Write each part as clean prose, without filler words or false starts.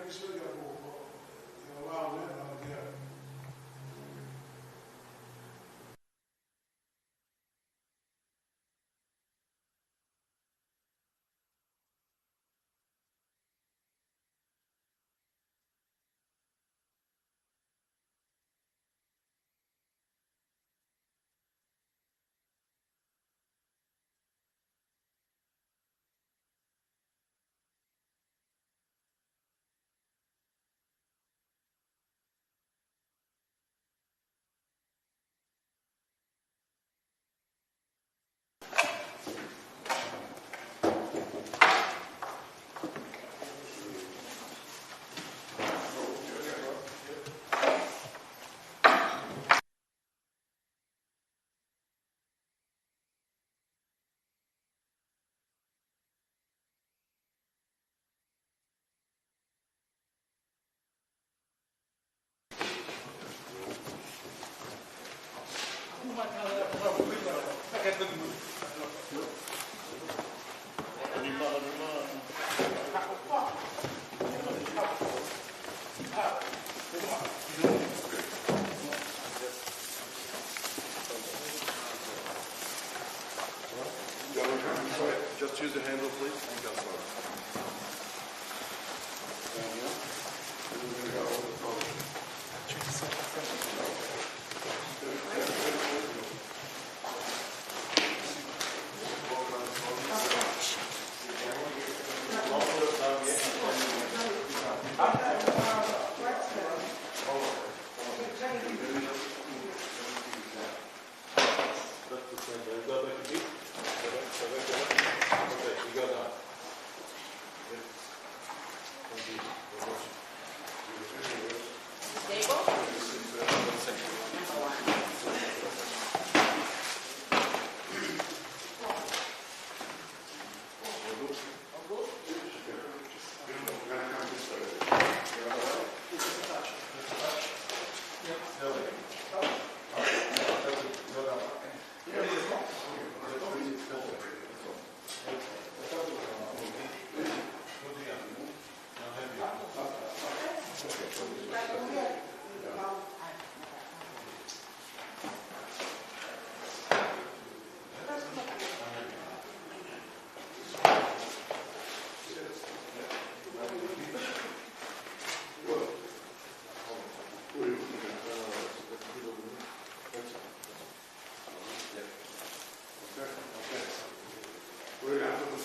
you still got more, allow that out there. Just use the handle, please.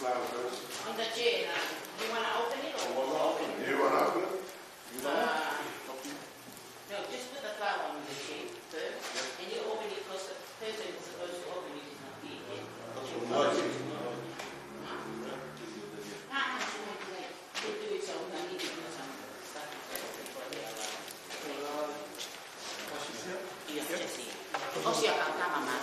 On the chair. Do you want to open it or? You want to open it? No, just put the flower on the chair first, and you open it because the person who's supposed to open it is not here yet. We'll do it, so I need to do some stuff before they allow. Iya, Jessie. Oh, siapa Mama?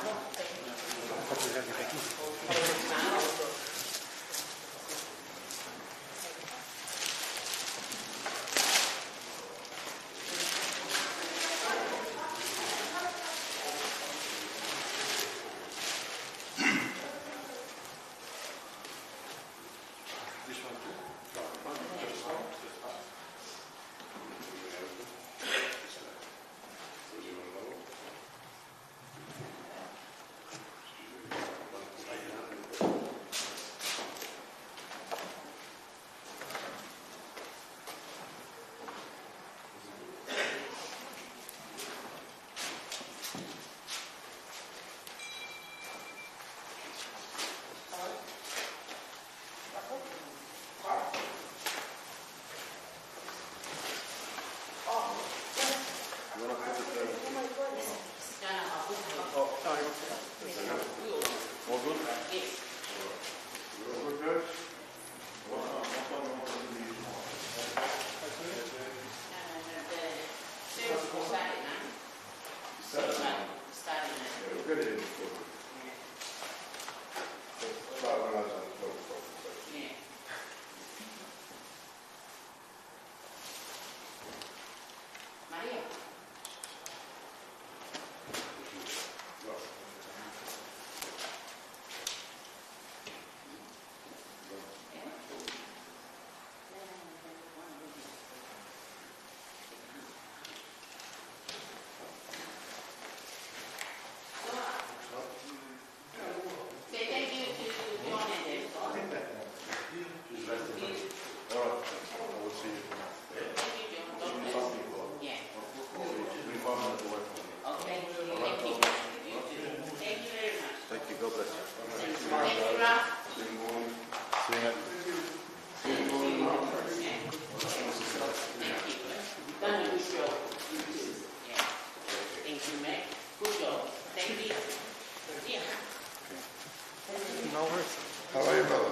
How are you, brother?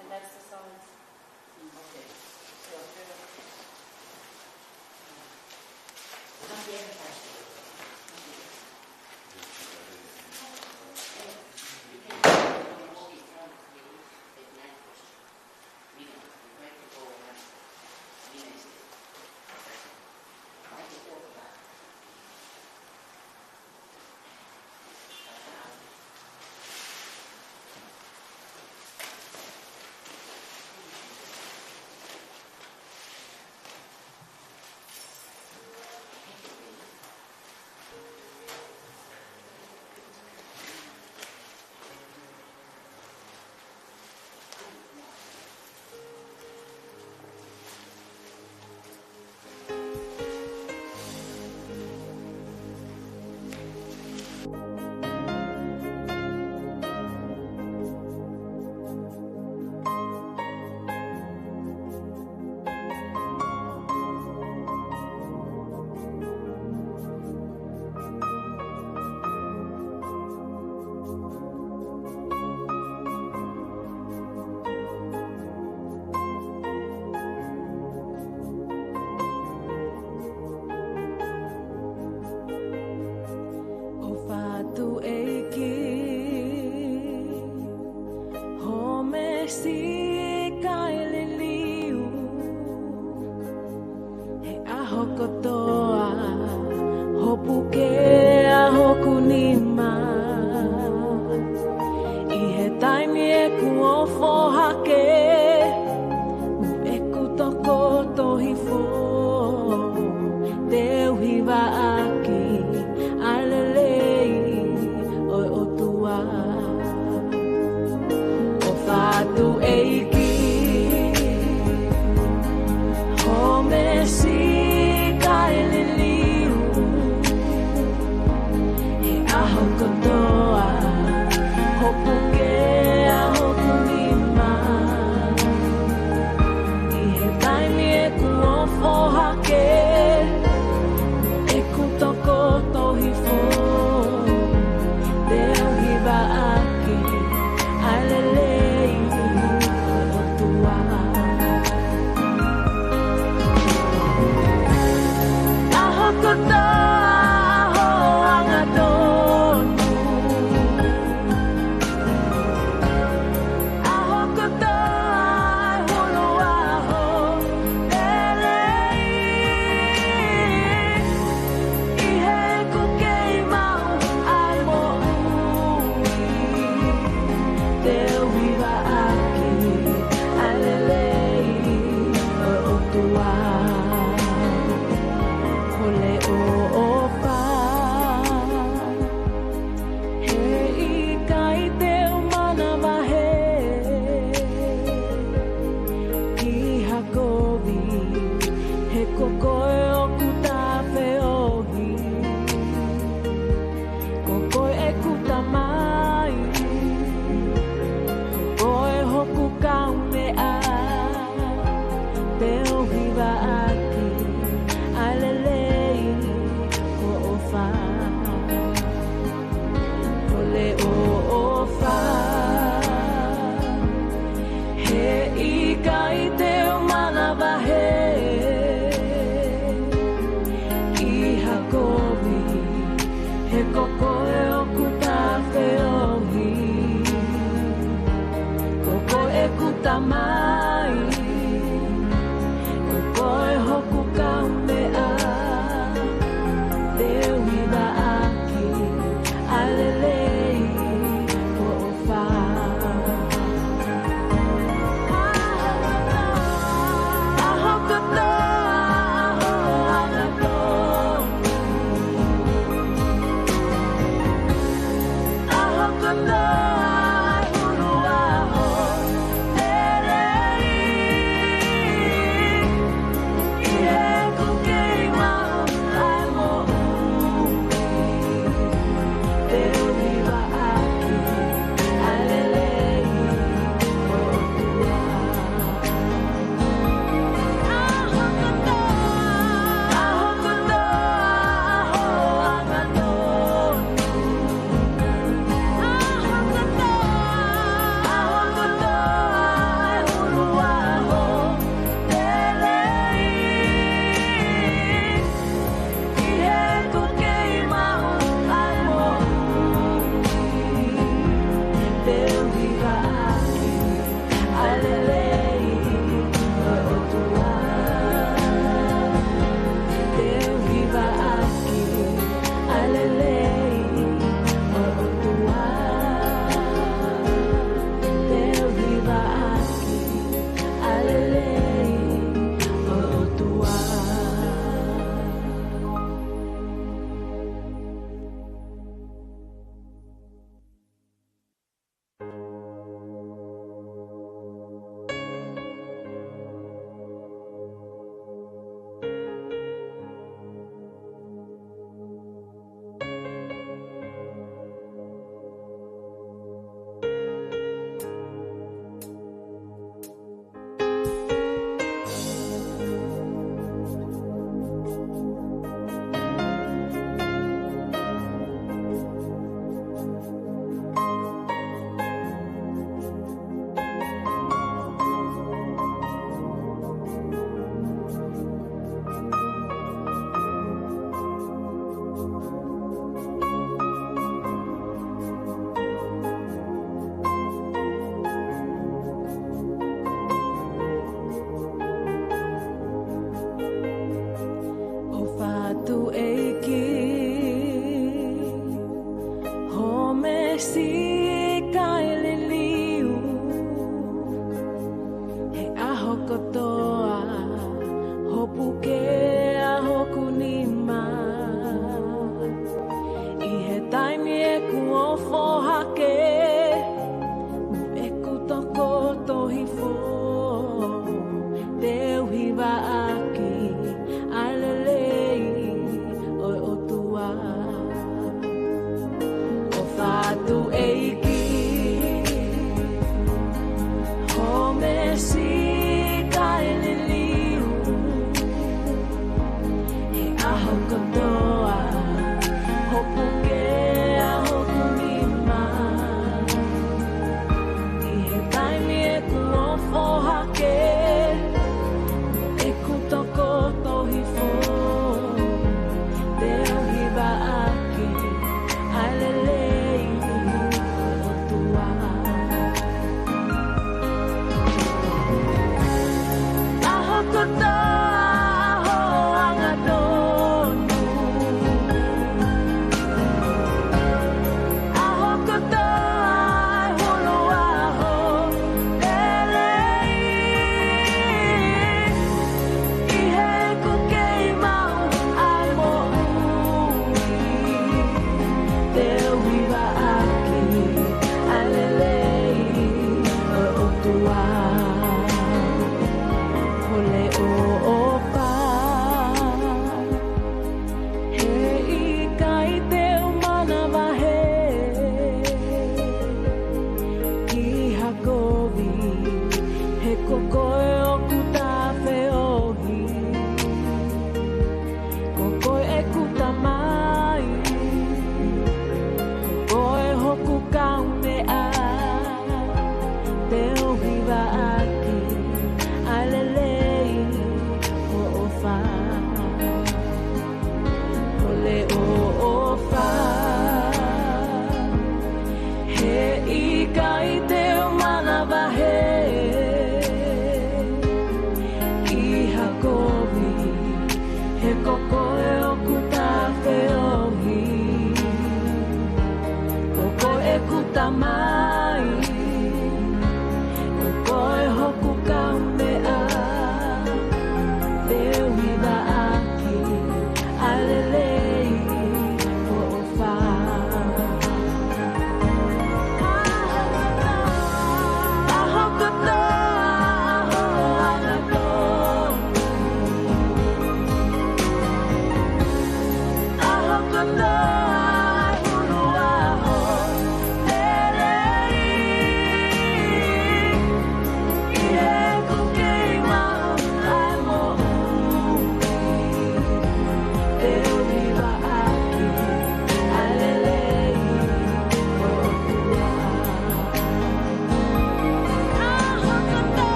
And that's the songs. Okay.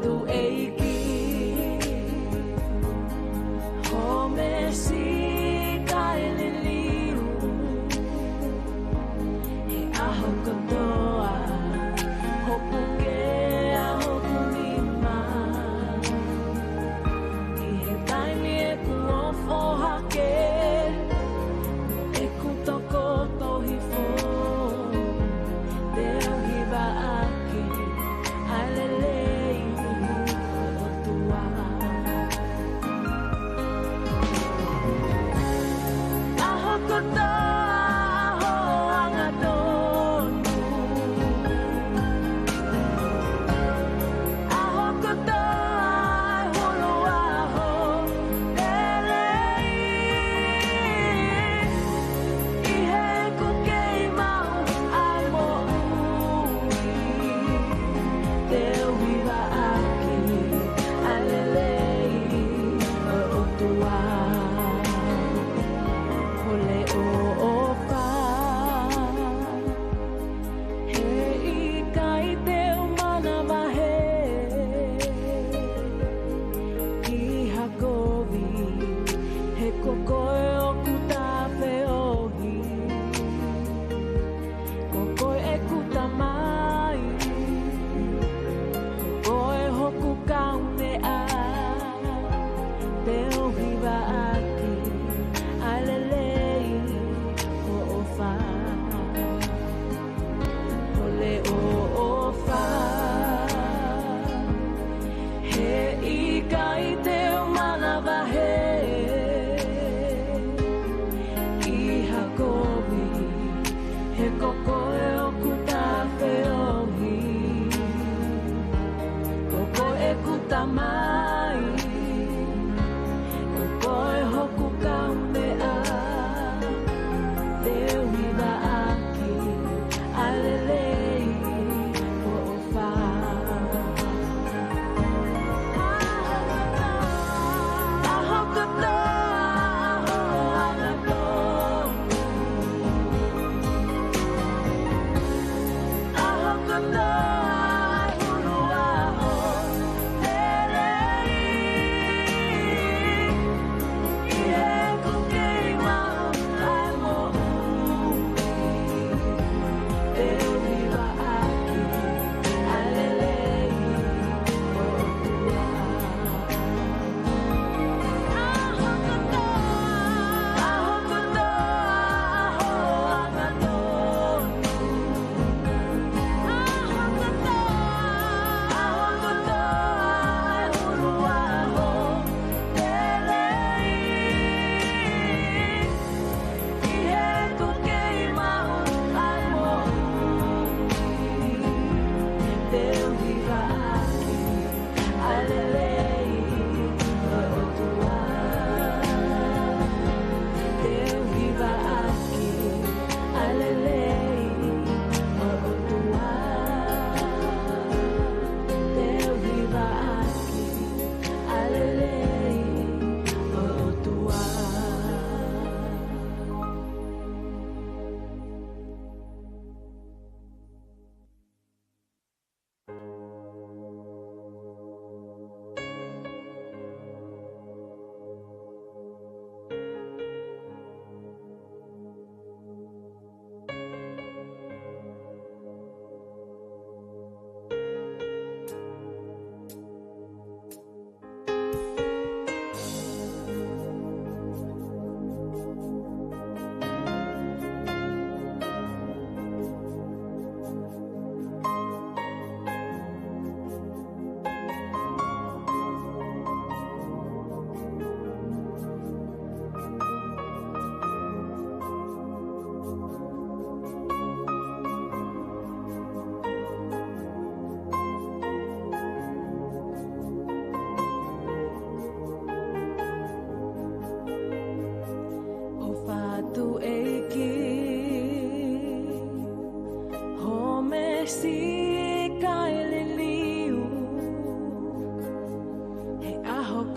Tu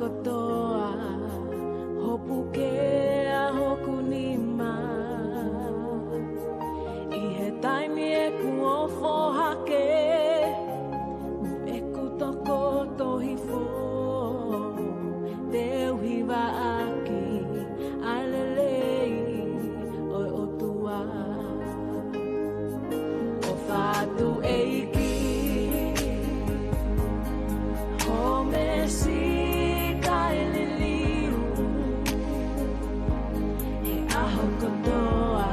kotoa hopuke a hoku ni ma I he taimi e ku ofo hake e ku toko tohi fo te uhiwa aki alelei oi o tua o fatu eiki ho mesi kai liliu he aho kotoa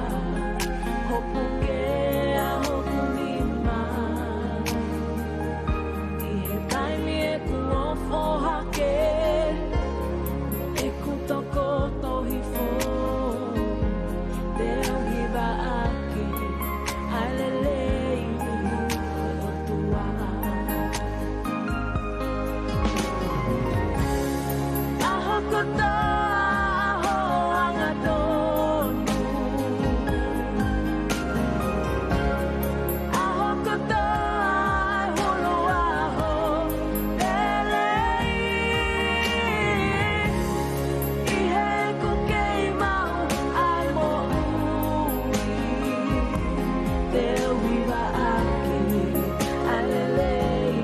hopuke a hoku ni ma I he taimi e ku ofo hake e ku toko tohi fo te uhiwa aki alelei o tua aho kotoa aho angatonu aho kotoa hulu aho elei I he kukei mau ai mo ui te uhiwa aki alelei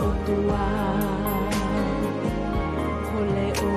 o tua Hole o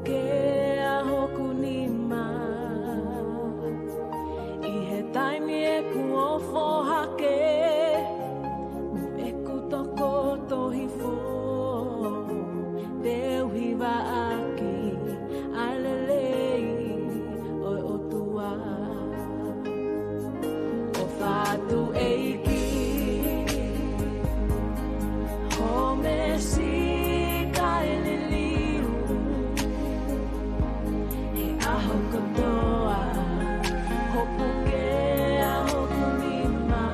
ke a hoku ni ma I he taimi e ku ofo hake e ku toko tohi fo Deu hiwa aki alelei oi o tua O fatu eiki Home si kaeleliu He aho kotoa Hopu ke a hoku ni ma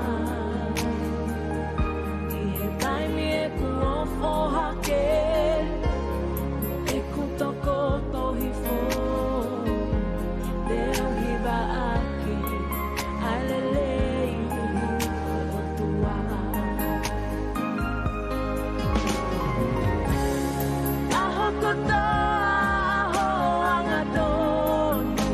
I he taimi e ku ofo hake E ku toko tohi fo Deu hiwa aki alelei o tua Aho kotoa aho anga tonu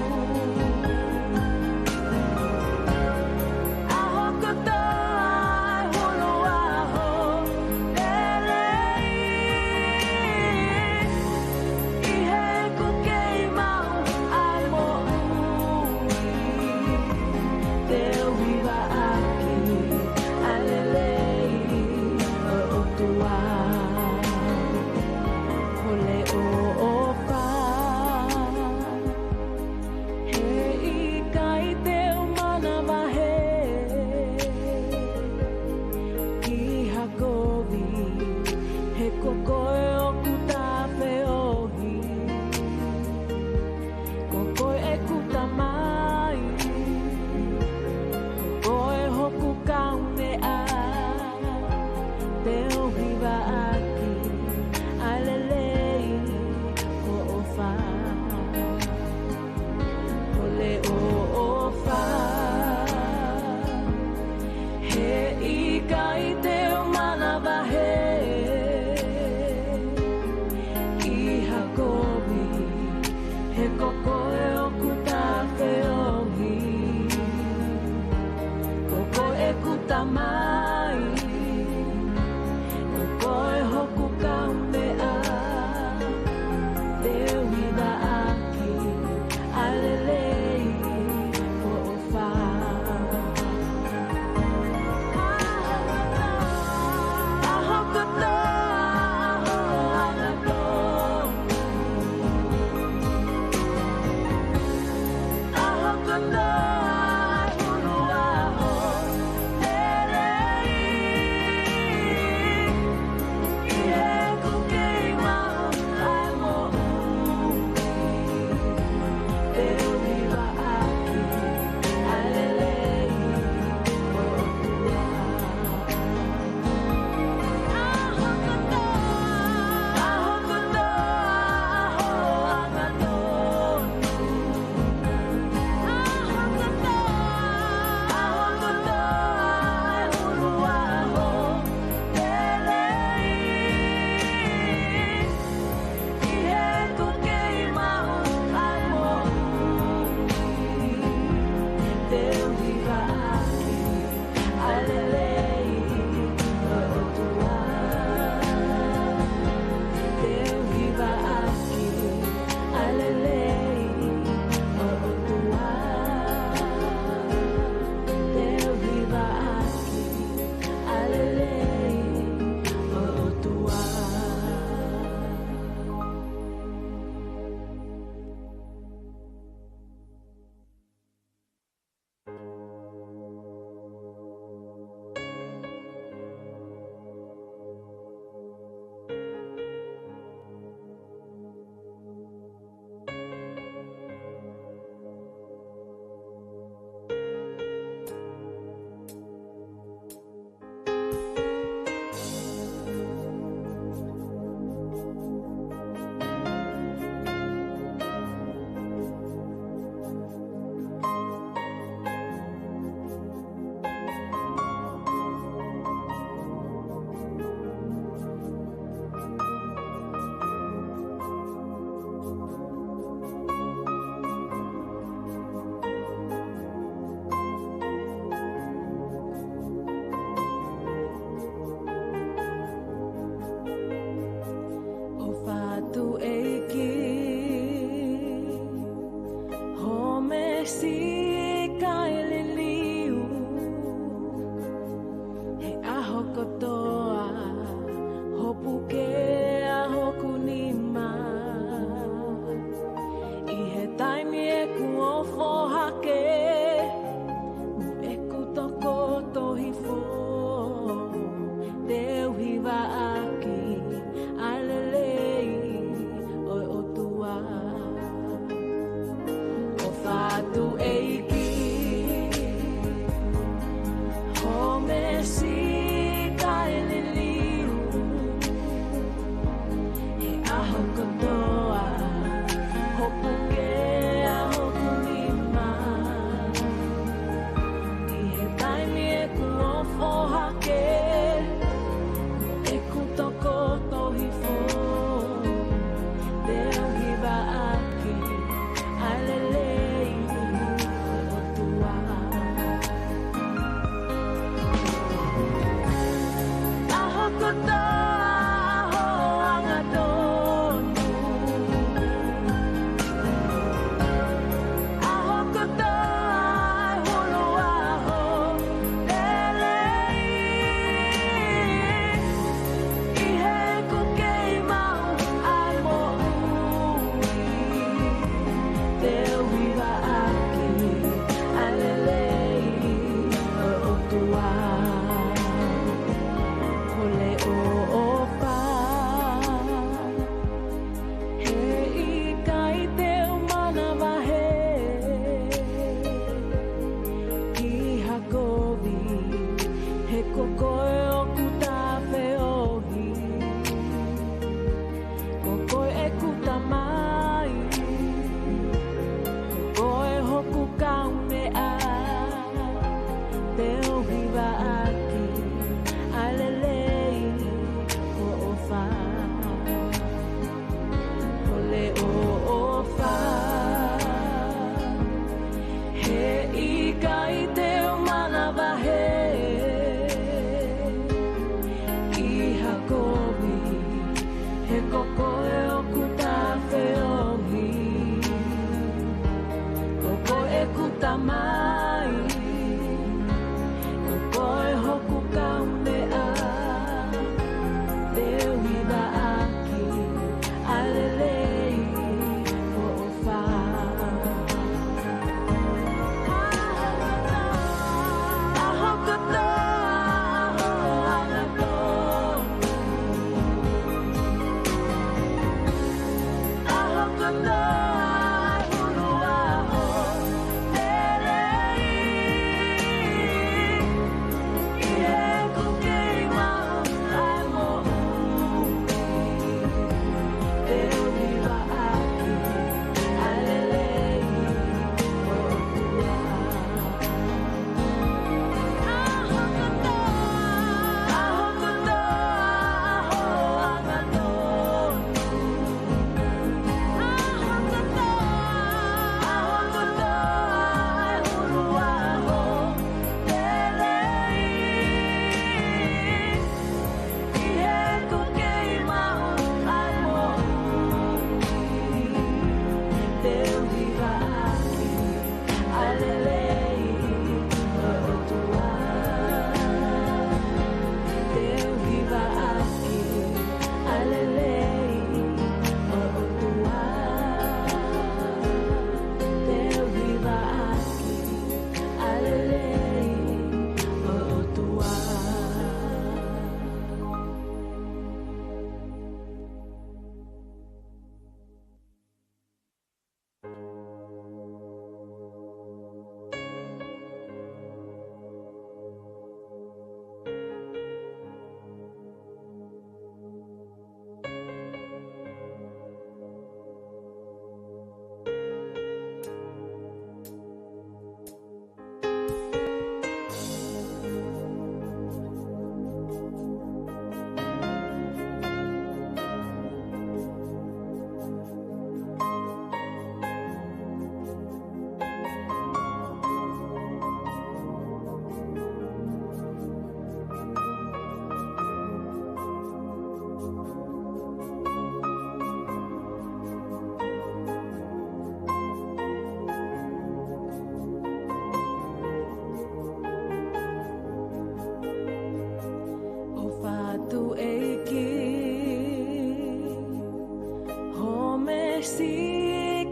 si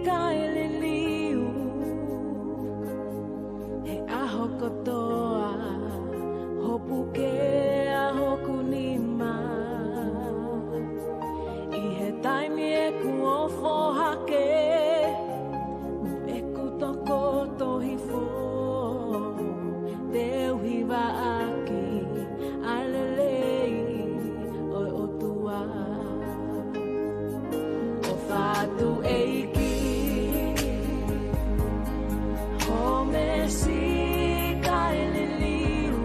kaililiu he aho kotoa hopuke aho kunima I he taimi e ku ofo hake e ku toko tohi fo te uhiwa aki alelei o otua o fatu eiki home si kaililiu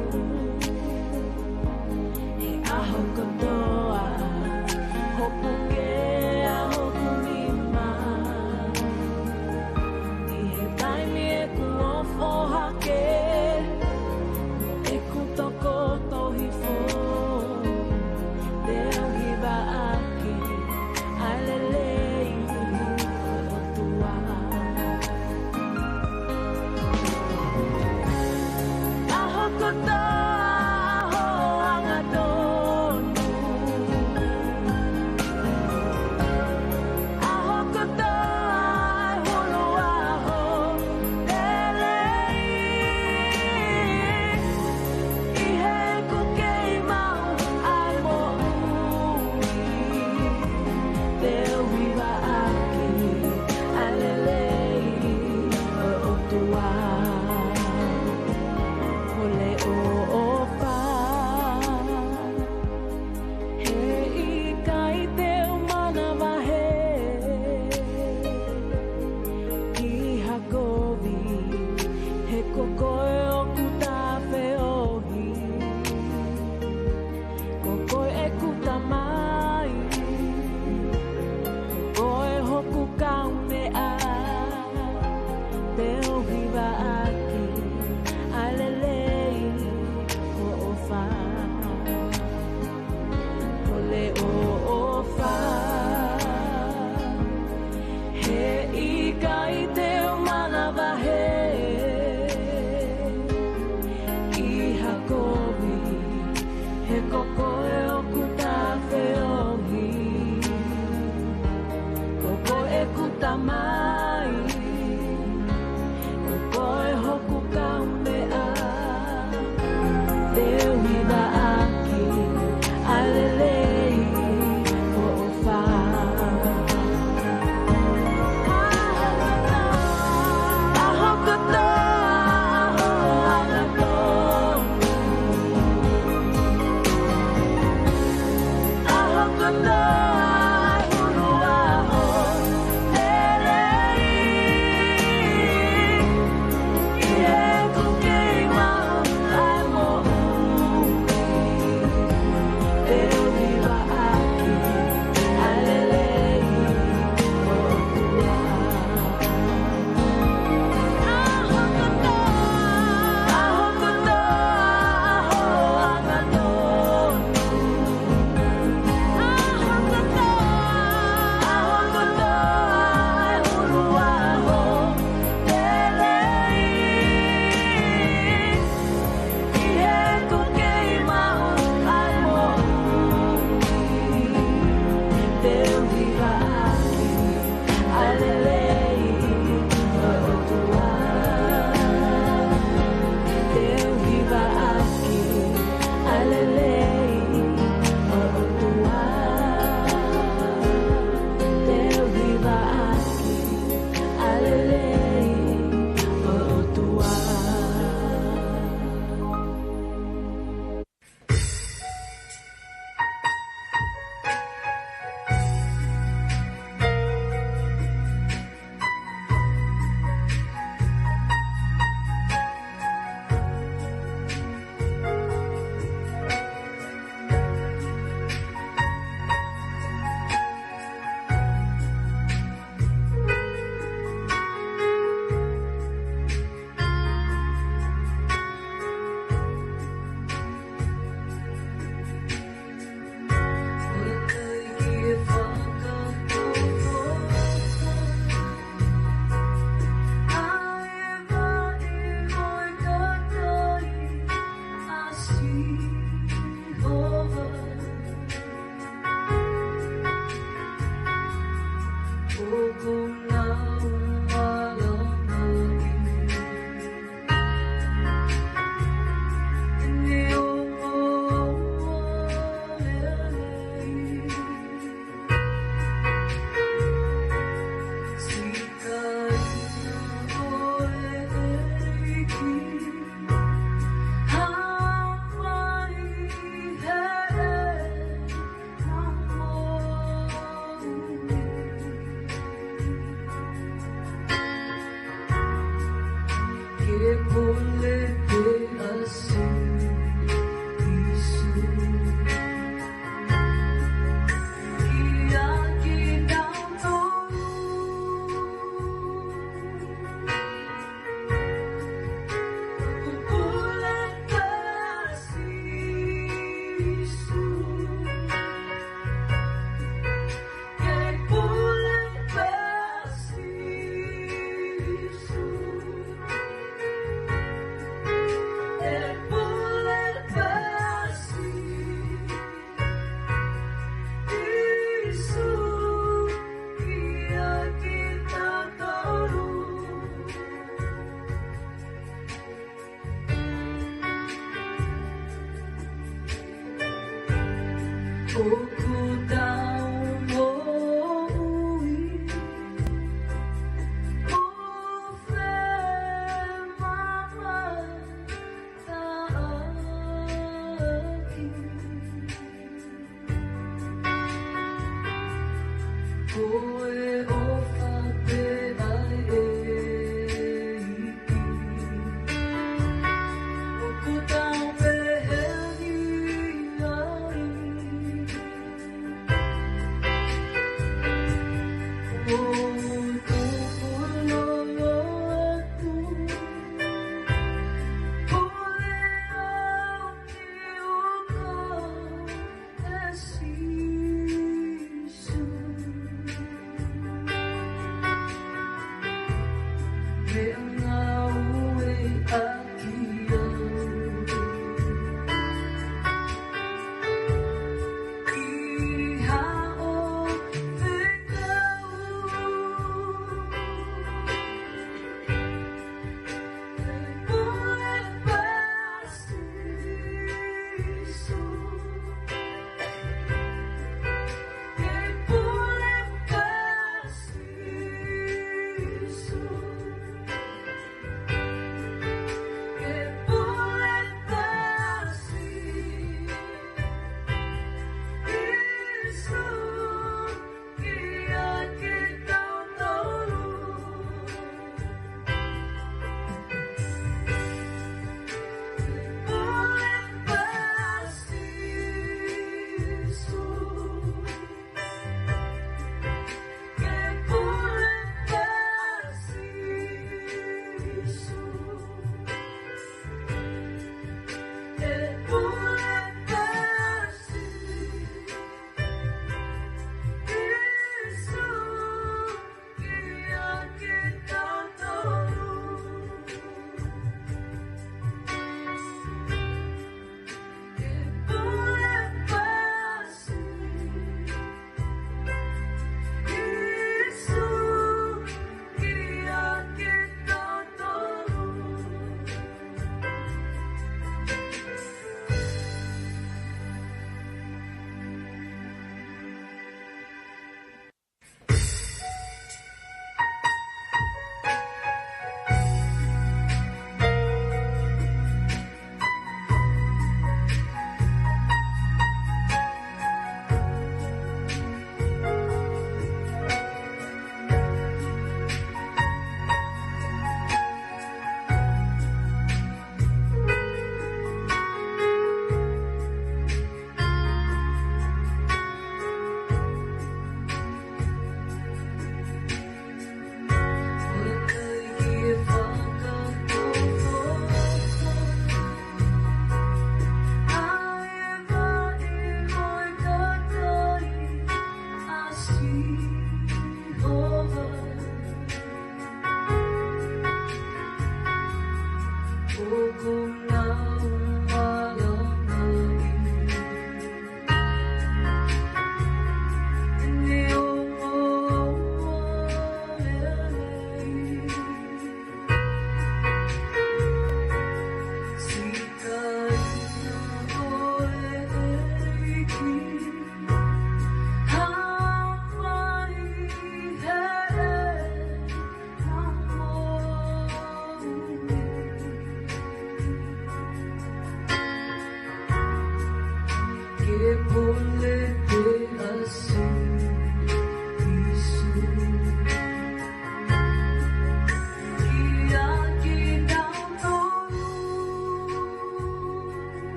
he aho kotoa hopuke aho kunima I he taimi e ku ofo hake e ku toko tohi fo te uhiwa aki alelei o tua aho kotoa aho angatonu aho kotoa hulu aho lelei I he ku keimau ai mo ui te uhiwa aki alelei o tua Ole o opa he I kai te umana wahe Ki hakovi he kokoe o kutape ohi Kokoe e kutamai Kokoe hoku kaunea Te uhiwa aki alelei o ofa Ole o ofa he I kai te umana wahe I hakovi he kokoe o kutape ohi Kokoe e kutamai Kokoe hoku kaumea Te uhiwa aki alelei o ofa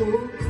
Amen.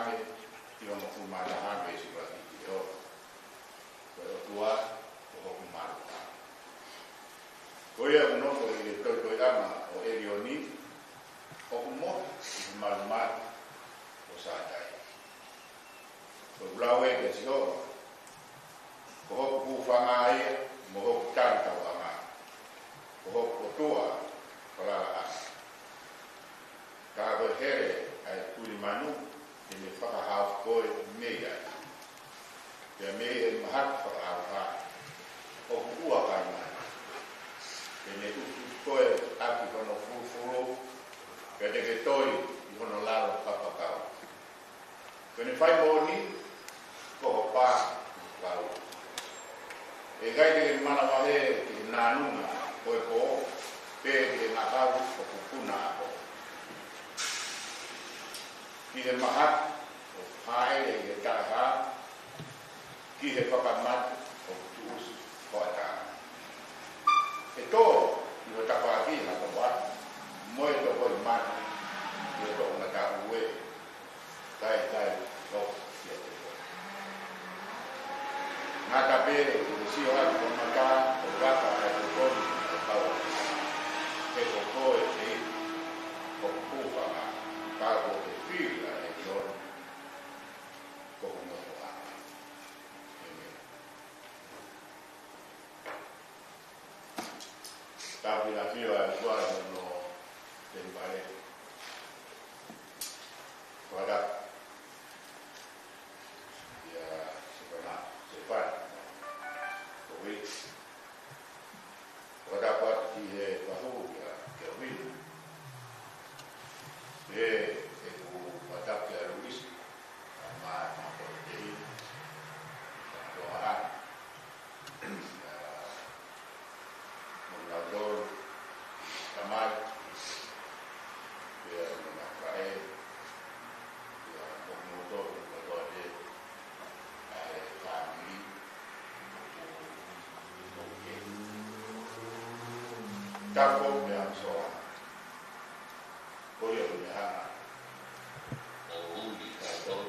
hange, i o mo kumala hange si wa i o. Ko o tua, o kumala. Ko ia uno ko i toi ama o Elioni, o kumo, i malumar o sātai. Ko ulawe ke si o, ko hoku pūwhanga ia, mo hoku tāntau anga. Ko hoku o tua, ko lala anga. Ka koe here ai kuri manu, e me whakahau koe mea. Pea mea e mahak whakahau haa. O kua kai mai. E me utu koe aki kono furufuru, pea te ke toi i kono lalo papakau. Kone whai mōni, ko ho pā lau. E gai te ke mana wahe ki nānunga koe ko, pea te ngakau o kukuna ako. Ki he mahat o haere i he taha, ki he whakamat o tuus o atana. E tō, i ho tapaki na tō wat, moe tō hoi mati, i ho tō ngata ue, tai, tō, i te tō. Ngata pere, i te sio hatu o mata, o rata ai o koni, o kaua. E o koe te i, o kūwhanga, kako te whira e kion, koko moto ana. Amen. Tāpi la whira e kuara no te mpare. Kuara. Ia sepana, sepana. Koe. Kuara pat ki he pahu ia ke whira. E ku pataki a Luis, ma ko te hi, ko a mona dor, kamal, e mona kae, e mona dor, ko te ai family, ko ke. Tako me am soa. Koia o me hana o uli kātou,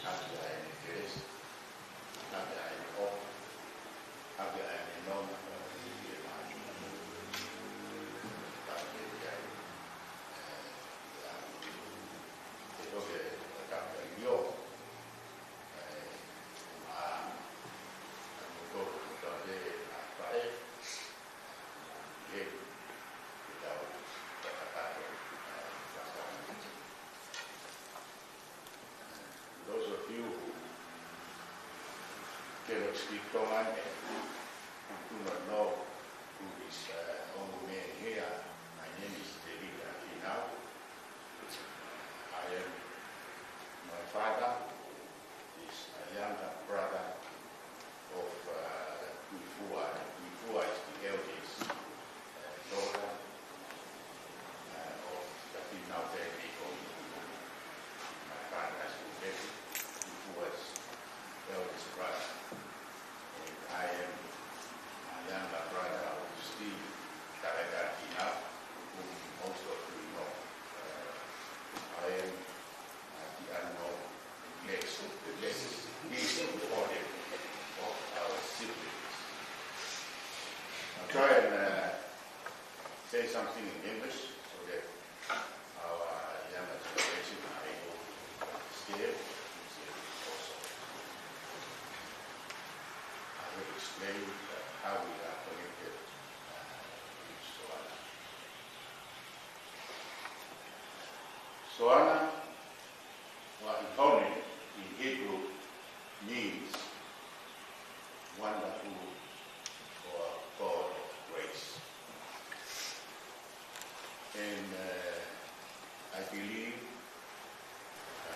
naki a ene keres, naki a ene o, naki a ene nona, naki e mani. Naki e kai, te toke a kaka i o, a motoro kutare a pae, e tau takakato. Those of you who cannot speak Tongan and who do not know who is Hongo man here, my name is David Akinau. I am, my father is a younger brother of Kuifua. Kuifua is the eldest daughter of the Akinau family from my father's family. Was eldest brother, and I am a younger brother of Steve Karagatina, whom most of you know. I am the unknown next least important of our siblings. I'll try and say something in English so that our younger generation are able to understand. I will explain how we are connected with Soana. Soana, what opponent in Hebrew means wonderful or God of grace. And I believe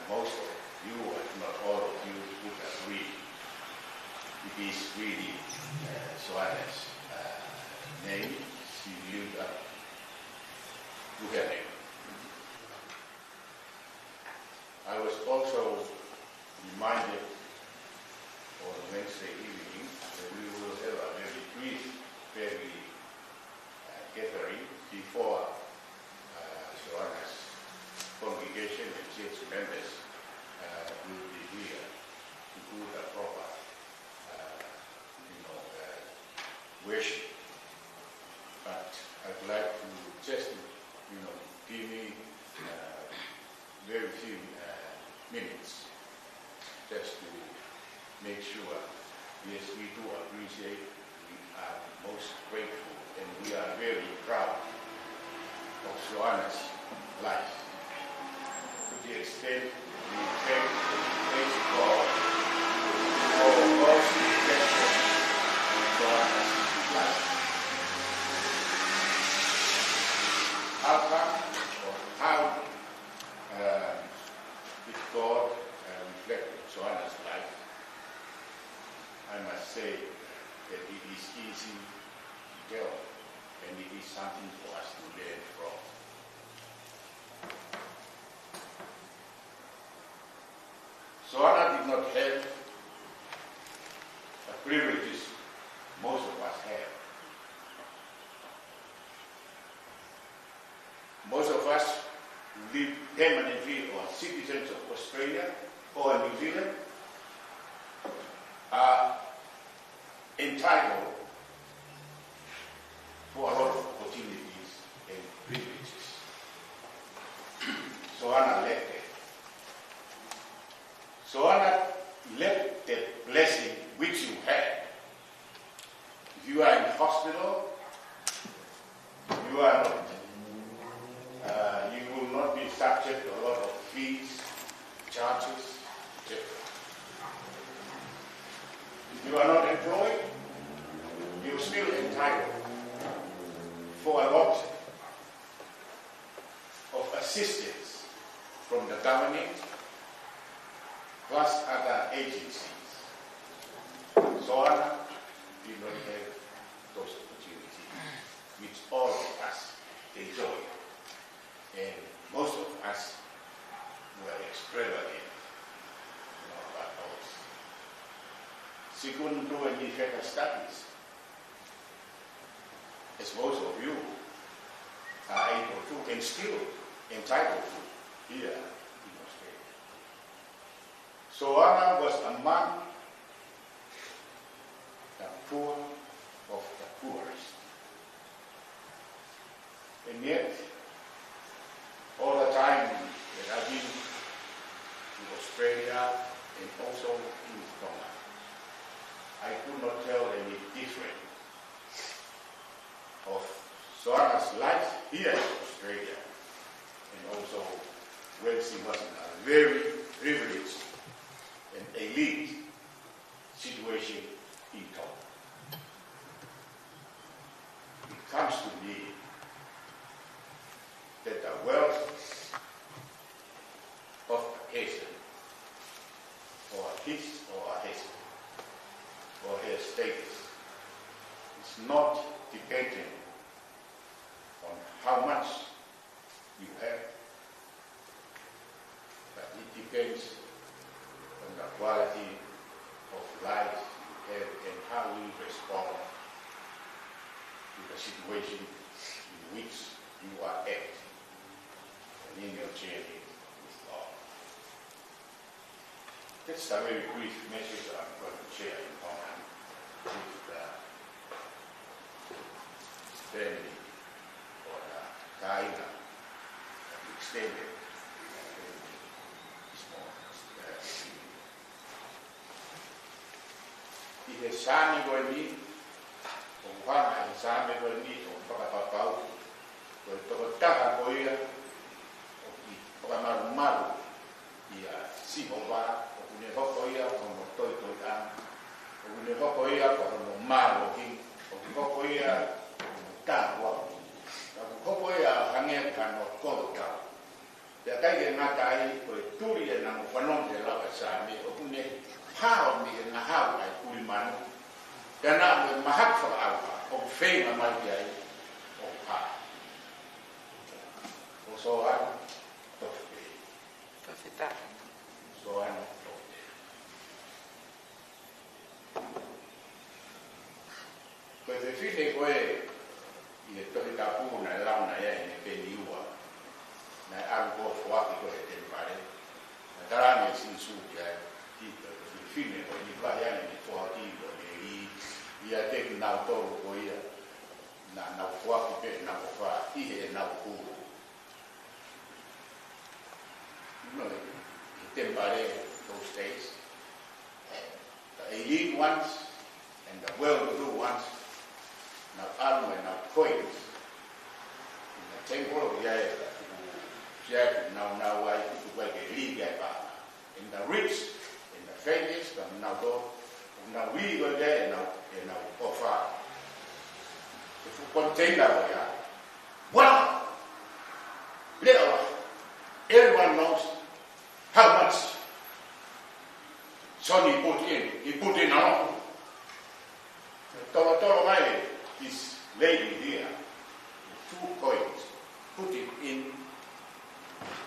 most of you, if not all of you, would agree. It is really Soana's name. She lived up to her name. I was also reminded on Wednesday evening that we will have a very brief family gathering before Soana's congregation and church members just to make sure, yes, we do appreciate, we are most grateful, and we are very proud of Joanna's life. To the extent we praise God for God's protection in Joanna's life. How come, or how did God reflect Joanna's life? I must say that it is easy to tell, and it is something for us to learn from. Joanna did not have the privileges most of us have. Most of us who live permanently or citizens of Australia or New Zealand are entitled for a lot of opportunities and privileges. Joanna left it. Joanna left the blessing which you had. If you are in the hospital, you are not. You will not be subject to a lot of fees, charges, etc. If you are not employed, you're still entitled for a lot of assistance from the government plus other agencies. Joanna did not have those opportunities, which all of us enjoy. And most of us were extravagant about ours. She couldn't do any further studies, as most of you are able to and still entitled to here in Australia. Joanna was among the poor of the poorest. And yet, all the time that I've been to Australia and also in Tonga, I could not tell any difference of Joanna's life here in Australia and also when she was in a very privileged and elite situation in Tonga. It comes to me that the wealth of a person, or his or her or her status, is not dependent on how much you have, but it depends on the quality of life you have and how you respond to the situation in which you are at. In your journey with God. That's a very brief message I'm going to share in common with the family or the Taina extended this morning. I he sāmi koe ni, o whana he sāmi koe ni, o whakapapau, koe toko taka koe ia, Maru maru ia si hova o kune hoko ia o no toi toi an o kune hoko ia o no maru ki o kune hoko ia o no tāua o kune hoko ia hange kano kodo tau te kai ke ngata ai ko turi e na mo whanong te lawa sāmi o kune hao mi e na hao ai kuri manu te na me mahak whakaawa o whenga mai ai o pā o so ai Joanna tote. Koe te whine koe i e tohi ka pūna e launa ia i ne peni ua. Nai aru koe whaki koe te pare. Na tarane sinsu ki ai tita koe whine koe ni kahi ane ni whaki koe ne ia teki nau toro koe ia. Na nau whaki pe nau wha ihe e nau kūru. No, tempare those days, ones and the well-to-do ones, now arm and now coins. In the temple of Yahweh, now I like a league in the rich, in the famous, now go, now we go there and now offer. If you contain that way, well, little, everyone knows how much son he put in. He put in a lot. Tolo this lady here, 2 coins, put it in.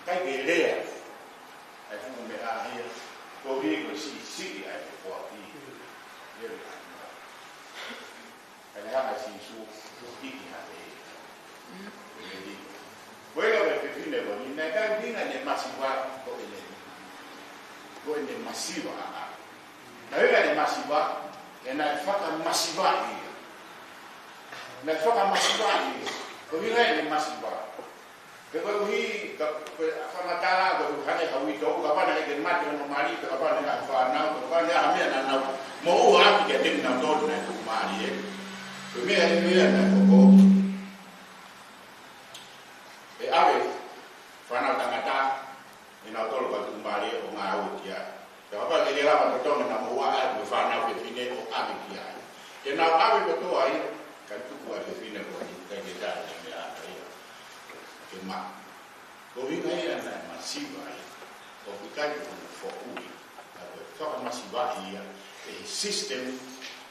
Cái layer, I think we are here. Go here, go see I before here. And how I see so speaking at the well, if you never, in that time, being a massive go in the massive. Now, you got a massive, and I fuck a massive here. And I fuck a massive here. Go in a massive. Because we, from a tala, go to Hane, how we talk about it, and Matthew and Mari, about it, and for now, about it, and now, more happy getting them done than Mari. We may have been able to go. The Abbey, Fanatangata, in our total to Mari or Mautia. The Abba de Lava, the Tom and Amoa, we found out the Fine or Abbey. And now Abbey Toa can do what the Fine was in the area. Going here and Masiva, or we can't for Uri, the Toka Masiva here, a system,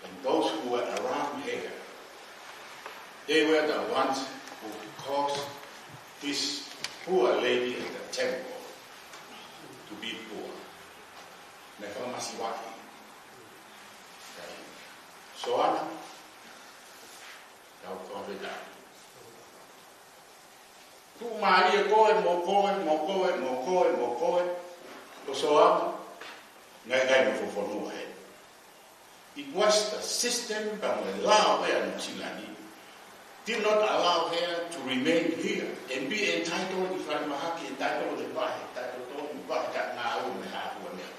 and those who were around here, they were the ones who caused this poor lady in the temple to be poor. Never Masiva. So Anna, thou covered that. Tu Maria mokoe, Kosoam, Nagai for no head. It was the system that would allow her Chilani, did not allow her to remain here and be entitled, if I'm Mahaki, entitled to buy, entitled to buy that now we have one there.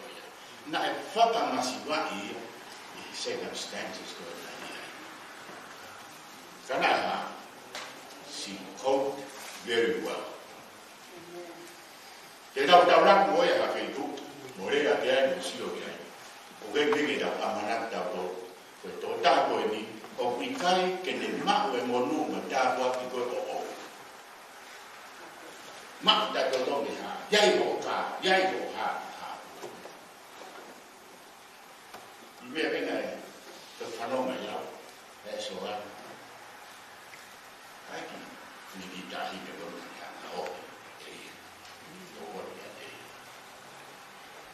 Now, if Faka Masiwaki, the circumstances go like here. She coped very well. They don't have more have a book, Morea again, and see again. When we get up, I'm not double. With Totago in me, or we can mark when Monu and Tabo to go all. Mark that the dog is hard. Yaibo, hard. You may have been the phenomenon, that's all right. I can. Ni dahi ke boleh oh,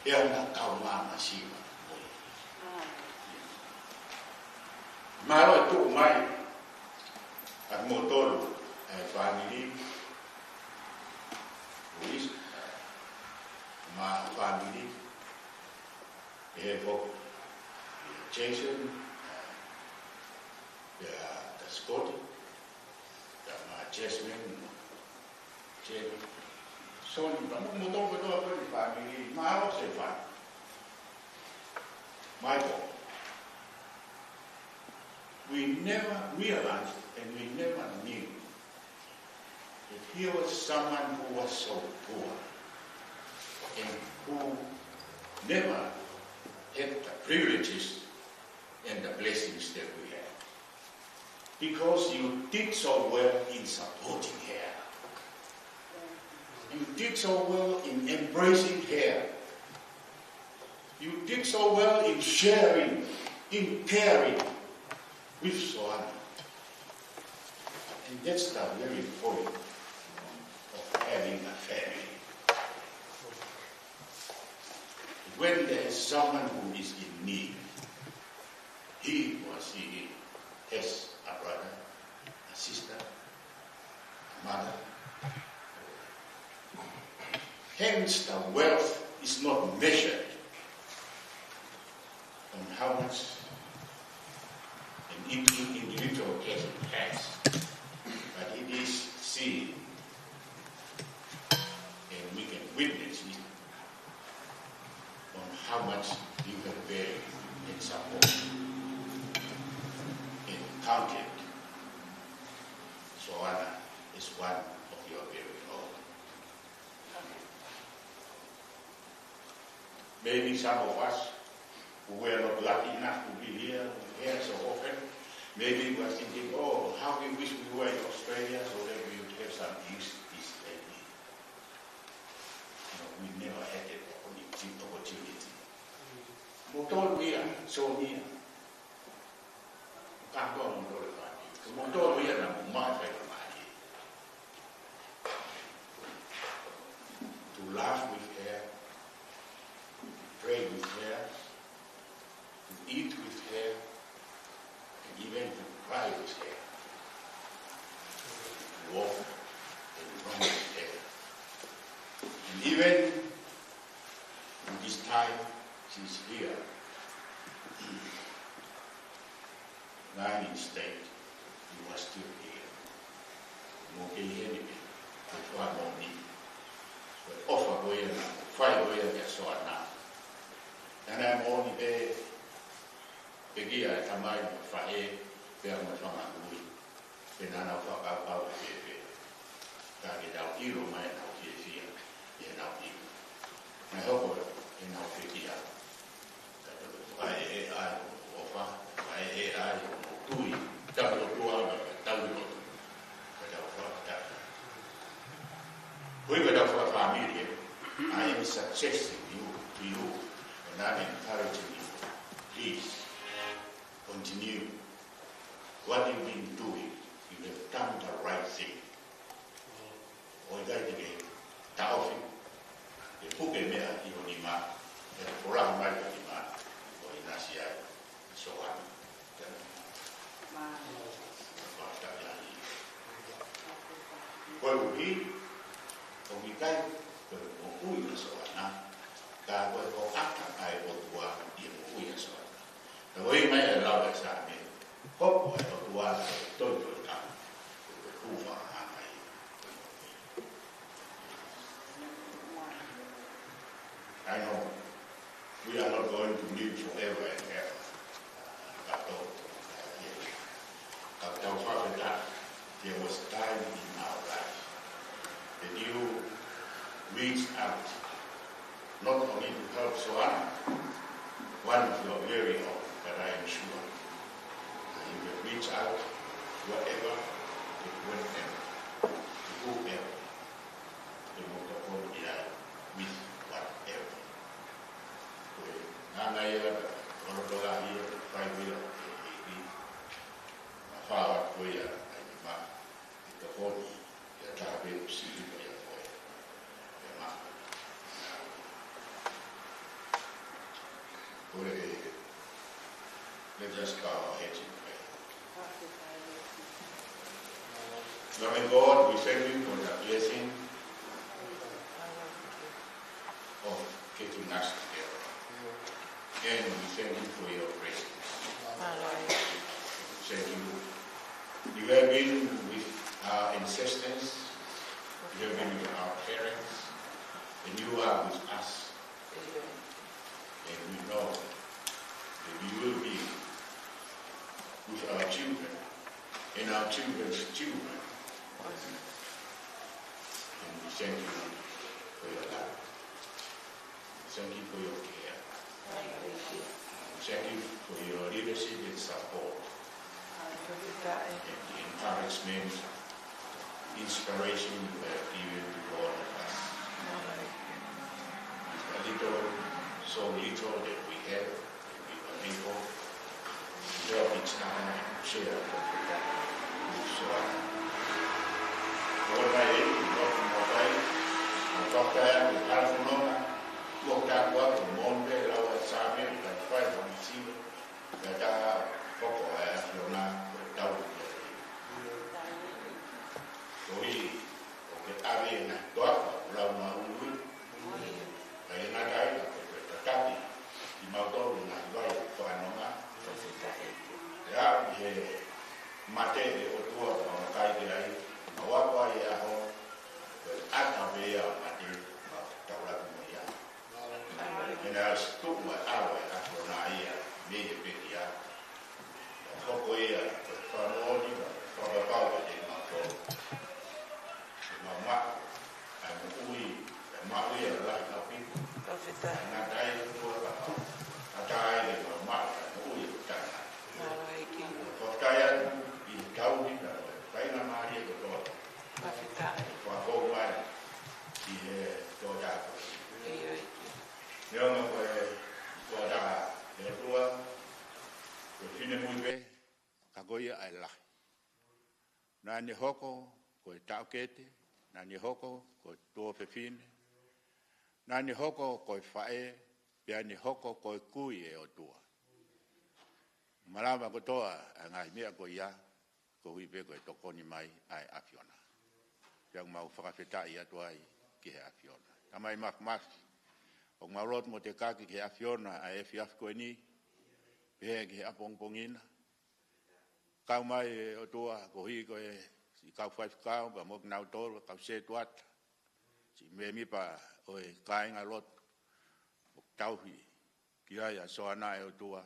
dia nak kau mana sih? Malu tu mai, motor, family, police, family, airport, Jason, the Scotty. Jasmine, Jamie, so motor family, my also fun. Michael, we never realized and we never knew that he was someone who was so poor and who never had the privileges and the blessings that we had. Because you did so well in supporting her. You did so well in embracing her. You did so well in sharing, in caring with Soana. And that's the very point of having a family. When there is someone who is in need, he or she has a brother, a sister, a mother. Hence, the wealth is not measured on how much an individual person has, but it is seen, and we can witness it on how much you can bear in support, in counting. Soana is one of your very own. Maybe some of us who were not lucky enough to be here so often, maybe we are thinking, oh, how we wish we were in Australia so that we would have some East Asia. We never had an opportunity. Motor we are so near. Can't go on the motor we are not much to laugh with her, to pray with her, to eat with her, and even to cry with her, to walk and run with her. And even in this time she's here, lying in state, you are still here. No anything, with one more need. But offer going now, fight going and so on now. And I'm only there. Pegi a tamai fae per mo fanga lui. Penana fa pa pe. Ta ke dau iro mai na ke fia. E na pi. Na hopo e na pegi a. Ta ai o fa, ai tui. Ta lo tua ta lo. Ka dau fa ta. We would have a family. I am suggesting to you, and I'm encouraging you. Please continue what you've been doing. You have done the right thing. Oigai te taufi, te puke mea I honima, te porang mai honima, o inasia so on. What would be? Kami kai bermukui soalnya, kalau kau akan kai bertua dia mukui soalnya. Kalau ini mai lau besar ni, kau bertua betul kan, berkuah angai. I know we are not going to live forever and ever. Kalau faham tak, there was time in our life. That you reached out, not only to help Soana, one of your very own, but I am sure that you will reach out wherever, to whenever, to whoever, to move with whatever. Nana here, Korodola here, five years, Mafawa Koya, and Ma, the body. Let's just bow our heads in prayer. Loving God, we thank you for the blessing of getting us together. And we thank you for your presence. Thank you. You have been with our ancestors, you have been with our parents, and you are with us. And we know that you will be with our children and our children's children. And we thank you for your love. Thank you for your care. Thank you for your leadership and support. And the encouragement, inspiration you have given to all of us. A little, so little that we have, that we are able to help each other and share with Soana. All my aid, not more time, and Doctor, with Alfonona, looked at what the Monte, Laura Sami, and five on the sea, that are Popo, Fiona. Koi, okay, abi na doa, lau maului, kaya na dai, kaki, di mauto na dai, whanonga, ya, he mate de otua, ma kai de ai, ma wapa e aho, ata bea mate, ma taura kumoia. Ena stupa awa e aho na ia, me e pekia hoko ia whanoni whakapau e ngā tō ngā mā ai mo ui e mā ui e lai ngā piku ngā tai tua kapau ngā tai e ngā mā e mo ui e tana whaktai atu i tau hina pai ngā māri e kotoa whakau mai i he tō tāko Neo ngā koe tō tā e tua koe whine mui pe ka goia ai lahi nā ni hoko koe tau kete nā ni hoko koe tō whiwhine nā ni hoko koe whae pia ni hoko koe kui e o tua Malama kotoa a ngai mea koe ia ko hui pe koe tokoni mai ai awhiona pia mau whakawhetai atua ai ki he awhiona tamai mafi o maurot mo te kaki ki he awhiona a e whiaf koe ni pehe ki he apongpongina kau mai e o tua ko hui koe si kau whaifkau pa mok nau toro kau se tuata si me mipa o e kāinga lot o tauhi ki ai a soana e o tua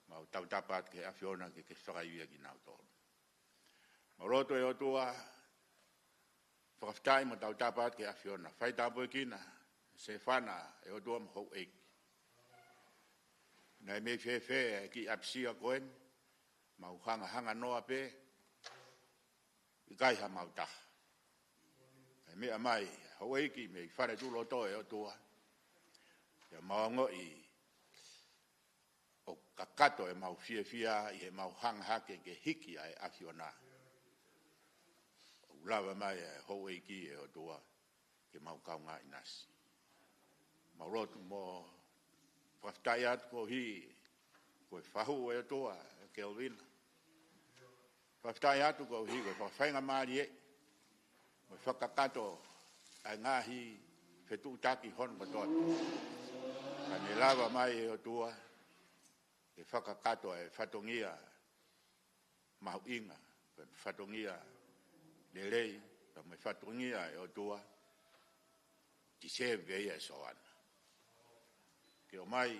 mau tau tapat ke awhiona ke whakaiwia ki nau toro mauroto e o tua whakawhitai mo tau tapat ke awhiona whai tapo e kina se whana e o tua mhou eiki Nei me whewhe ki apsia koen, mau hanga noa pe, i kai ha mau taha. E mea mai, haweiki me i whare tulo toe o tua, ia maongo i o kakato e mau whiawhia i he mau hanga hake ke hiki ai awhiona. O lawa mai e haweiki e o tua, ke mau kaunga i nasi. Mau rotu mo whaftai atu ko hi, koe whahu e o tua, ke o wina. Whaftai atu ko hi, koe whawhainga maari e, koe whakakato ai ngahi whetu taki hon katoa. Ka ne lawa mai e o tua, ke whakakato e whatongia mau inga, ke whatongia lelei, ka me whatongia e o tua, ti se veia e soana. Ke o mai,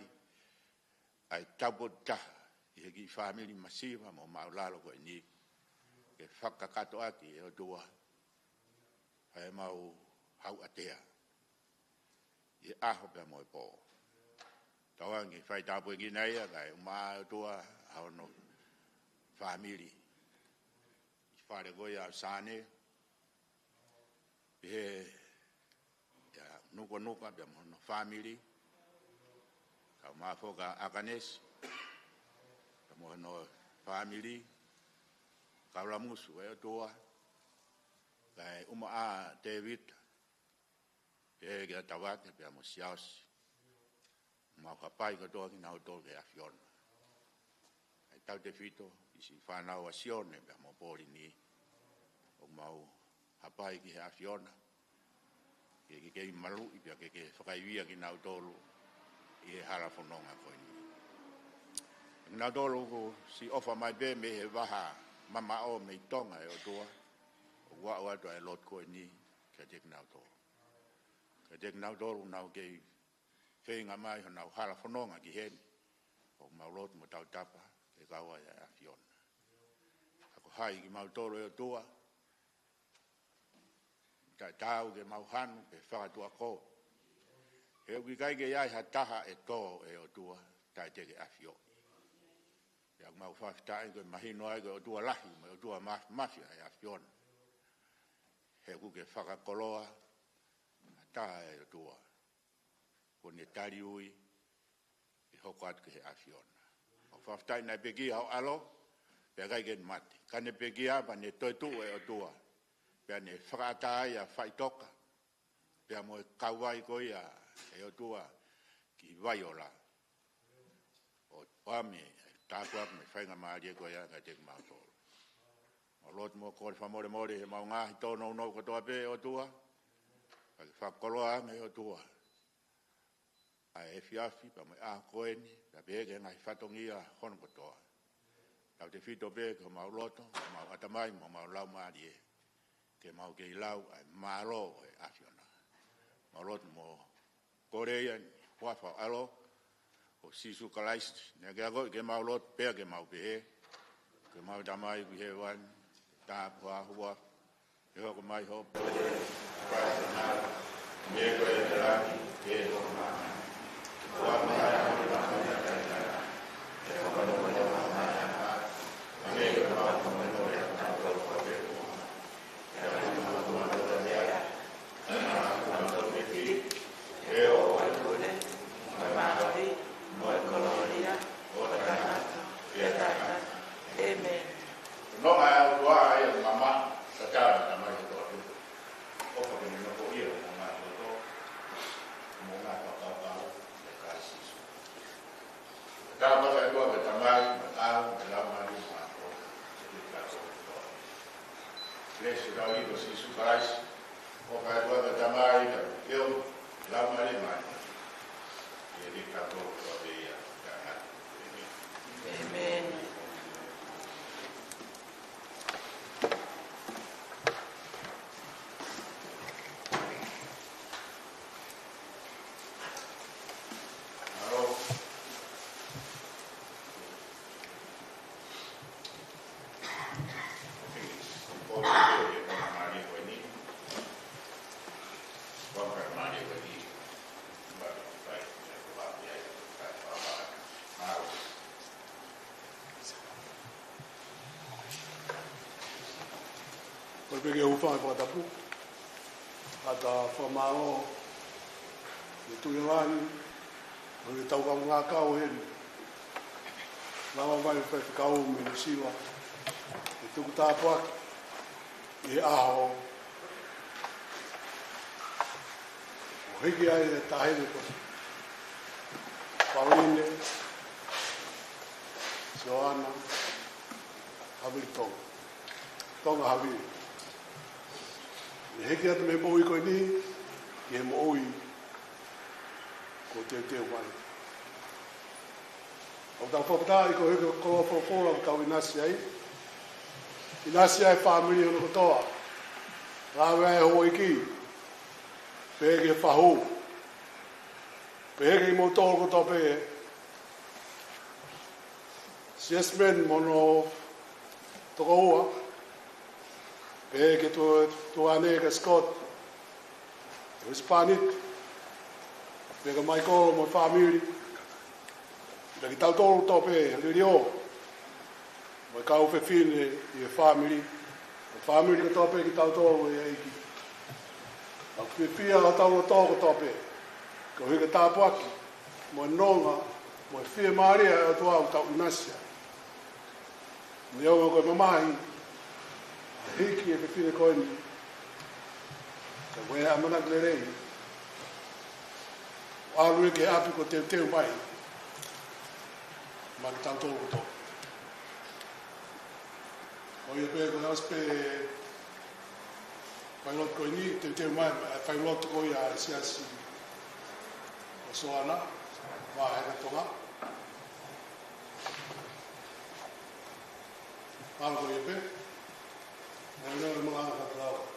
ai taupo taha, i heki whamili masiva mo maulalo koe ni, ke whakakato ati e o tua, ai mau hau atea, i aho pia mo e po. Tawangi, whai taupo e ginaia, kai umaa o tua, hao no whamili, i whare koe au sane, i he, nuka pia mo no whamili, Kau mafoka akanes, kamo no family, kau lamusu e toa, kai uma a David, e ke tawate pe amo siaus, mau kapai ko toa ki nau toa ke afion. Ai tau te fito, isi whanau a sione pe amo pori ni, o mau hapai ki he afiona, ke malu i pia ke whakaiwia ki nau tolu, i he hara whanonga koe ni. Nā dolo ko si ofa mai be me he waha mama o me tonga e o toa, o wao ato e lot koe ni, ka tek nau tolo. Ka tek nau tolo nau kei whenga mai ho nau hara whanonga ki heni, o mau lot mo tau tapa, ke kaua e a fiona. Ako hai ki mau tolo e o toa, kai tau ke mau hanu, ke whakatua ko. He uki kai ke iai ha taha e tō e o tua, tai te ke awhio. Ia mau whawhitai koe mahino ai koe o tua lahi, mai o tua mafia e awhiona. He uki ke whakakoloa, taha e o tua. Ko ne tari ui, e hoko atu ke he awhiona. O whawhitai nai peki hau alo, pia kai ke mati. Ka ne peki apa ne toitu e o tua. Pia ne whakatai a whaitoka. Pia mo e kauai koe a e o tua ki vaiola o ame tātua me whainga maari e koe a ka te mautoro. O lot mo kore whamore more he mau ngahi tōna unau katoa pe o tua, ka ki whakoloa me o tua. A e whiawhi pa me a koeni, ka peke ngai whatongia hono katoa. Tau te whito pe ko mau loto, mau atamai, mau lau maari e, ke mau ke ilau ai maro e afiona. Mau lot mo Korea, wafa alo, o sisu kalais ne ke go ke mau lot pe ke mau pe ke mau damai bi hewan ta wa huwa e ko mai ho pa na me ko e la ke ho ma wa ma ya ko ma ya ta ta e ko no mo ya ma ya me ko ma ko no ya ta ko ko pe ko ya ma ko ma ko ya ma ko pe ki e o Amen. No ai tua ai mama sakara na mai to o ko ni no ko ia mo na to mo na pa pa pa de kasi ta ba sa to be tamai ta la ma ni ma to de ka to le si da i do si su kais o ka to be tamai da yo la ma ni ma de ka to de ia ka na Amen. Porque eu falo para tapu, ata famao, e tu iwan, o tau ka mga kau hen, lawa vai fa kau me siwa, e tu ta pa, e aho, o hiki ai e tahene ko, Pauline, Joana, Hamilton, tonga Hamilton. E heke atu me mo'i koe ni, ki he mo'i ko te mai. O tau whapata i ko heke koroa whapora o tau inasi ai. Inasi ai whamiri hono kotoa. Rāwe ai hoa iki. Peheke whahu. Peheke i mo tōro kotoa pehe. Siesmen mono toko ua. Peheke tu anega Scott, Hispanic, peheke Michael mo family, peheke tau tolu tō pehe, lirio, mo kau whewhine i e family ka tō pehe ki tau tolu e eiki. Au whiwhia ka tau tōko tō pehe, ka hika tāpuaki, mo nonga, mo e whia maria e atu au tau inasia. Ni au koe mamahi, hiki e whiwhine koe ni, ka wea amana glerei, alue ke api ko teu mai, ma ki tau tōko tō. O ia pēr ko nas pē, whailot koe ni, teu mai, whailot koe a siasi o soana, wā hera tonga. Pāra koe ia pēr, nā nā mga ana katrawa.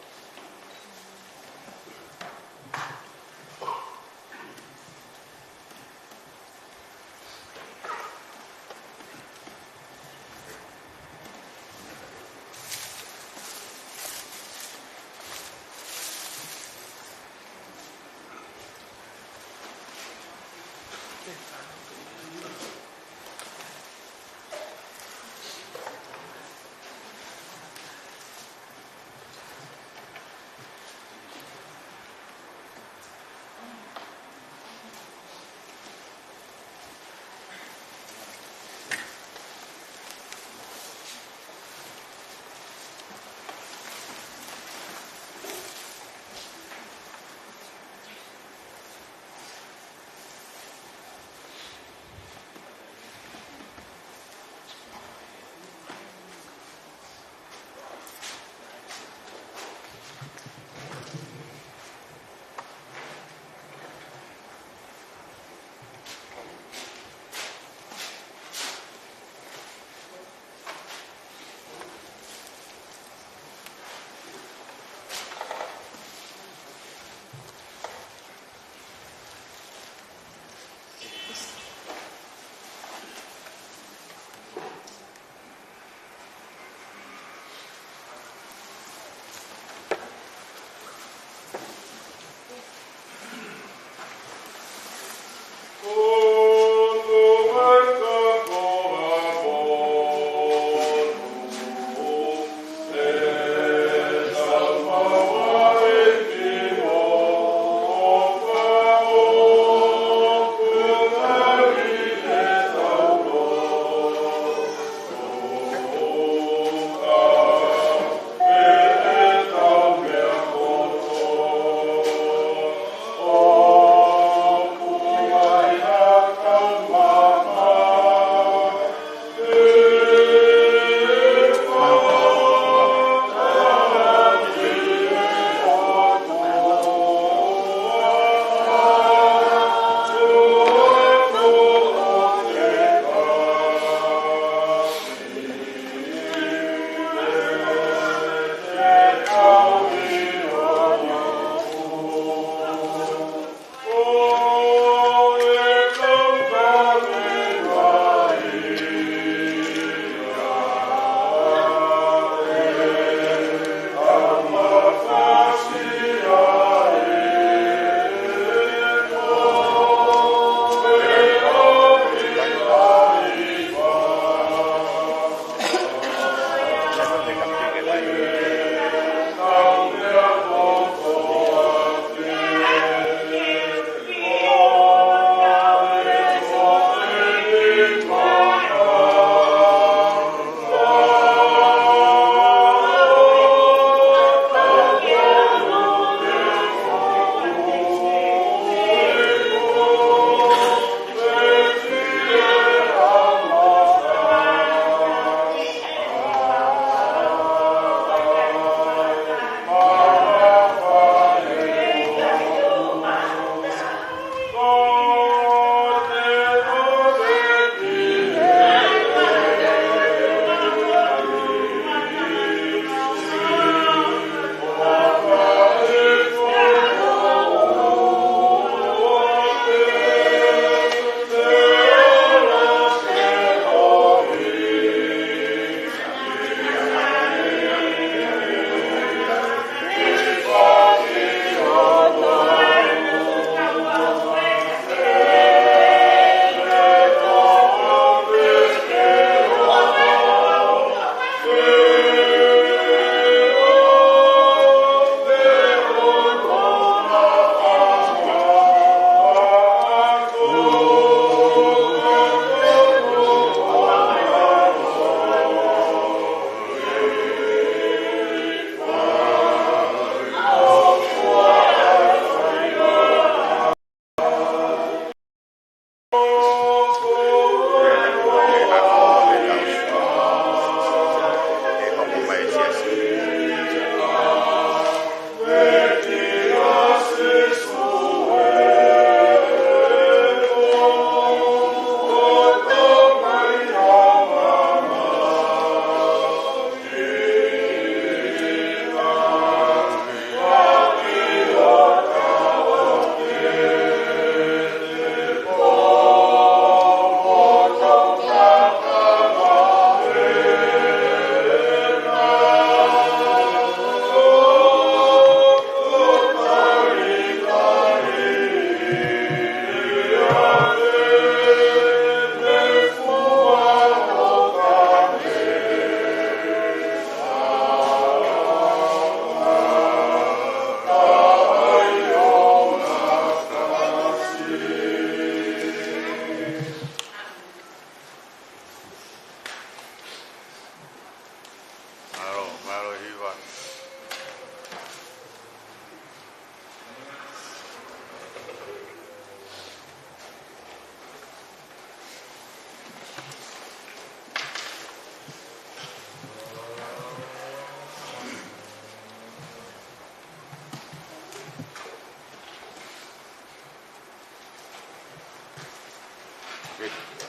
Amen.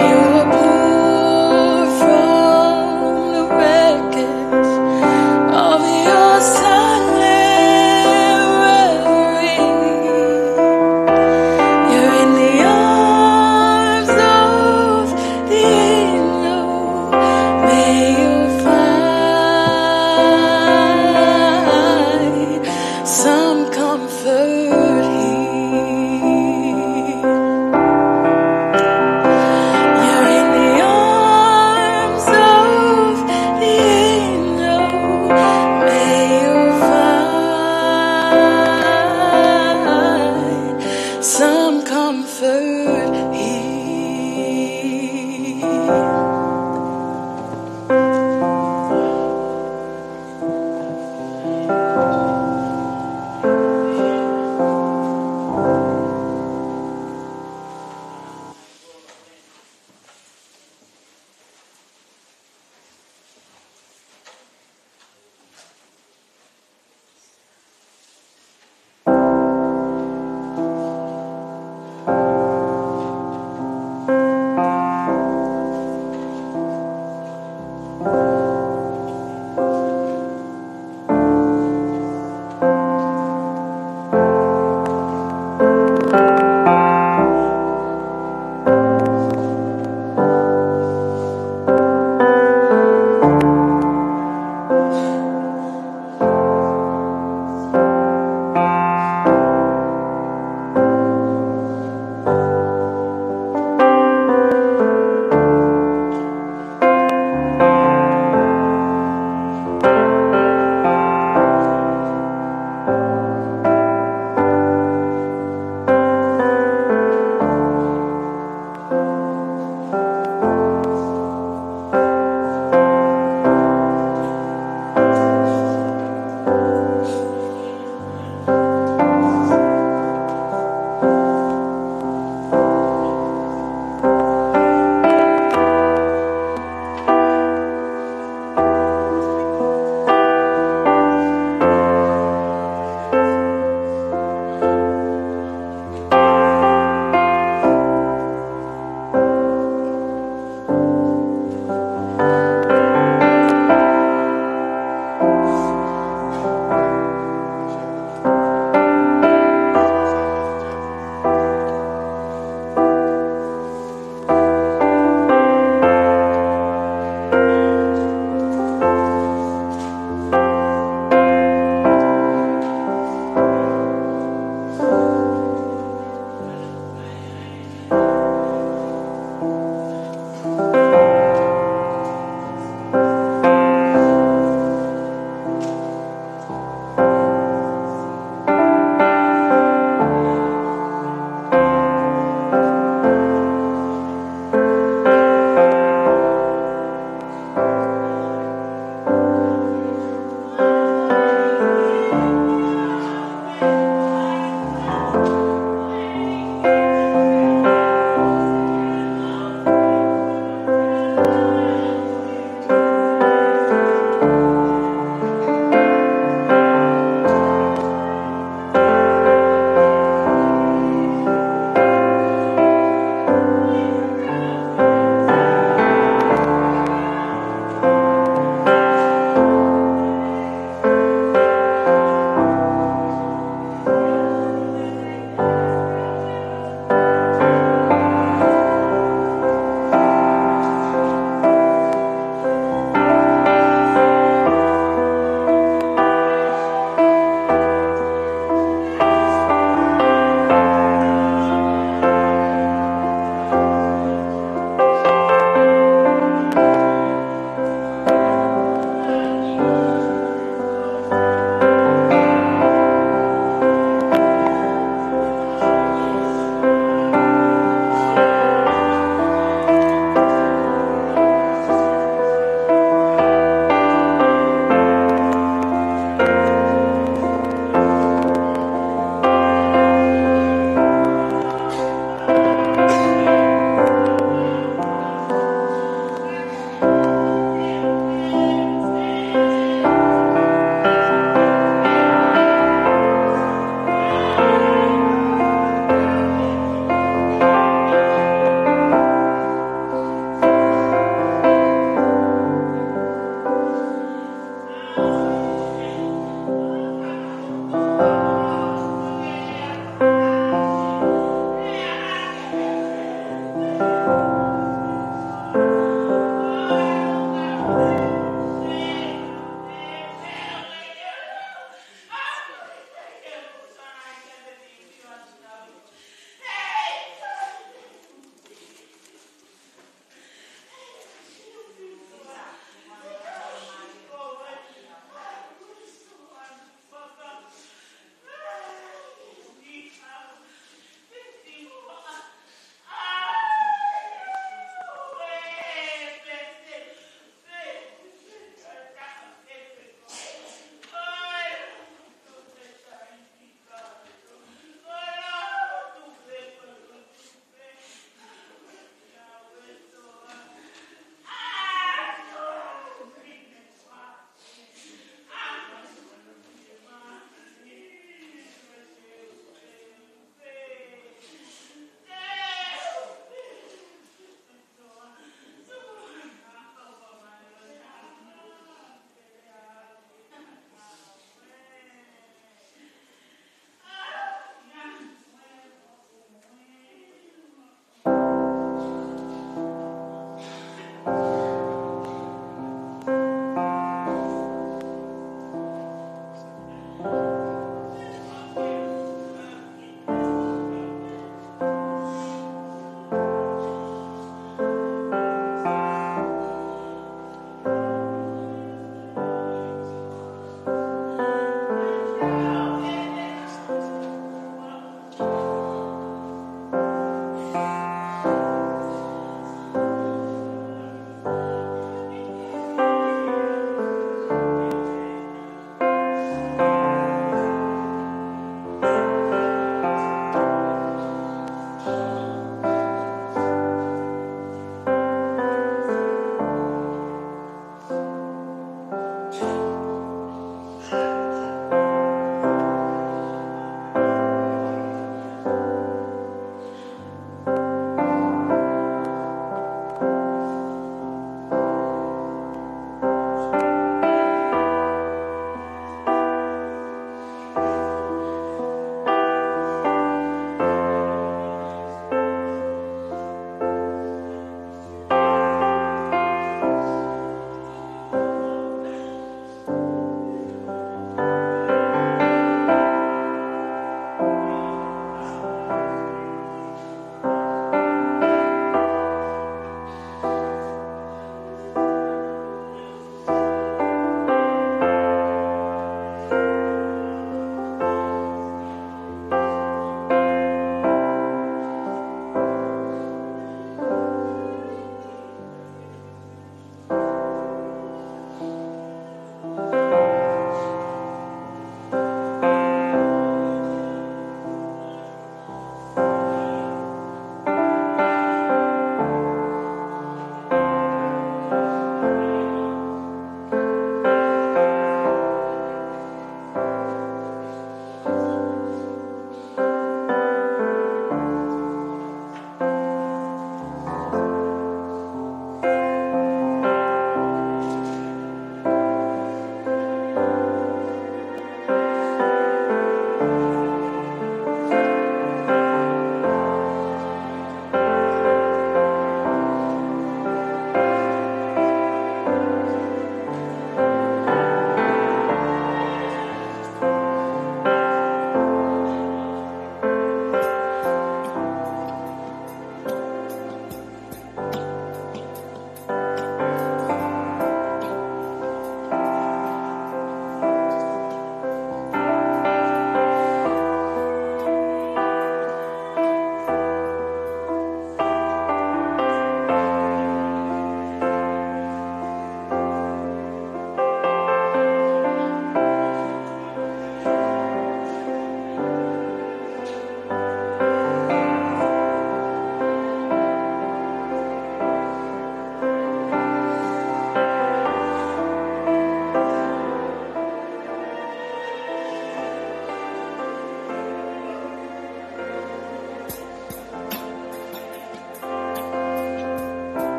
You were pulled from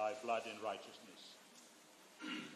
thy blood in righteousness. Amen.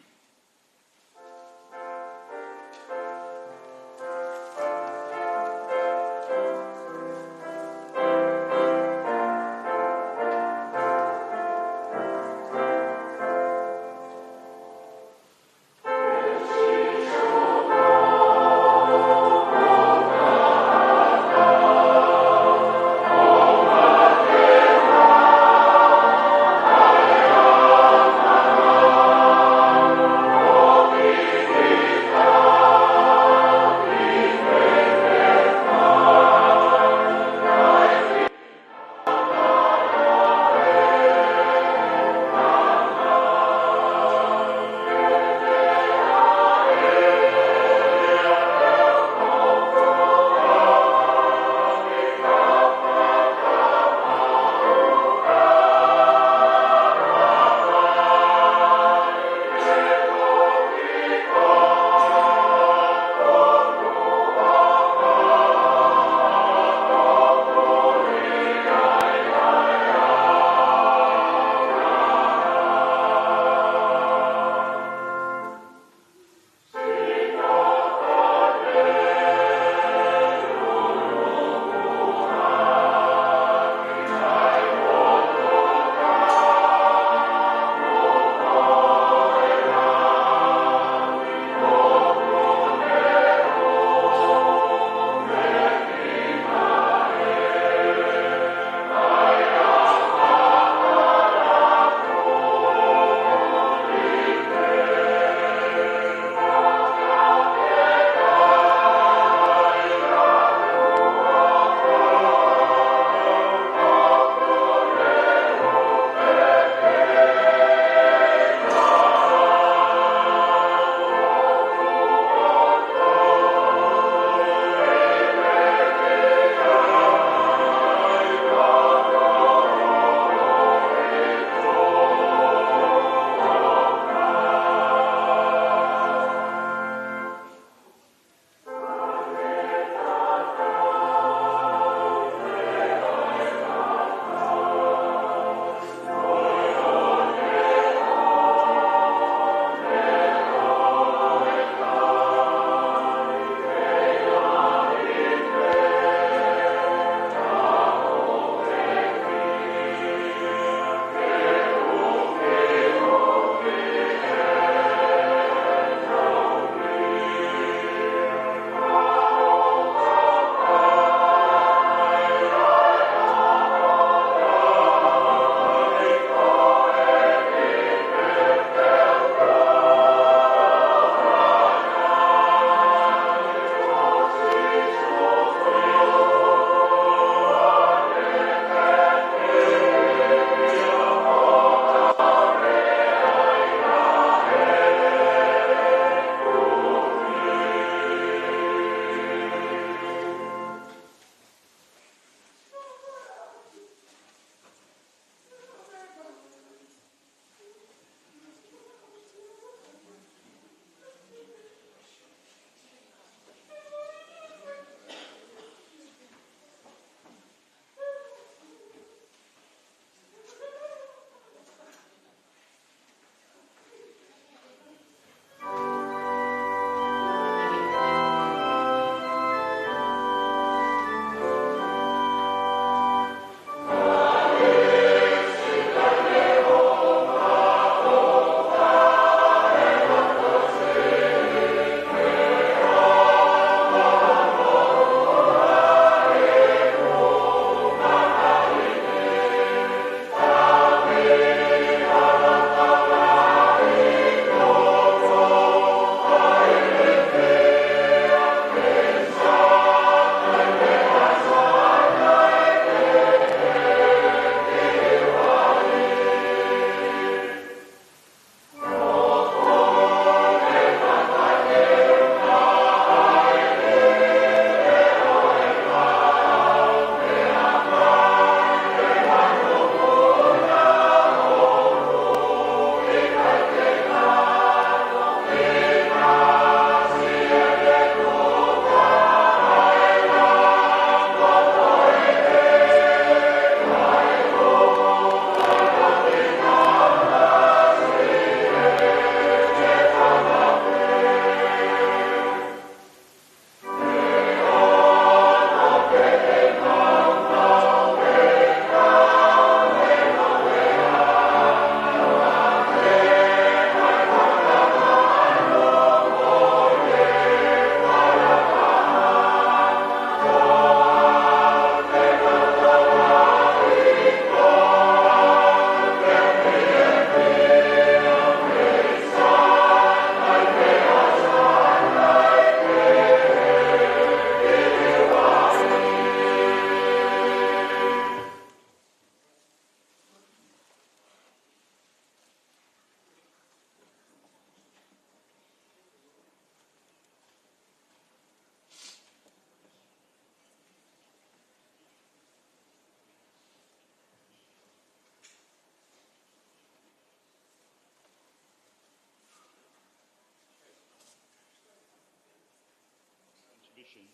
celebration,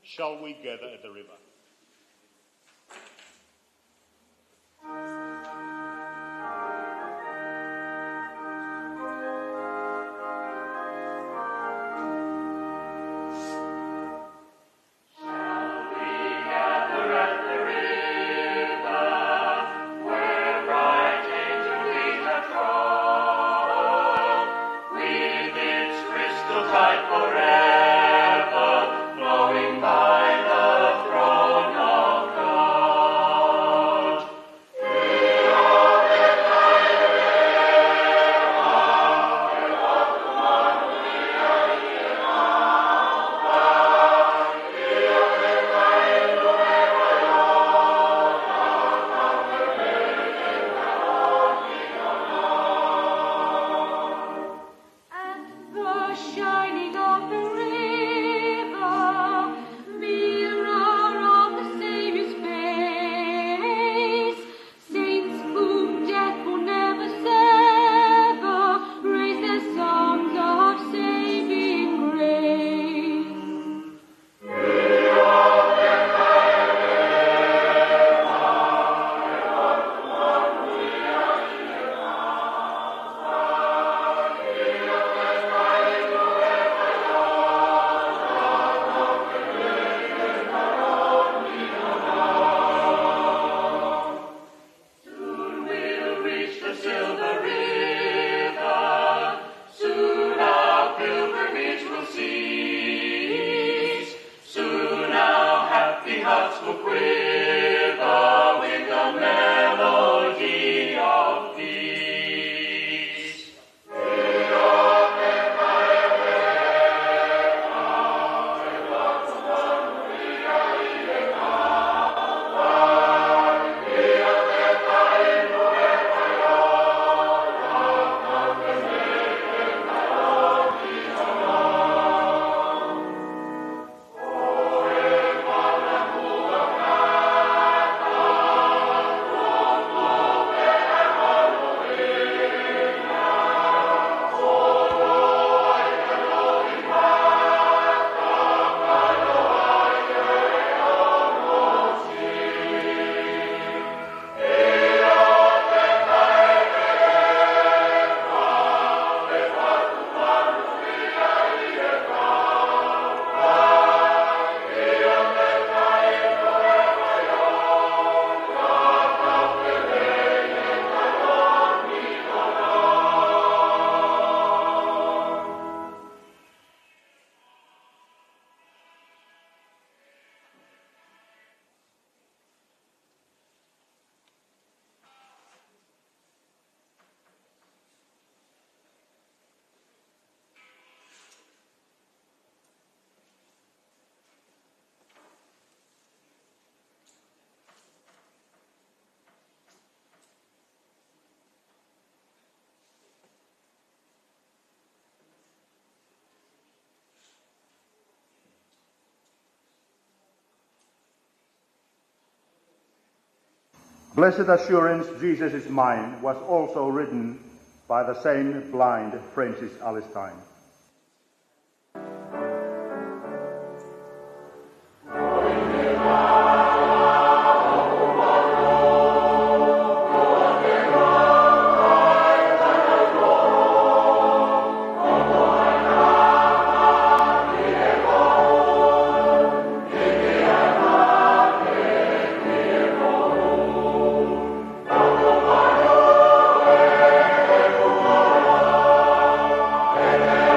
shall we gather at the river? Blessed Assurance, Jesus is Mine was also written by the same blind Francis Alistine. Amen.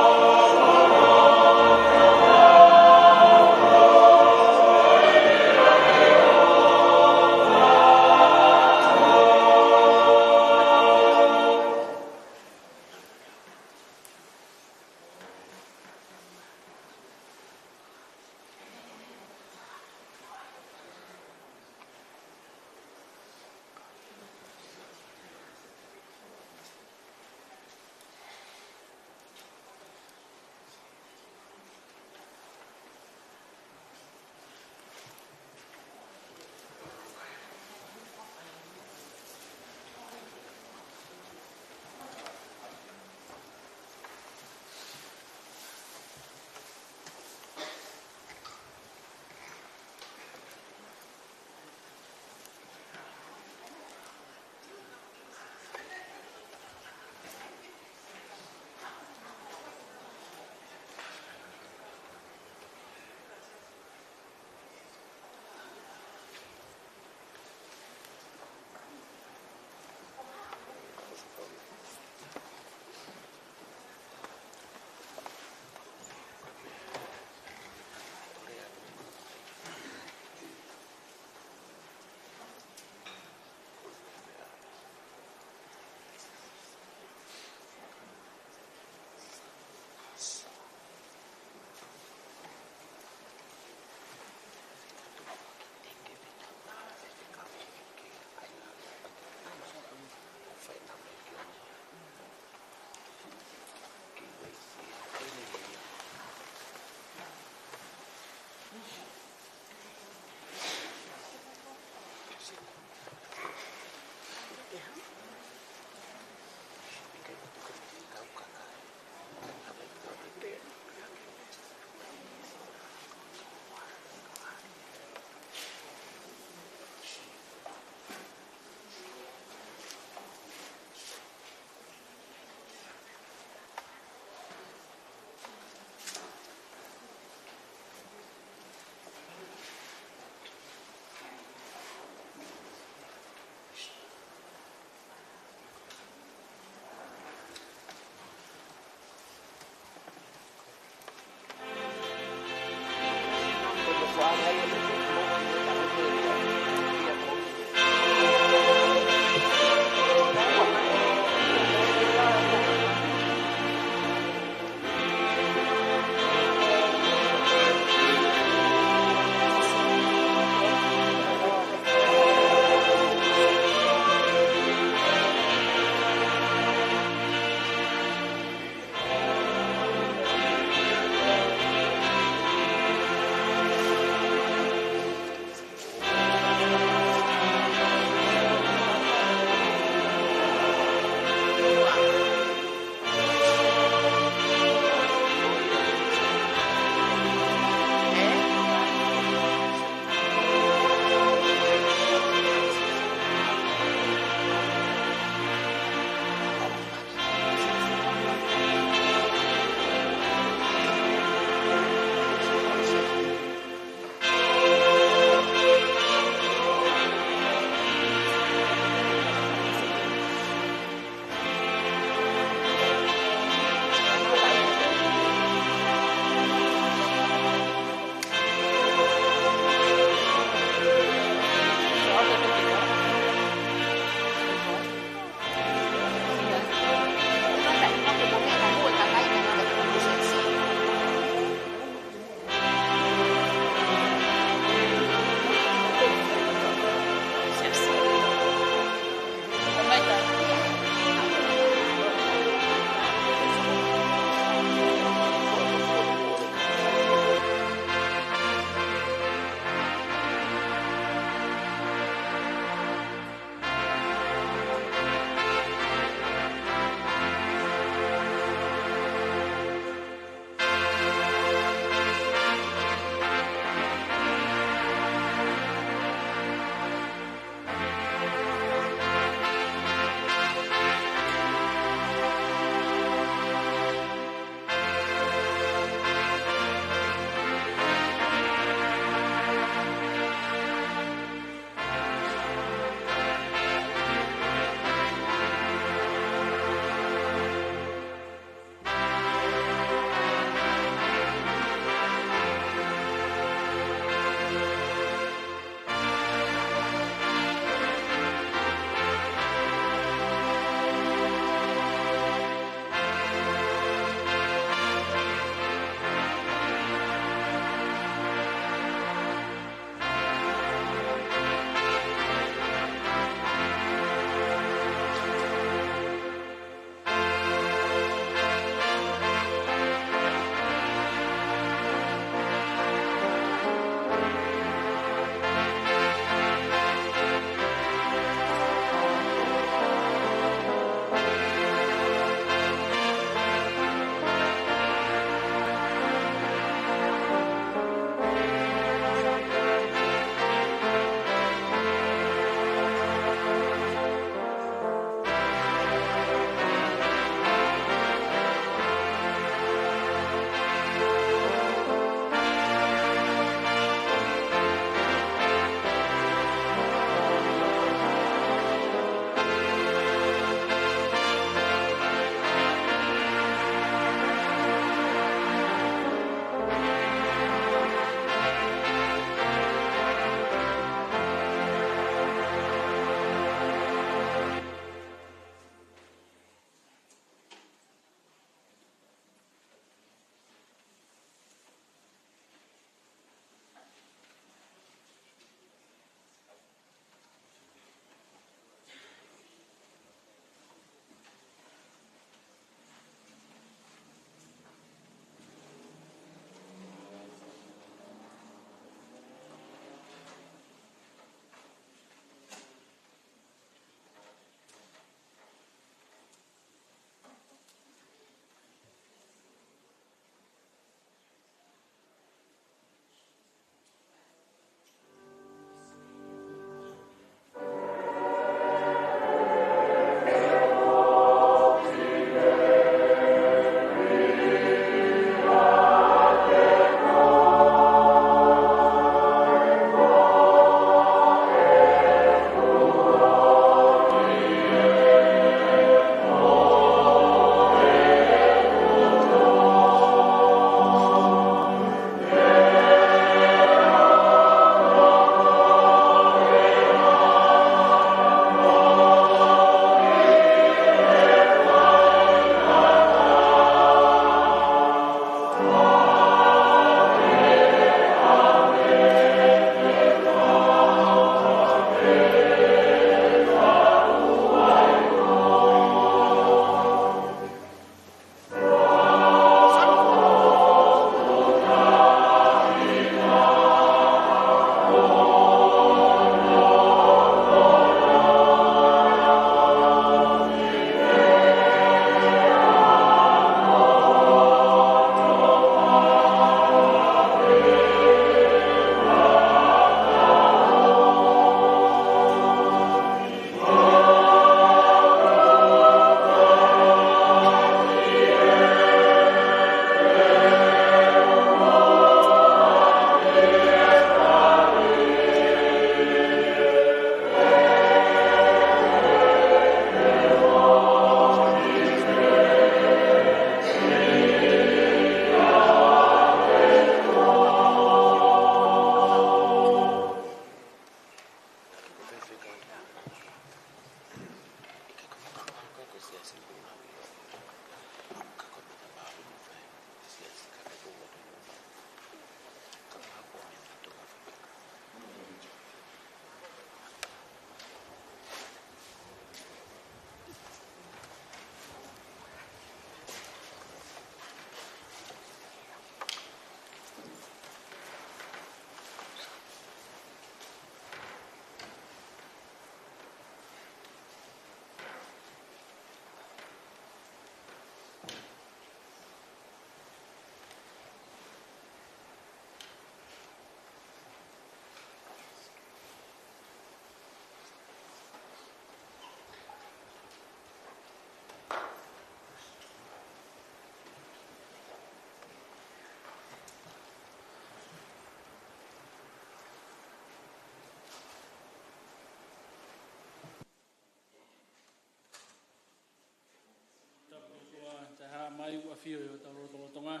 Mai ua fio yo tau rotonga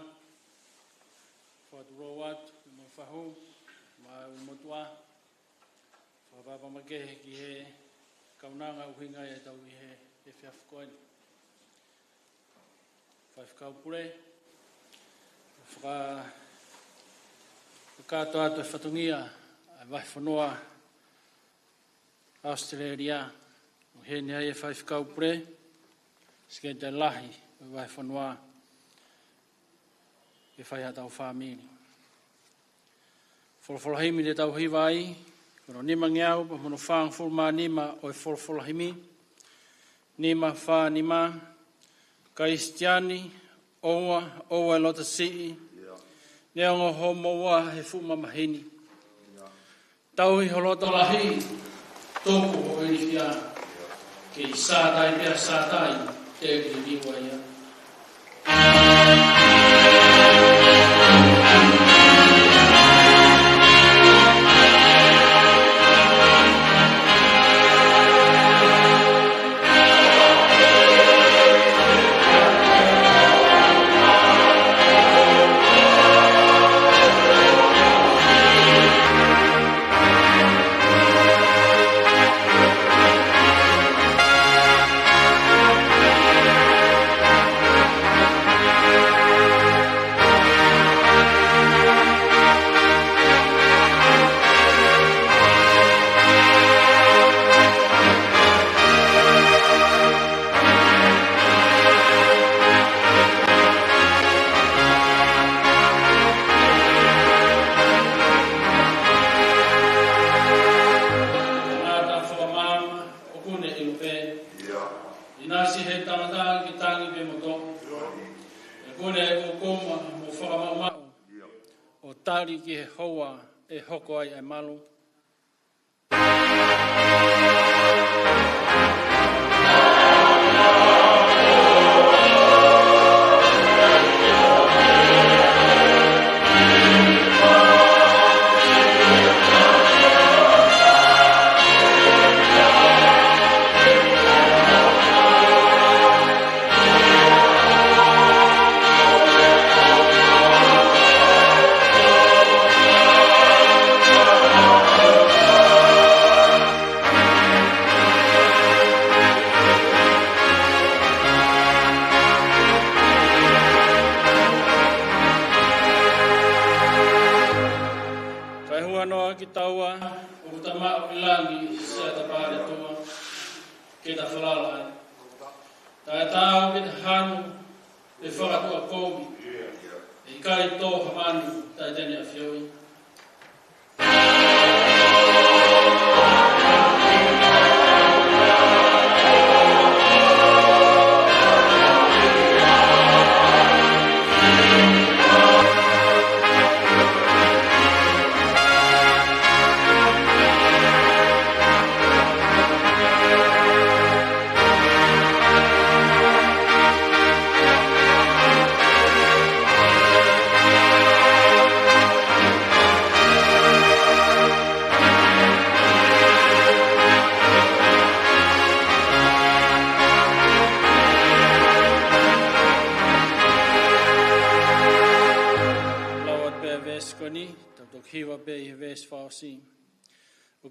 fa tu rowat mo fahu ma mo tua fa baba make ki he kaunanga uhinga e tau i he e fiaf koin fa kau pure fa ka to ato fatungia vai fonoa Australia o he ne e fa kau pure skete lahi vai fonua e fai atau famili. Folfolahimi de tau hiwai, kono nima ngiau, pa mono whaang fulma nima o e folfolahimi, nima wha nima, kaistiani, oua lota sii, neongo homoa he fuma mahini. Tau hi holota lahi, tōku ho irifia, ke i sātai pia sātai, te niwa ia. Ki he hoa e hoko ai e malu.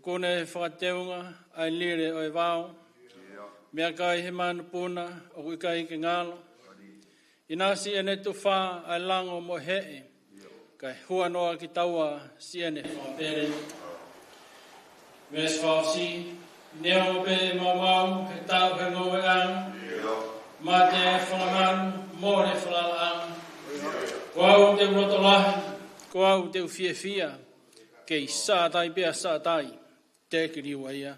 Kone whakateunga ai lere o e wao, mea kai he manu puna o kui kai ke ngalo. Inasi ene tu wha ai lango mo hee, kai hua noa ki taua si ene whapere. Mes whausi, neo pe mau he tau he ngoe ang, ma te whangamanu, mo re whalala ang. Koau te rotolahi, koau te ufia fia, kei sātai pia sātai. Take it away.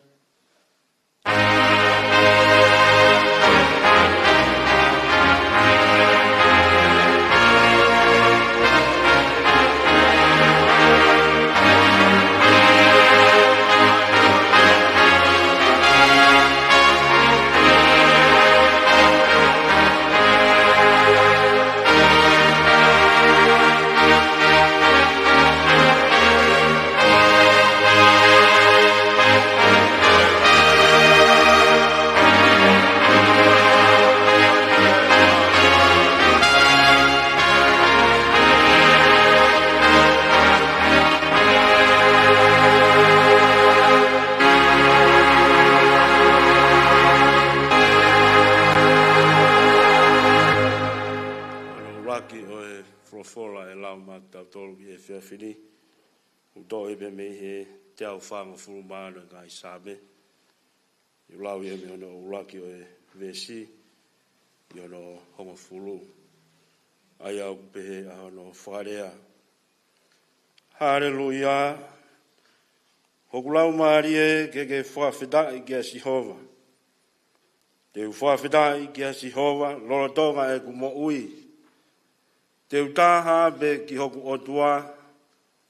whafolofola e lau mātau tolu i e whiawhiri. Uto e me he te au whanga fulu māna ngai sāme. I lau e me ono uraki o e vesi, i ono honga fulu. Ai au pehe a ono wharea. Hallelujah. Hoku lau maari e ke whawhidai ki a Sihova. Te whawhidai ki a Sihova, lorotonga e ku mo ui. Te utaha be ki hoku otua,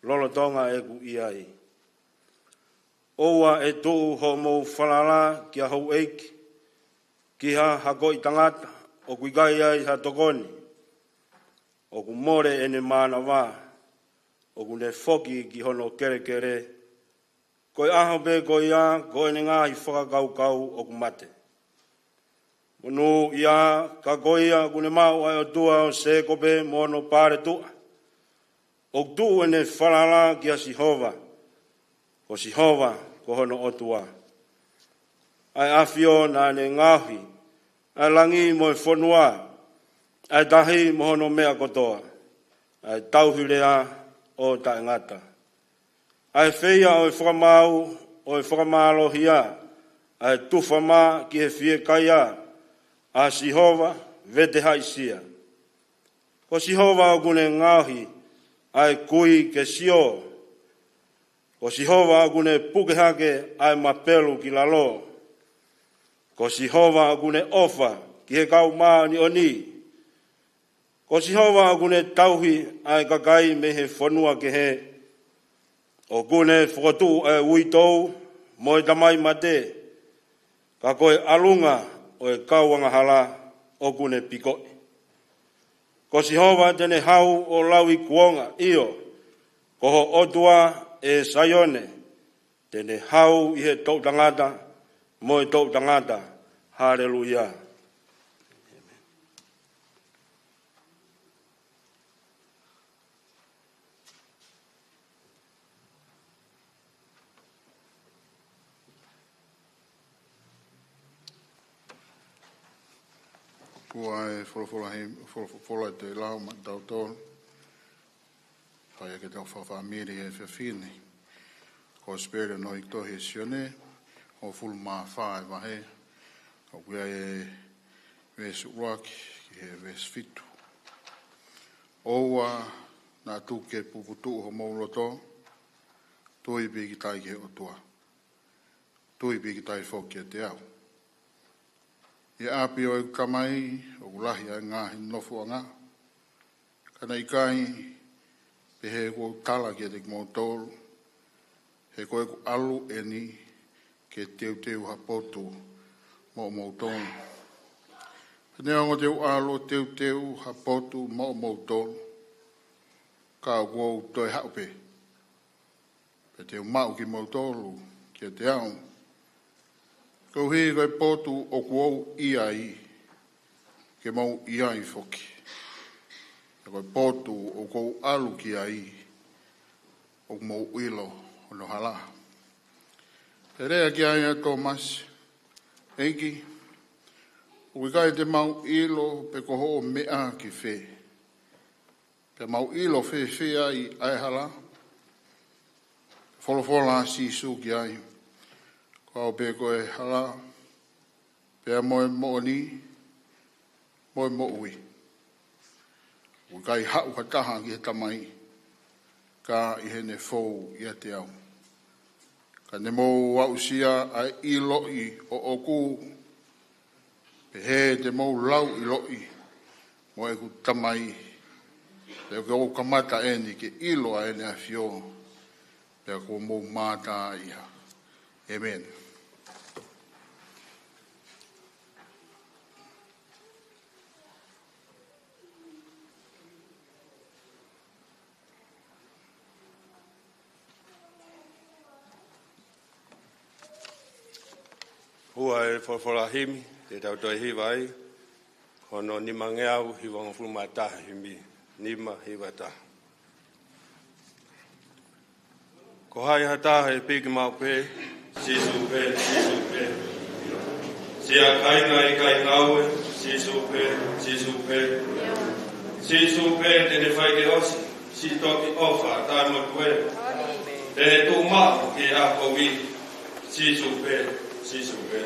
lorotonga e ku iai. Oua e tuu ho mou whalala ki a hou eiki, ki ha hako i tangata, o kui gai ai ha tokoni. O ku more ene mana wā, o ku ne foki ki hono kere kere, koe aho be koe ia, koe ne ngāhi whakakau kau o ku mate. Munu ia, ka koe ia, kune mau ai o tua o se kope mono pare tua. O tu ene whalala ki a Sihova, ko Sihova ko hono o tua. Ai awhio na ne ngāhi, ai langi mo e whanua, ai tahi mo hono mea kotoa, ai tauhirea o taingata. Ai whia o e whakamau, o e whakamalo hia, ai tufama ki he whie kaia, a Sihova vete haisia. Ko Sihova o kune ngāhi, ai kui ke sio. Ko Sihova o kune pukehake, ai mapelu ki lalo. Ko Sihova o kune ofa, ki he kau maa ni oni. Ko Sihova o kune tauhi, ai kakai me he whanua ke he. O kune whakatu e uitou, mo e tamai mate, ka koe alunga o e kauanga hala o kune pikoi. Ko Sihova tene hau o lawi kuonga iyo, ko ho otua e sayone, tene hau i he tau tangata, mo e tau tangata. Hallelujah. Kua e wholofola te lau ma tau tōru. Whai ke tau whawhamiri e whiawhine. Ko spere no i tohi sione, o fulu maa whae wahe. Ko kuia e vesu uaki, ki he vesu fitu. Oua nā tūke puputu ho mauloto, tui piki tai ke otua. Tui piki tai whokia te au. I api o e kamai, o ulahi a ngāhi nofu a ngā. Kana i kai, pe he ko tala ki a te kimo tōru, he koe ku alu e ni, ke teu hapotu mo tōru. Pene ango teu alo teu hapotu mo tōru, ka kou toi haupe. Pe teu mau ki mo tōru, ki a te au. Kau hei kai potu o kuau iai, ke mau iai foki. Kai potu o kuau alu ki ai, o mau ilo o no hala. Te rea ki ai a Thomas, eiki, o kai te mau ilo pe koho mea ki whe. Pe mau ilo whe ai ai hala, wholofola sisu ki ai. Kau pe koe hala, pea moe mooni, moe moui. Kai hau ka taha ki he tamai, ka i he ne fou i a te au. Ka ne mou wausia ai i loi o oku, pe he te mou lau i loi, moe ku tamai, pe o kamata eni ke ilo a ene a fio, pe ko mou mata iha. Amen. Hua e whawharahimi, te tau toi hiwai, hono ni mangeau hi wanga fulumata himi, nima hiwata. Ko hai hata he piki mau pe, sisu pe. Sia kai ngai kai ngaue, sisu pe. Si supe te ne fai ke osi, si toki ofa tai mo tue. Te tu ma ke a kovi, si supe, si supe.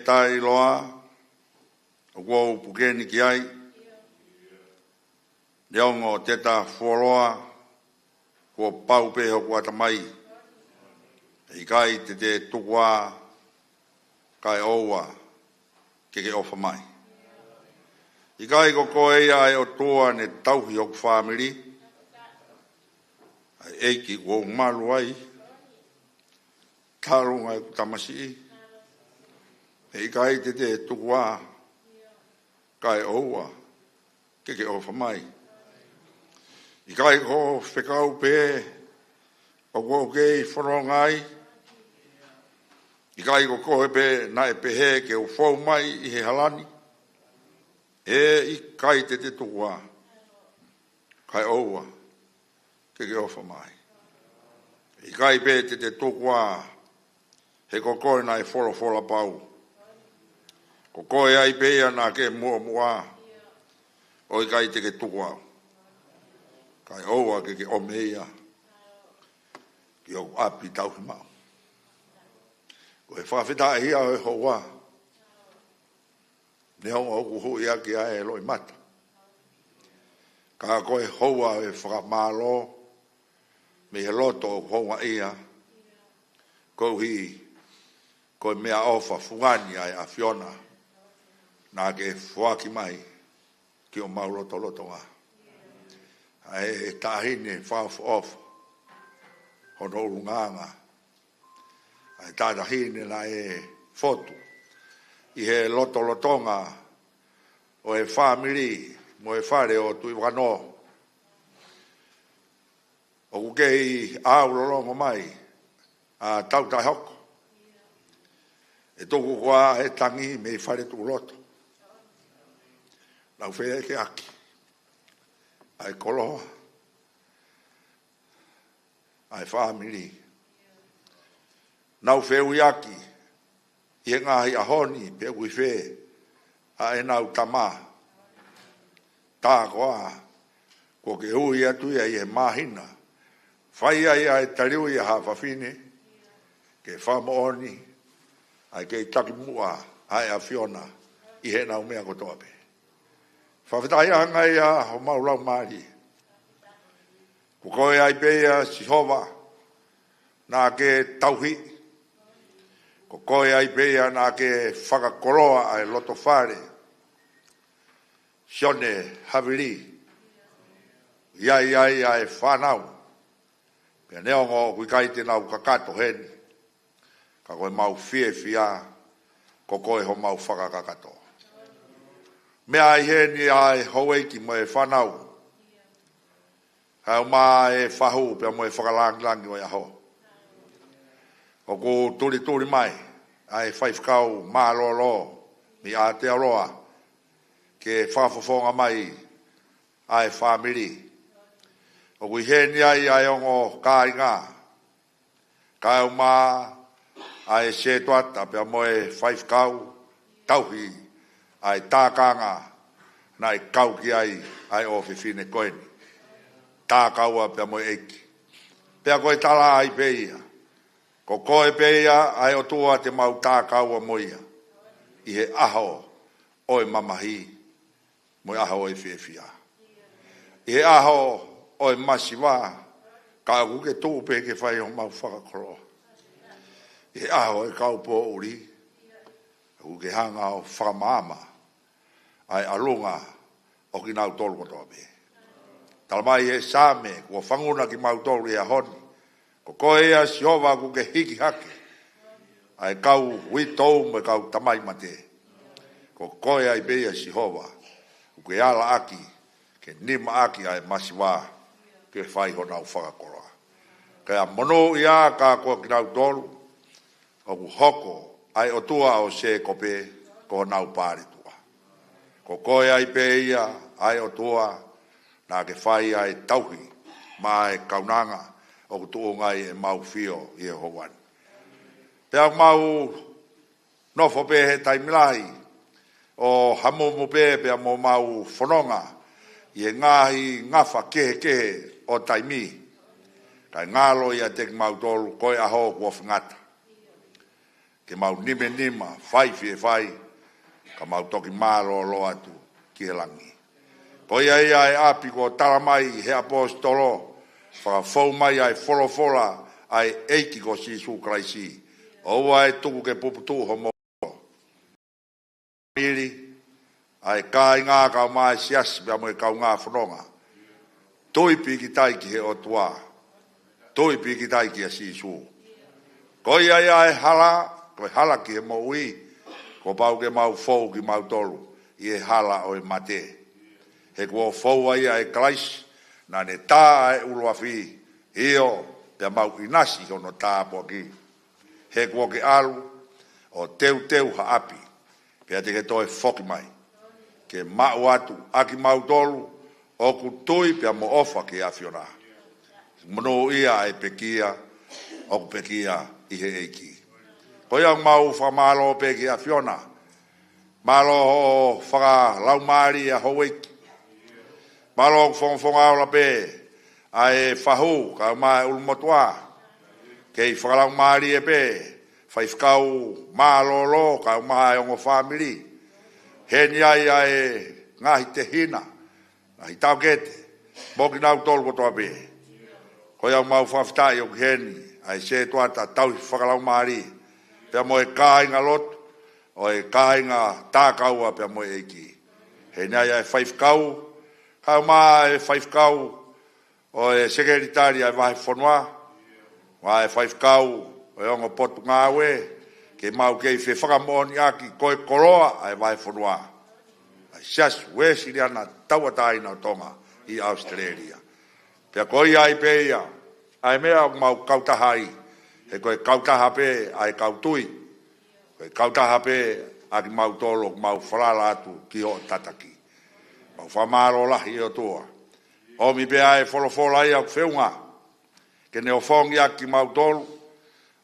tai loa, o wau pukeni ki ai, leongo teta fuoloa, kua paupe ho kua tamai, i kai te tukua, kai oua, ke ofa mai. I kai ko koe ia e o toa ne tauhi o family, ai eiki o malu ai, tarunga e tamasi, e kai te tukua, kai oua, ke ofa mai. I kai ko whekau pe, o ko kei whanongai, i kai ko koe pe na e pehe ke o whau mai i he halani, e i kai te tukua, kai oua, ke ofa mai. I kai pe te tukua, he ko koe na e whora pau. Ko koe ai pe ana ke mua, o i kai te ke tukua. Kai oua ke omeia, ki o api tau mau. Ko e whawhita hia o e hoa, ne honga oku hui aki a e loi mata. Ka koe hoa e whakamalo, me he loto o honga ia, ko hi, ko mea ofa fungani ai a Fiona, na ke whaki mai, ki o mau loto ngā. Ai tahine whawh off, hono urunganga. Ai tahine na e fotu, I he lotonga o e family mo e whare o tui wano. O kukei au lolongo mai a tau tai hoko. E toku kua e tangi me i whare tu loto. Nau whea ke aki. Ai koloha. Ai family. Nau wheu i aki. I ngahi ahoni pe ui whe. A e nau tama. Tā koa. Ko ke hui atu ia i e mahina. Whai ai ai tariu i a hawhawhine. Ke whamooni. Ai ke taki mua. Ai a Fiona. I he nau mea kotoa pe. Whawhetai anga i a ho maulau maari. Ko koe ai pea si hova. Nā ke tauhi. Ko koe ai pea nā ke whakakoroa ai loto whare. Sione havili. Iai ai whanau. Pea neongo kui kai te nau kakato heni. Ka koe mau fia. Ko koe ho mau whakakakato. Mea ai heni ai haueiki mo e whanau. Hau mā e whahu pea mo e whakalangi o iaho. O ko turi mai. Ai whaifkau mā lo. Mi a te aroa. Ke whafafonga mai. Ai family. O kui heni ai ongo kā inga. Kai mā ai se tuata pea mo e whaifkau. Tauhi. Ai tākanga. Nai kau ki ai o whiwhine koeni. Tākaua pea mo eiki. Pea koe tala ai peia. Ko koe peia ai o tua te mau tākaua moia. I he aho oi mamahi. Moi aho oi whiwhia. I he aho oi masiwa. Ka kuke tūpe ke whai o mau whakakoroa. I he aho e kaupo uri. Kuke hanga o whakamaama. Ai alunga o ki nau tolu kotoa pe. Talamai e same, kua whanguna ki mau tolu e ahoni. Ko koe ea si hova ku ke hiki hake. Ai kau witou me kau tamai mate. Ko koe ai beia si hova. Ku ke ala aki, ke nima aki ai masiwa. Ke whai ho nau whakakoroa. Kaya mono ia ka kua ki nau tolu. O ku hoko ai o tua o se kope ko nau pāri tua. Ko koe ai beia ai o tua. Nā ke whai ai tauhi, mā e kaunanga, o ku tuo ngai e mau whio i e hoan. Pea mau nofo pe he taimilahi, o hamo mo pea mo mau whanonga, i e ngahi ngafa kehe o taimi. Kai ngalo i a te mau tolu, koe aho kua whangata. Ke mau nima, whai fie whai, ka mau toki mālo lo atu ki he langi. Ko ia e api ko talamai he apostolo, whakafau mai ai wholofola ai eiki ko Sisu Kraisi. Oua e tuku ke puputu ho mo. Miri, ai kai ngā kau mai siasi pia mo e kau ngā whanonga. Toi piki tai ki he o tua. Toi piki tai ki a Sisu. Ko ia e hala, ko hala ki he mo ui. Ko pau ke mau fau ki mau tolu. I e hala o e mate. He kua whaua ia e klaisi, nā ne tā e ulua whi, hio, pia mau inasi hono tā po ki. He kua ke alu, o teu ha api, pia te ke toi whoki mai. Ke mau atu, aki mau tolu, o ku tui pia mo ofa ki a Fiona. Mono ia e pekia, o ku pekia i he eiki. Ko iang mau whamalo peki a Fiona, malo ho whaka laumari a howeiki. Malo fonga ola pe ai fahu ka mai ulmotua ke whakalau mari e pe whaifkau malo ka mai o family heni ai ngahi te hina ngahi tau kete moki nau tolu kotoa pe ko iau mau whaftai o heni ai se tuata tau whakalau mari pia mo e kāinga lotu o e kāinga tākaua pia mo e eki heni ai whaifkau Kau mai e whaifkau o e sekretari ai wahi whanua. Wa e whaifkau o e ongo potu ngāwe. ke mau ke fe whakamoni aki koe koroa ai vai whanua. Ai sias wesi ni ana tauatai na tonga i Australia. Pea koi ai pe ia, ai mea mau kautahai, he koe kautaha pe ai kautui, koe kautaha pe aki mau tolo mau whalala atu ki o tataki. Mau whamaro lahi o tua. O mi pe ai wholofola ia whiunga, ke neo whongi aki mau tolo,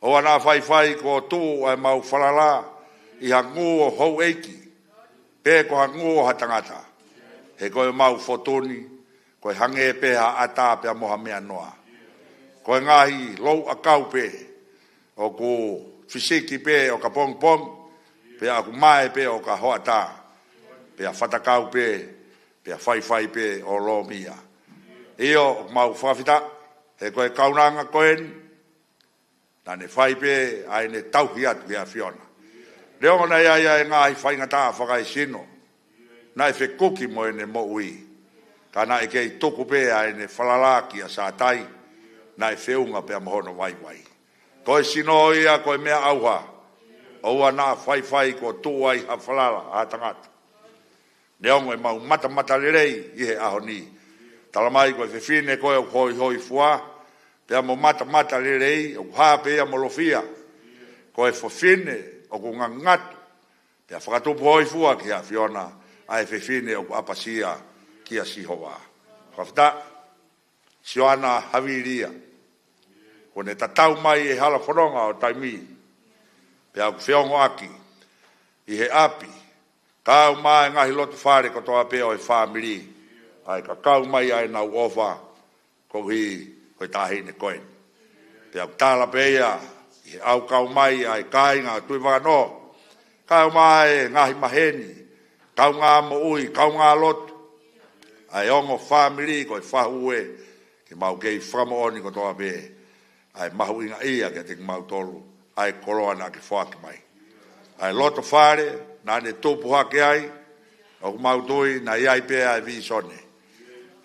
o ana whai ko tu ai mau whalala, i hangu o hou eiki, pe ko hangu o hatangata. He koe mau fotoni, koe hange peha ata pea moha mea noa. Koe ngahi lou akau pe, o ku fisiki pe o ka pong pong, pea aku mae pe o ka hoata, pea whatakau pe, pea whai pe o lo mia. Io mau whawhita, he koe kaunanga koen, na ne whai pe ai ne tauhi atu hea Fiona. Reo nei ai ngahi whaingata whakai sino, na e whe kuki mo e ne mo ui. Ka na e kei tuku pe ai ne whalalaki a sātai, na e whiunga pe a mohono wai. Koe sino ia koe mea auha, oua na whai ko tuai ha whalala a tangata. Neongo e mau mata lerei i he aho ni. Talamai koe whiwhine koe o hoi fua, pe a mo mata lerei, o hape a molofia, koe whiwhine o ku ngangatu, pe a whakatupu hoi fua ki a Fiona, ai whiwhine o ku apasia, kia sihoa. Whafta, sioana hawiria. Kone tatau mai e hala whanonga o taimi. Pe au whiongo aki. I he api. Kau mai ngahi lotu whare ko toa peo e whamiri. Ai ka kau mai ai nau ofa. Ko hi koe tahine koen. Pe au tala peia. I he au kau mai ai kainga tui wano. Kau mai ngahi maheni. Kau ngā mo ui, kau ngā lotu. Ai ongo whamiri ko e whahue, ke mau kei whamaoni ko toa pe, ai mahu inga ia ke te mau tolu, ai koroa na ke whaki mai. Ai loto whare, na ne tupu hake ai, o mau tui, na iai pe ai visone.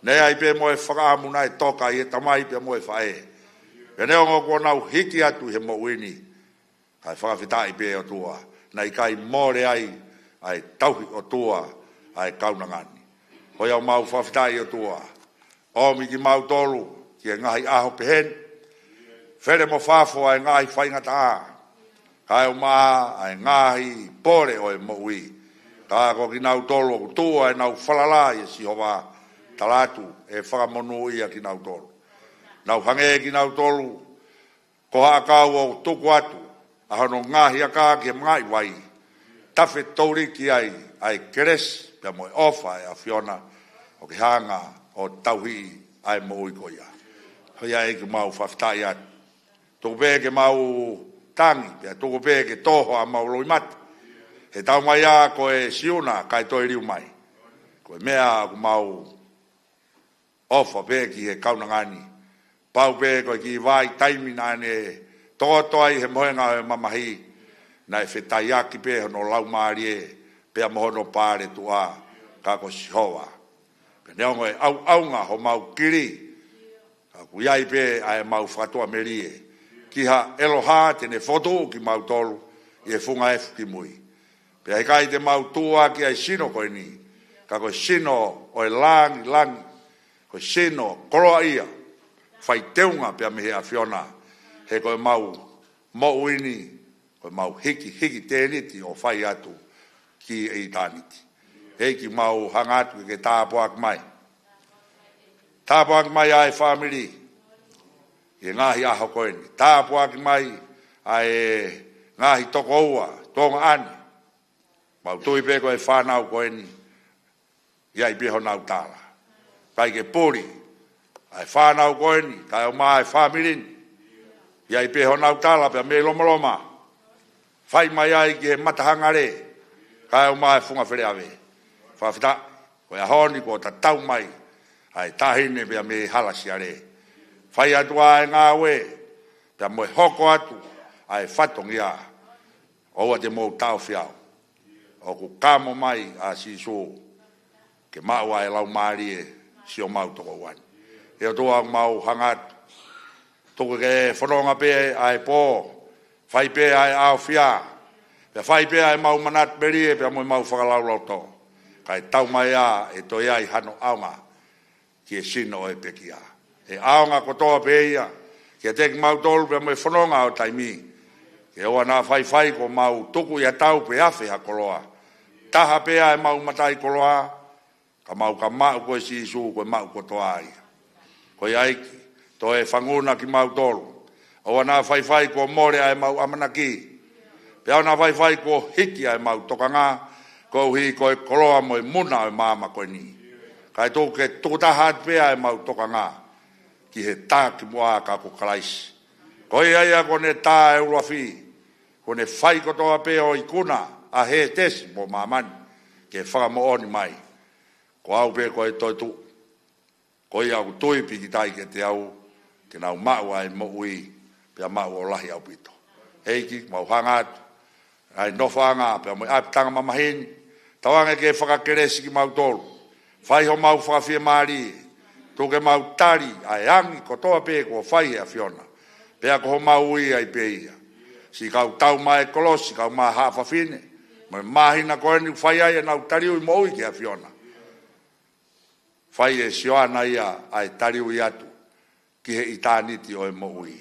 Ne ai pe moe whakaamu na e toka i e tamai pe moe whae. Ke ne ongo ko nau hiki atu he mo wini, ai whakawhitai pe o tua, na i kai more ai tauhi o tua, ai kaunangani. Hoi au mau whawhitai o tua. O mi ki mau tolu, ki e ngahi aho pehen. Where mo whafo ai ngahi whaingata a. Kai o maa ai ngahi pore o e mo ui. Ka ko ki nau tolu o tua e nau whalala i e si hova talatu e whakamonu ia ki nau tolu. Nau hange ki nau tolu, ko haakau o tuku atu, a hono ngahi a kā ki e ngai wai. Tafe tauri ki ai keres, pia moe ofa e a Fiona, o ki hanga o tauhi ai mo ui koia. Hoi ai ki mau whawhitai atu. Tuku pē ke mau tangi, pia tuku pē ke toho a mau loi mati. He tau mai a ko e siuna kai toi riu mai. Ko e mea ku mau ofa pē ki he kaunangani. Pau pē ko ki vai taimi nane toai he mohenga he mamahi. Na e whetai aki pē hono lau maari e. Pea mohono pare tua kako sihoa. Pe neongo e aunga ho mau kiri. Ku iai pe ai mau whatua merie. Ki ha eloha tene foto ki mau tolu i e funga efu ki mui. Pe ai kai te mau tua ki ai sino koe ni. Kako sino o e langi. Ko sino koroa ia. Whai teunga pea mehe a Fiona. He koe mau mo uini. Koe mau hiki teniti o whai atu. Ki e taniti. Hei ki mau hangatu ke tāpuak mai. Tāpuak mai ai whamiri. E ngahi aho koeni. Tāpuak mai ai ngahi toko ua, tonga ani. Mau tui peko e whanau koeni. Iai peho nau tāla. Kai ke puri. Ai whanau koeni. Kai o mai whamirin. Iai peho nau tāla pia me lomoloma. Whai mai ai ki he matahangare. Kai o mai funga where ave. Whawhita, koe ahoni ko ta tau mai. Ai tahine pia me halasi are. Whai atu ai ngā we. Pia moe hoko atu. Ai whatongi a. Oua te mou tau whiau. O ku kamo mai a siso. Ke mau ai lau maari e. Si o mau toko wani. E o toa mau hangatu. Toko ke whanonga pe ai pō. Whai pe ai au whia. Pe fai pe ai mau manat beri pe mo mau whakalau lau tō. Kai tau mai a e toi ai hano aunga ki e sino e pekia. E aunga kotoa pe ia ki e teki mau tolu pe mo e whanonga o taimi. Ke oa nā whai ko mau tuku ia tau pe awhi ha koloa. Taha pe ai mau matai koloa ka mau koe si isu koe mau kotoa ia. Koe aiki to e whanguna ki mau tolu. Oa nā whai ko more ai mau amanaki. Pea na vai ko hiki ai mau tokanga ko hi ko e koloa mo muna e mama ko ni. Kai to ke tuta pe ai mau tokanga ki he tā ki mua ka ko kalais. Ko ai ko ne tā e urafi. Ko ne fai ko toa pe o ikuna a he tesi mo mamani ke whaka mo oni mai. Ko au pe ko e toi tu. Ko ia au tui piki tai ke te au ke nau mau ai mo ui pea mau o lahi au pito. Eiki mau hangatu. Ai no whanga, pe mo apitanga mamahini. Tawanga ke whakakeresi ki mau tolu. Whai ho mau whakawhia maari. Tuke mau tari, ai angi, ko toa pe ko whai a whiona. Pea ko ho mau ui ai pe ia. Si kau tau mai kolosi, kau mai hafa fine. Mo mahina ko eni whai ai nau tari ui mo ui ki a whiona. Whai e sioana ia ai tari ui atu. Ki he itaniti o e mo ui.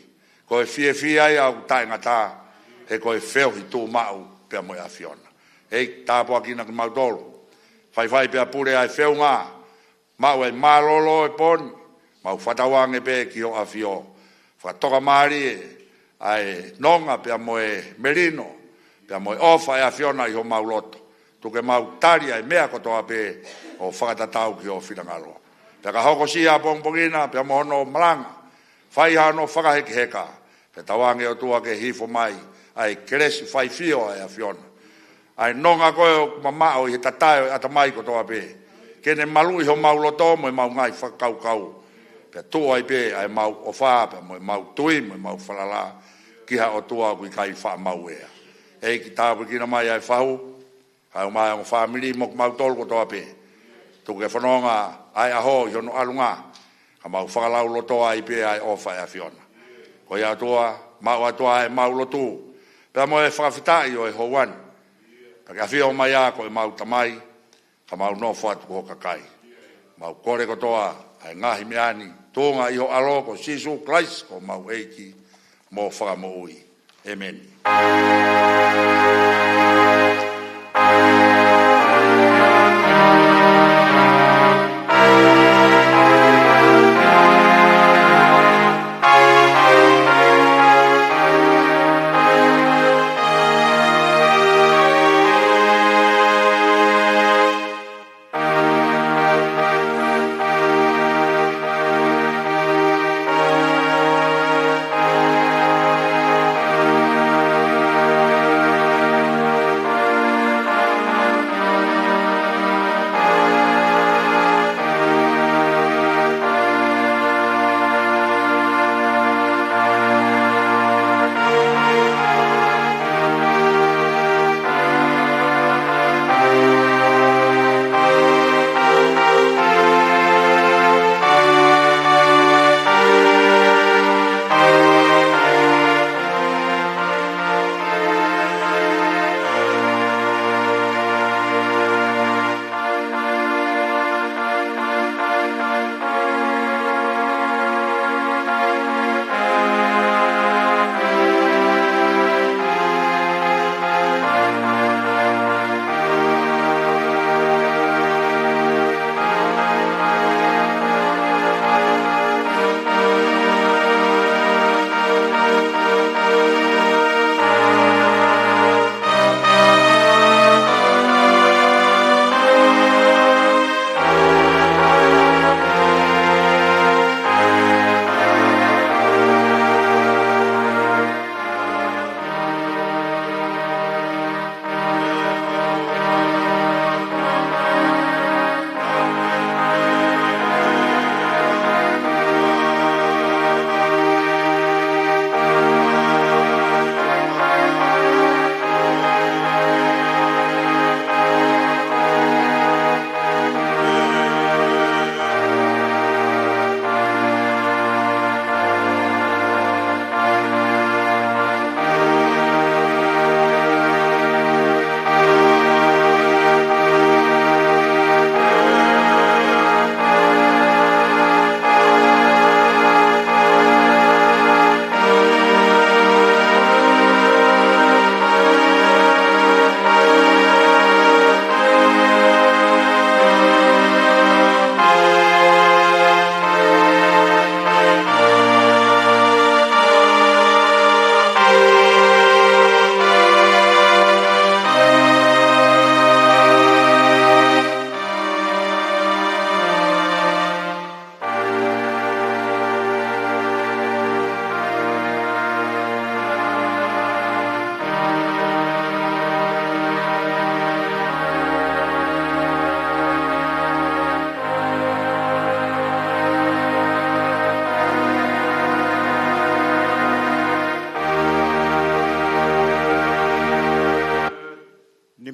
Ko e fie ai au tainga taa. He koe wheo hi tō mau pia moe a whiona. Hei tāpua kina ki mau tolu. Whai pia pure ai wheo ngā. Mau e mālolo e poni. Mau whatawange pē ki o a whio. Whatoka maari e ai nonga pia moe merino. Pia moe ofa e a whiona i ho mau loto. Tuke mau tari ai mea kotoa pē o whakatatau ki o whirangaloa. Pia ka hoko si a pongpongina pia mohono malanga. Whai hano whakaheki heka. Pia tawange o tua ke hifo mai. Ai keresi fai fio ai a whiona. Ai nonga koe o mamao i he tatai ata mai ko toa pe. Kene malu i ho mau loto mo i mau ngai whakau. Pea tua i pe ai mau o whāpea mo i mau tui mo i mau whalala. Kiha o tua kui kai wha mau ea. Ei ki tāpu kina mai ai whahu. Ai o mai o whamiri mo mau tolu ko toa pe. Tuke whanonga ai aho i hono alunga. Ka mau whakalau loto ai pe ai ofa e a whiona. Ko ia tua mau atua ai mau lotu. Pea mo e whakawhitai o e hoan. Pea ka whio mai a ko e mau tamai. Ka mau no whatu ko kakai. Mau kore kotoa ai ngahi meani. Tōnga iho alo ko Sisu Christ ko mau eiki mo whakamo ui. Amen.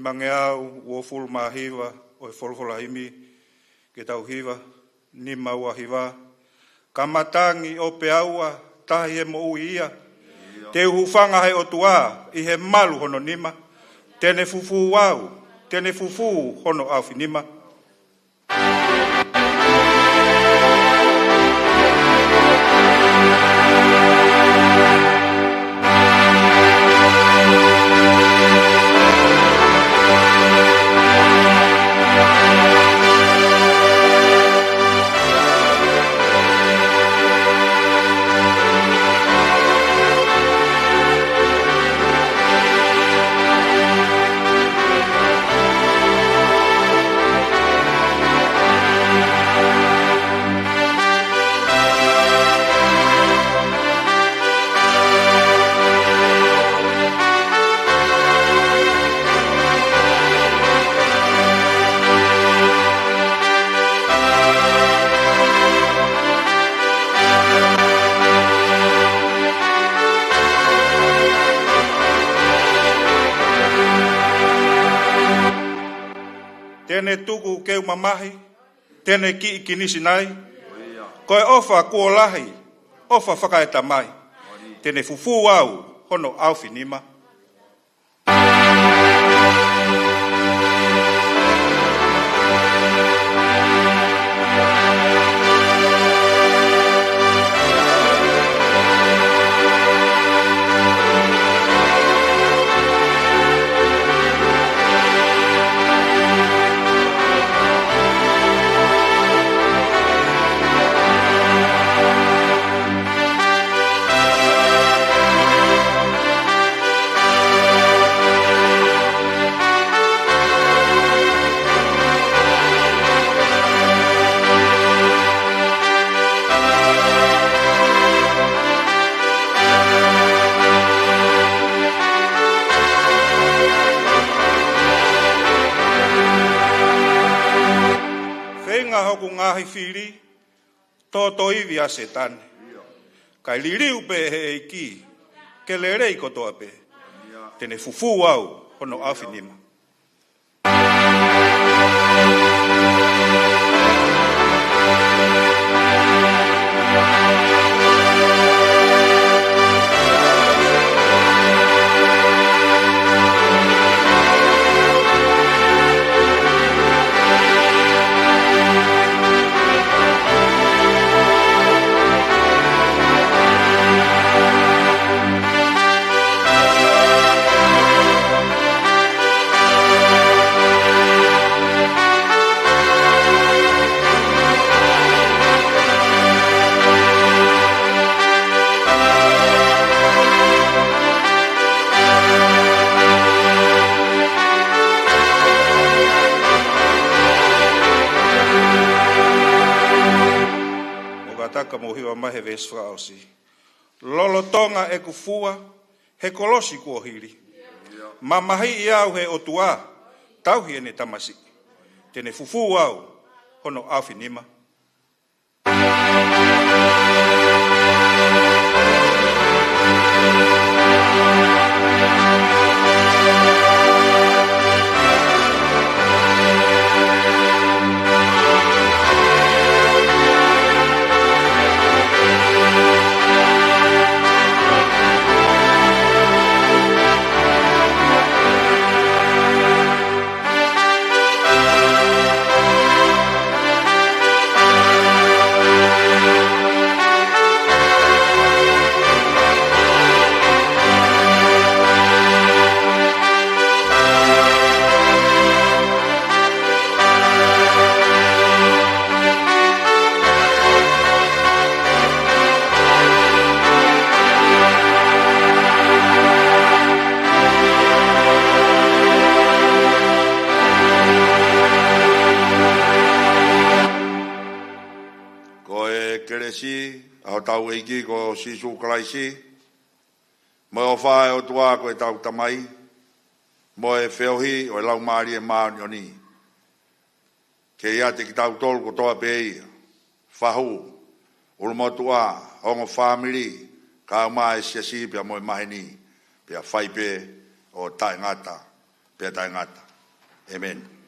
mangeau ua fulu mahiva o e folfolahimi ke tau hiva ni maua hiva kamatangi o pe aua tahi e mo ia te uhufanga he o tua i he malu hono nima tene fufu wau tene fufu hono afi nima tene tuku keu mamahi, tene ki kinisi nai, koe ofa kuolahi, ofa whakaeta mai, tene fufu au, hono aufi nima. Hoku ngahi whiri, tō iwi a setane. Kai liriu pe he eiki, ke le rei kotoa pe. Tene fufu au, hono awhi nima. Taka mohiwa mahe veswa ausi. Lolo tonga e kufua, he kolosi kua hiri. Mamahi iau he otua, tauhi ene tamasi. Tene fufu au, hono awhi nima. Aho tau eiki ko sisu kalaisi. Mo o whae o tua ko e tau tamai. Mo e wheohi o e lau maari e maari o ni. Ke ia te ki tau tolu ko toa pei. Whahu. Ulu mo tua, ongo whamiri. Ka au maa e siasi pia mo e mahini. Pia whaipe o tae ngata. Pia tae ngata. Amen.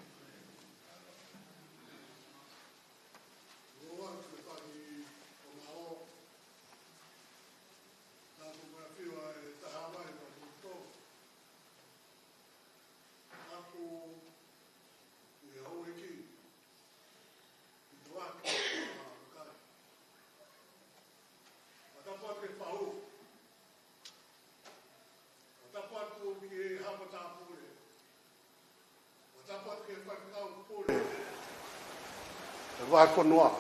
vai whanua.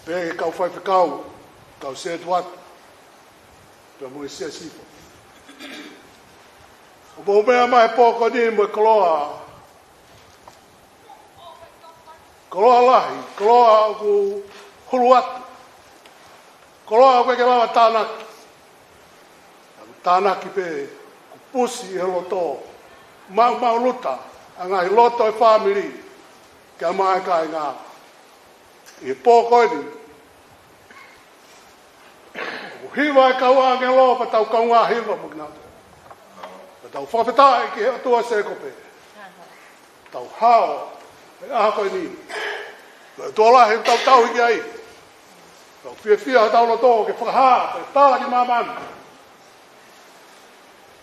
Pēke kau whai whakau, kau se tuat, pēr mui sia sifo. O mō mea mai pōko ni mo koloa. Koloa lahi, koloa ku hulu atu. Koloa koe ke lawa tānaki. Tānaki pē, ku pusi he loto. Mau luta, a ngai loto e whamiri. Kia mai kai ngā. I pōko ni. Hiwa e kau a nge lo, pa tau kau ngā hiwa mo kina. Pa tau whawhetai ki he atua se kope. Tau hao, e aha koe ni. Tua lahi tau tau hiki ai. Tau fia tau no tō, ke whakaha, ke tāla ki mamani.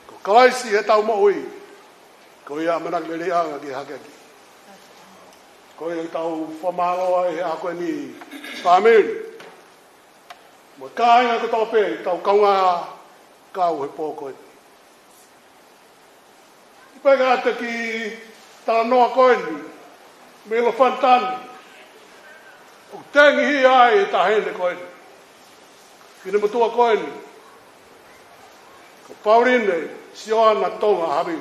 Ko kalaisi he tau mo ui. Ko ia manak le leanga ki hakeki. Ko ia tau whamaloa e a koe ni whamiri. Mo kāinga ko tau pē, tau kaunga kau he pōko e. I pēka ate ki tala noa koe ni, me lo whantani. O tengi hi ai e ta hene koe ni. Kine matua koe ni. Ko Paurine, sioana tonga habi.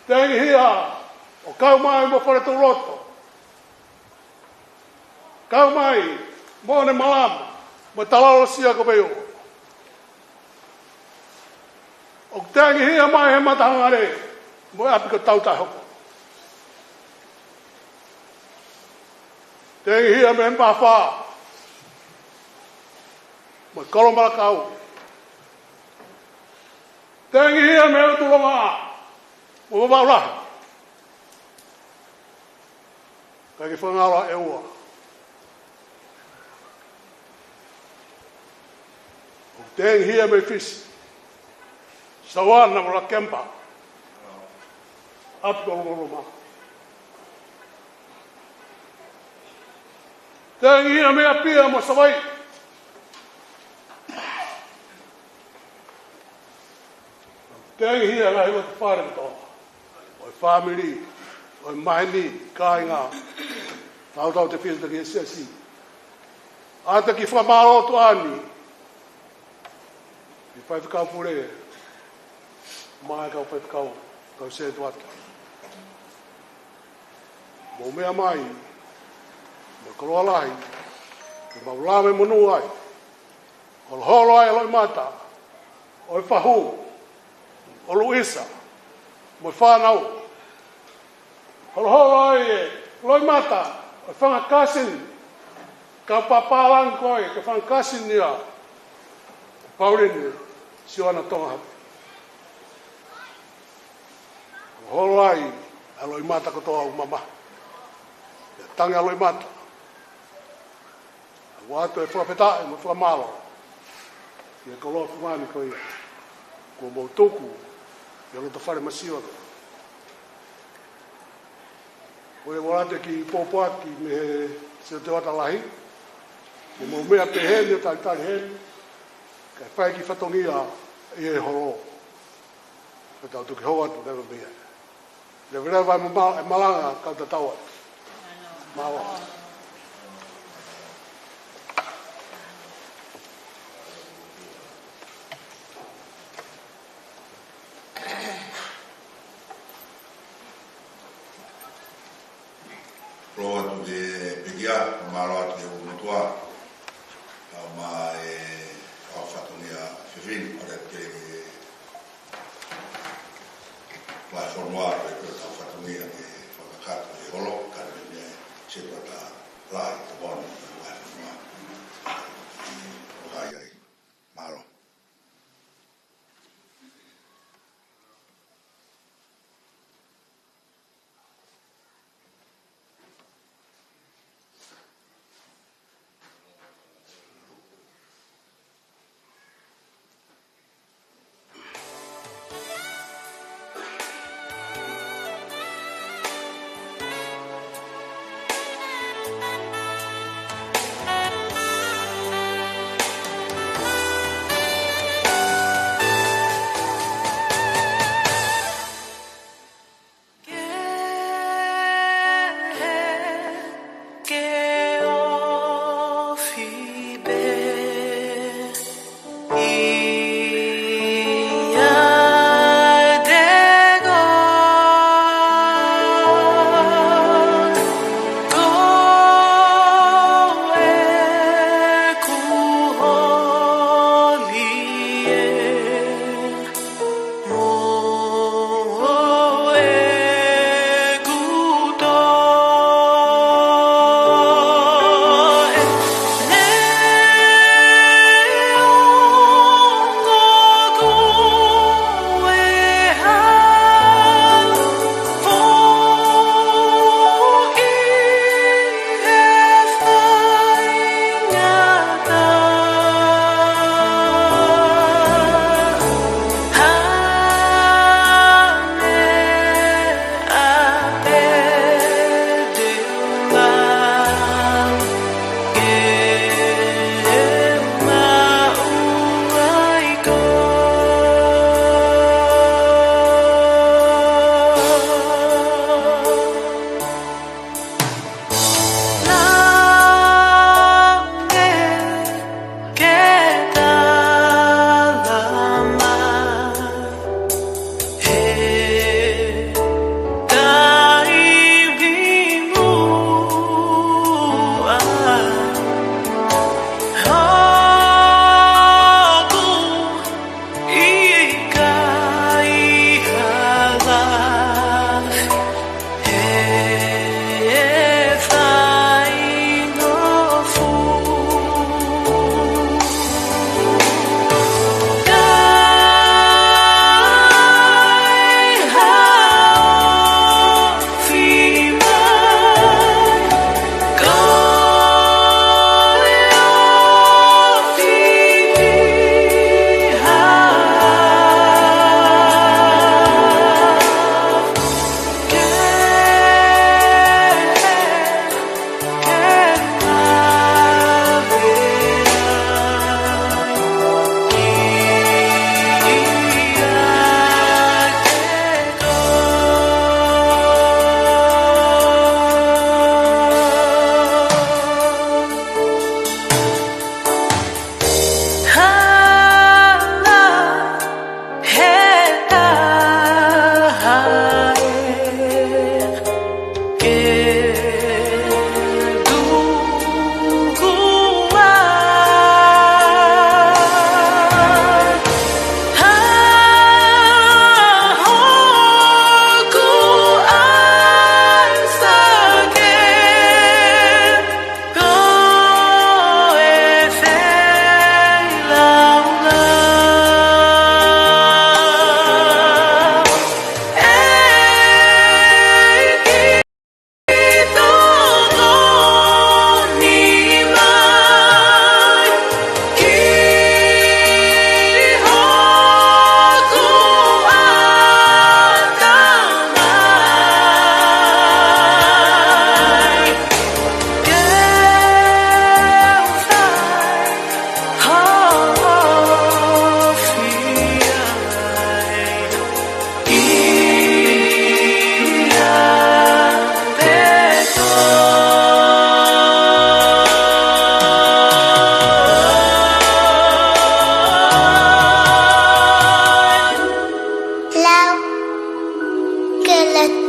Tengi hi ai. O kau mai mo whare tu roto. Kau mai mo ne malama. Mo talalo sia ko peo. O tengi hia mai he matahanga re. Mo api ko tautai hoko. Tengi hia me mpa wha. Mo kolomala kau. Tengi hia me utulonga. Mo maulahi. Kaki whangala e ua. O tengi hia me fisi. Sawana mo la kempa. Api ko lomoloma. Tengi hia me apia mo sawai. Tengi hia la hiwa te whare to. Oi family. Oi mahini, kāinga. Tau te whita ki e siasi. Ata ki whamaro tu ani. I whai whakau pure. Mai kau whai whakau. Kau se tu atu. Mō mea mai. Mō koroa lahi. Ke mau lame monu ai. O holo ai loi mata. O whahu. O luisa. Mō whanau. Holo ai e, loi mata, o whanga kasin, ka papalang koe, ka whanga kasin nia, Paurine, sioana tonga hapi. Holo ai, a loi mata ko toa umama. E tangi a loi mata. A watu e whapeta e mo whamalo. Ia ka loa whamani ko ia. Ko mou tuku, ia lo te whare masiona. Oe warate ki pōpuaki me se te wata lahi. Ke mō mea pehene, tai hene. Kai whai ki whatongia i e horo. Ka tau tuki hoa tu never mea. Le vrea vai malanga kau ta tau atu. Mawa. Roa tu de pegia, malo atu de unutua. Ma e au fatonia fifin, ore te platform wa e au fatonia me whakakato e holo, kare me se pata lai te bono, o hai ai, malo.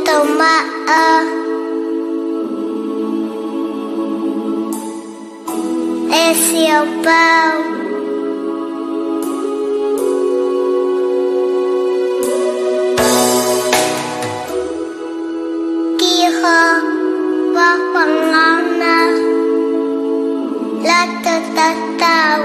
toma'a e siau pau kiha wapangana la tatatau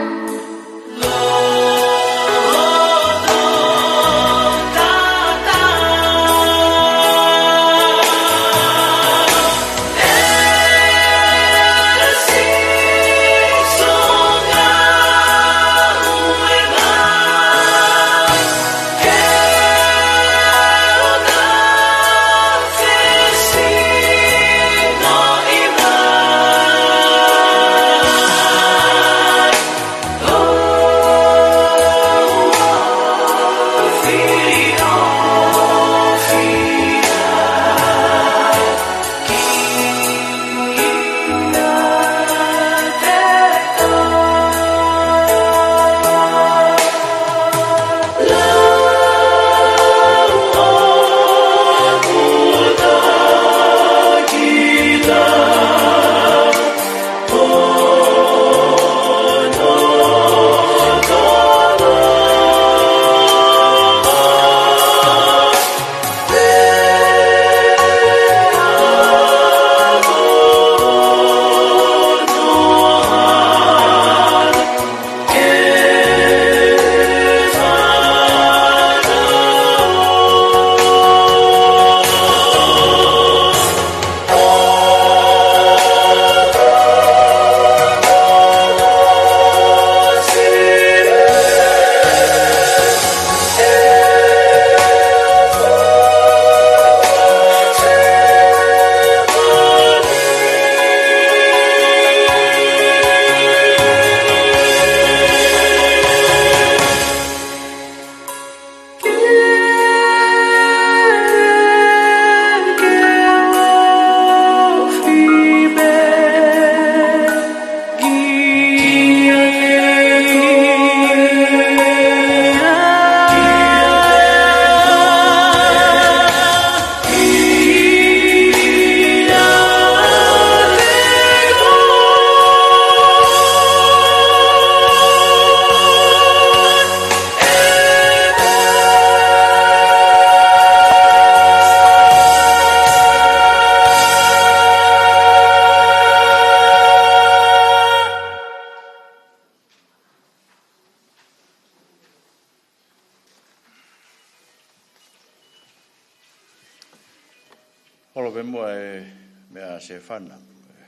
Olo pe mua e mea se whana,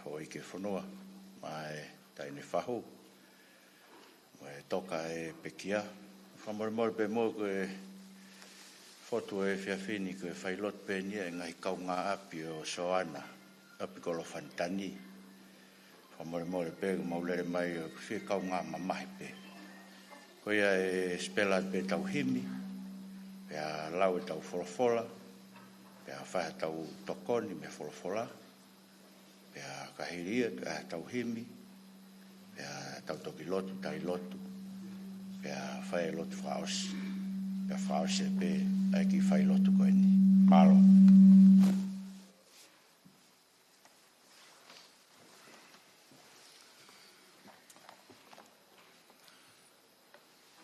hoi ke whanua, mai taine whahu, mai toka e pekia. Whamoremore pe mua koe fotu e whiawhini koe whailot pe nia e ngai kau ngā api o Soana, api kolo whantani. Whamoremore pe maulere mai o whia kau ngā mamahi pe. Koea e spela pe tau himi, pe a lau e tau wholofola, pea whae tau tokoni me wholofola, pea kahiria tau himi, pea tau toki lotu, tai lotu, pea whae lotu whaosi, pea whaosi e pe aiki whae lotu koe ni. Malo.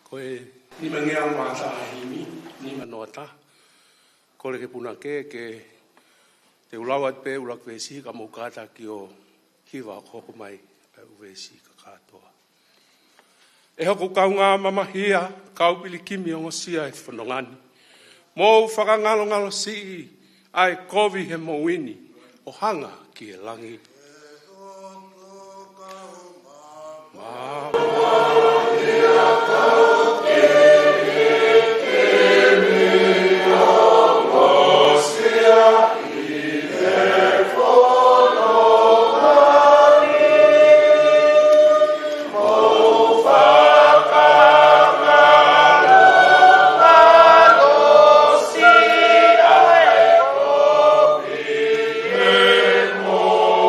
Koe ni mangea mata himi, ni manota. Ko le ke puna ke te ulawa pe ulak vesi ka mo kata ki o hiwa ko mai pe vesi ka katoa e hoko kaunga mama hia kau pili kimi o sia e fonongani mo whakangalo ngalo si ai kovi he mo wini o hanga ki e langi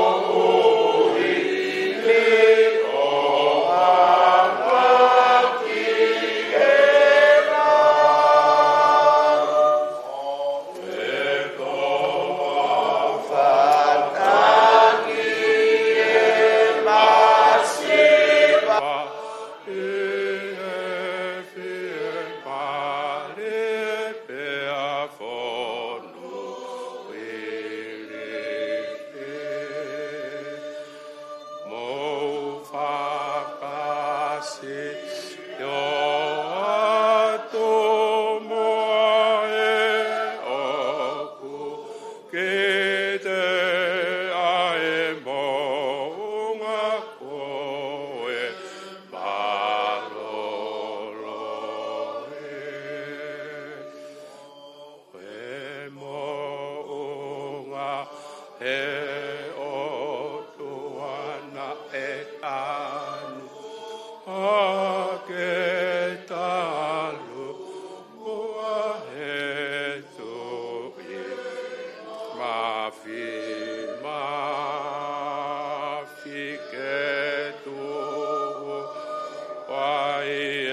Oh e o tuana e anu a ke talu ua he tu e ma fi ke tu wai e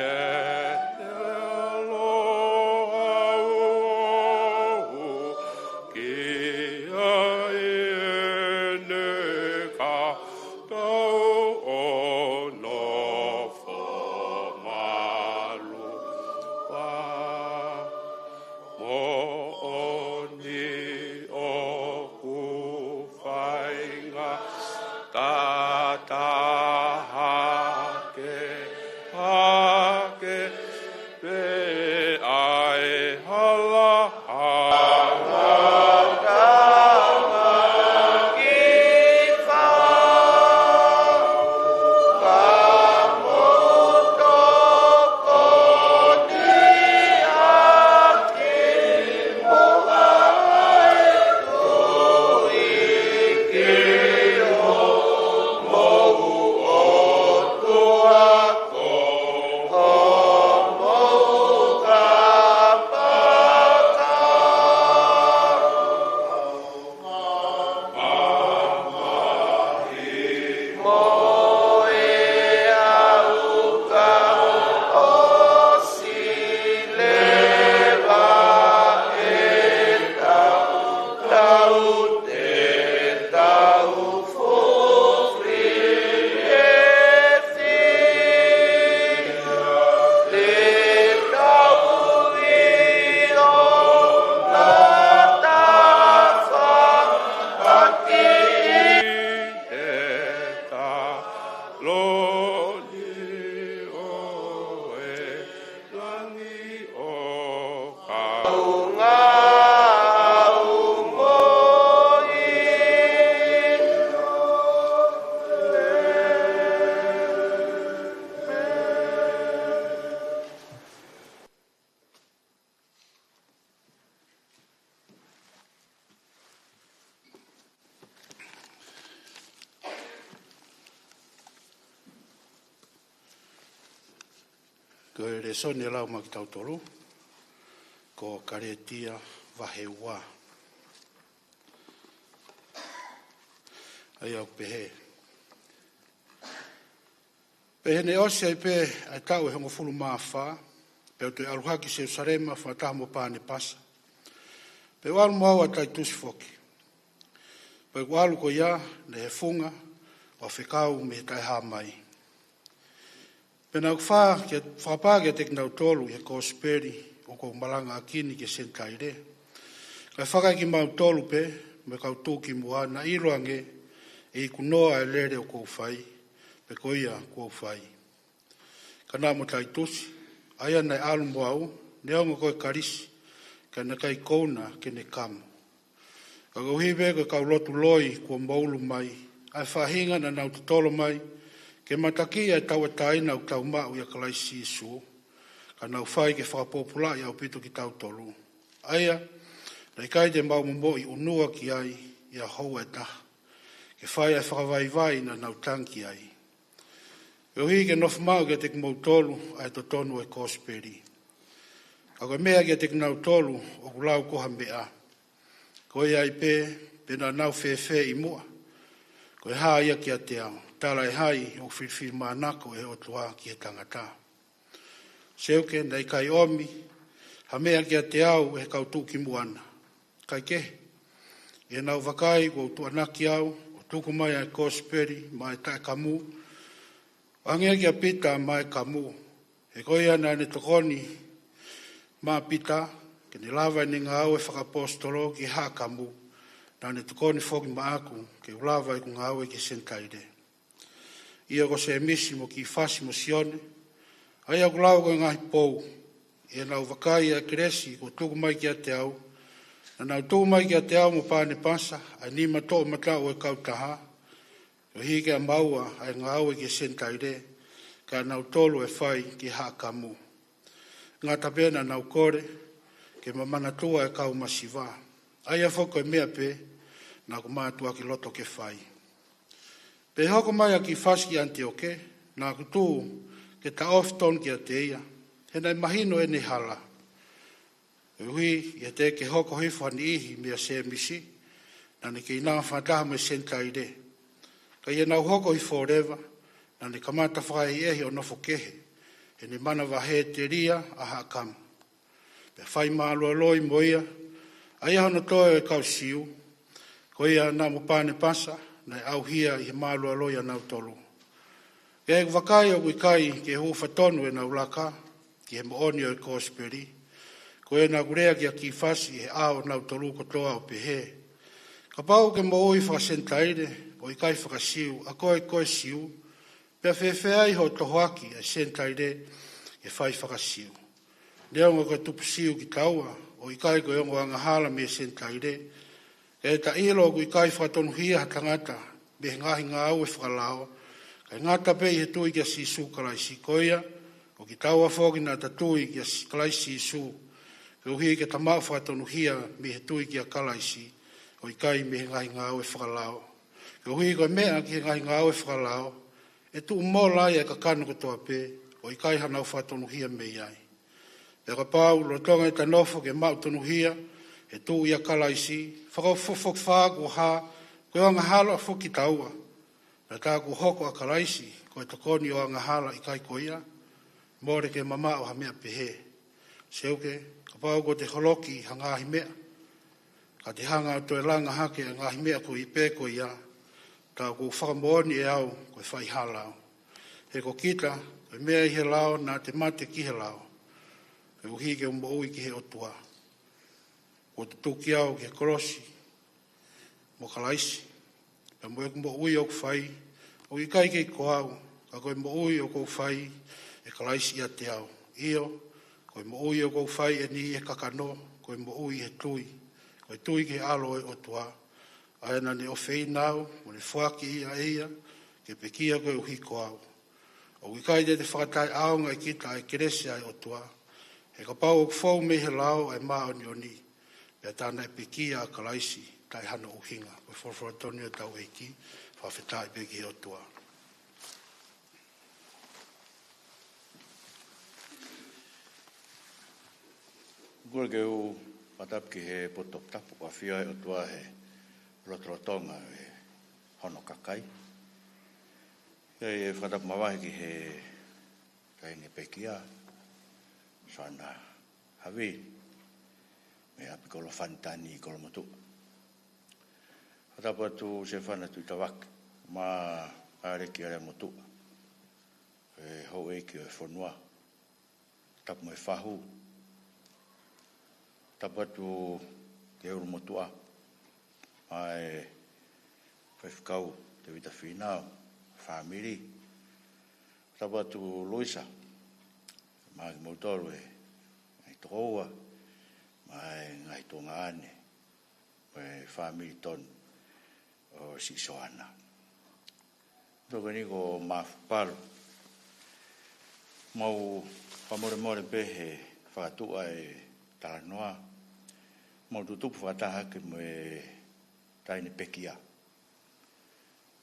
Ko re sone lau ma ki tautoro, ko karetia wahewa. Ai au pehe. Pehe ne ose ai pe ai tau e hongo fulu maa wha, pe o te aruhaki se usarema whataha mo pāne pasa. Pe walu mau a tai tusi foki. Pe walu ko ia, ne he funga, o whikau me tai haa mai. Pena whapā ke teknau tolu he kosperi o kou malanga akini ke sentaire. Kai whakai ki mau tolu pe, me kau tūki mua na iroange e i kunoa e lere o kou whai, pe koia kou whai. Ka mo tai tusi, aia nei alu moau, ne onga koe karisi, ka na kai kouna ke ne kamu. Ka kauhiwe ko kau lotu loi kua maulu mai, ai whahinga na nau tutolo mai, ke mataki e tau e taina o tau mau ia kalaisi isu, ka nau whai ke whakapopula i au pito ki tau tolu. Aia, nei kai te mau mo i unua ki ai, ia hou e taha, ke whai e whakavaivai na nau tanki ai. E hui ke nofu mau ke te kumau tolu, ai to tonu e kosperi. Ka koe mea ke te kumau tolu, o kulau koha mea. Koe ai pe na nau whewhe i mua. Koe haa ia ki a te ao. Tala e hai o whiwhi mānako e o tua ki he tangata. Seuke, nei kai omi, ha mea ki a te au e kau tūki muana. Kai ke, e nau wakai o tu anaki au, o tuku mai ai kosperi, mai tae kamu, angea ki a pita mai kamu, e koi ana ne tokoni, mā pita, ke ne lava ni ngā au e whakapostolo ki ha kamu, na ne tokoni whoki maaku, ke ulava i ku ngā au e ki sentaire. Ia ko se misi mo ki fasi mo sione, ai au lau ko ngahi pou, e nau wakai a kresi ko tuku mai ki a te au, na nau tuku mai ki a te au mo pāne pasa, ai ni mato matau e kautaha, o hike a maua ai ngā au e ki sentaire, ka nau tolu e whai ki hakamu. Ngā tapena nau kore, ke mamana tua e kau masiva. Ai a whoko e mea pe, na ko mātua ki loto ke whai. Pe hoko mai a ki whaski Antioke, na ku tū ke ta ofton ki a te ia, he nei mahino e ne hala. E hui, ia te ke hoko hifo ni ihi mea se misi, na ne ke ina whataha me senta i re. Ka ia nau hoko hifo rewa, na ne kamata whae ehi o nofo kehe, e ne mana wahe te ria a haakamu. Pe whai maa loa loi mo ia, a ia hono toe e kau siu, ko ia na mo pane pasa, na au hia i maa loa loi a nau tolu. Ke e wakai o kai ke hu whatonu e nau laka, ki he mooni o e kōsperi, ko e nā gurea ki a ki whasi he ao nau tolu kotoa o pehe. Ka pau ke mo ui whakasentaire, o i kai whakasiu, a koe siu, pia whewhea i ho tohoaki a sentaire e whai whakasiu. Leongo ka tupu siu ki taua, o i kai koe ongo angahala me sentaire, e ta ilo ko i kai whakatonu hia hatangata, me ngahi ngā au e whakalao, kai ngata pe i he tui ki a sisu kalai si koia, o ki taua whoki nā tatui ki a kalai sisu, ke uhi ke tamau whakatonu hia me he tui ki a kalai si, o i kai me ngahi ngā au e whakalao. Ke uhi koe mea ki ngahi ngā au e whakalao, e tu mō lai e ka kanu katoa pe, o i kai hanau whakatonu hia me iai. E ka pau, lo tonga e ta nofo ke mau tonu hia, e tu ia kalaisi, whakafofok whaaku ha, koe anga hala a whuki taua, na tāku hoko a kalaisi, koe takoni o anga hala i kai koia, mōre ke mama o ha mea pehe. Seuke, ka pau ko te holoki hangahi mea, ka te hanga o toe langa hake a ngahi mea ko i pē koia, tāku whakamooni e au koe whai halao. He ko kita, koe mea i he lao nā te mate ki he lao, koe uhi ke umbo ui ki he otua. Ko te tuki au ke korosi, mo kalaisi, ka mo e kumbo ui au whai, o i kai kei ko au, ka koe mo ui au kou whai, e kalaisi ia te au. Io, koe mo ui au kou whai e ni e kakano, koe mo ui he tui, koe tui ke alo e otua, a ena ne o whei nau, mo ne whaki ia eia, ke pekia koe uhi ko au. O i kai te whakatai aonga i kita e keresi ai otua, he ka pau o kwhau me he lao ai maa o ni o ni, pia tāna e pekia a kalaisi, tai hana uhinga, koe whorwhoratoni o tau eiki, whawhetai peki o tua. Kua ke u patap ki he potop tapu kwa whia o tua he rotorotonga e hono kakai. Kei e whatap mawahi ki he kainge pekia, soana hawi, me api kolo whantani kolo motu. Whatapa tu se whana tu tawak, ma areki are motu. E hou eiki o e whanua, tapu e whahu, tapa tu ke uru motua, ai whewhikau te wita whinau, whamiri, tapa tu Luisa, mahi mautoru e ngai tokoua, mai ngai tonga ane, e whamiri ton o si soana. Toko ni ko mafuparu, mau whamore pehe whakatua e Talanoa, mau tutupu whataha ke mo e taine pekia.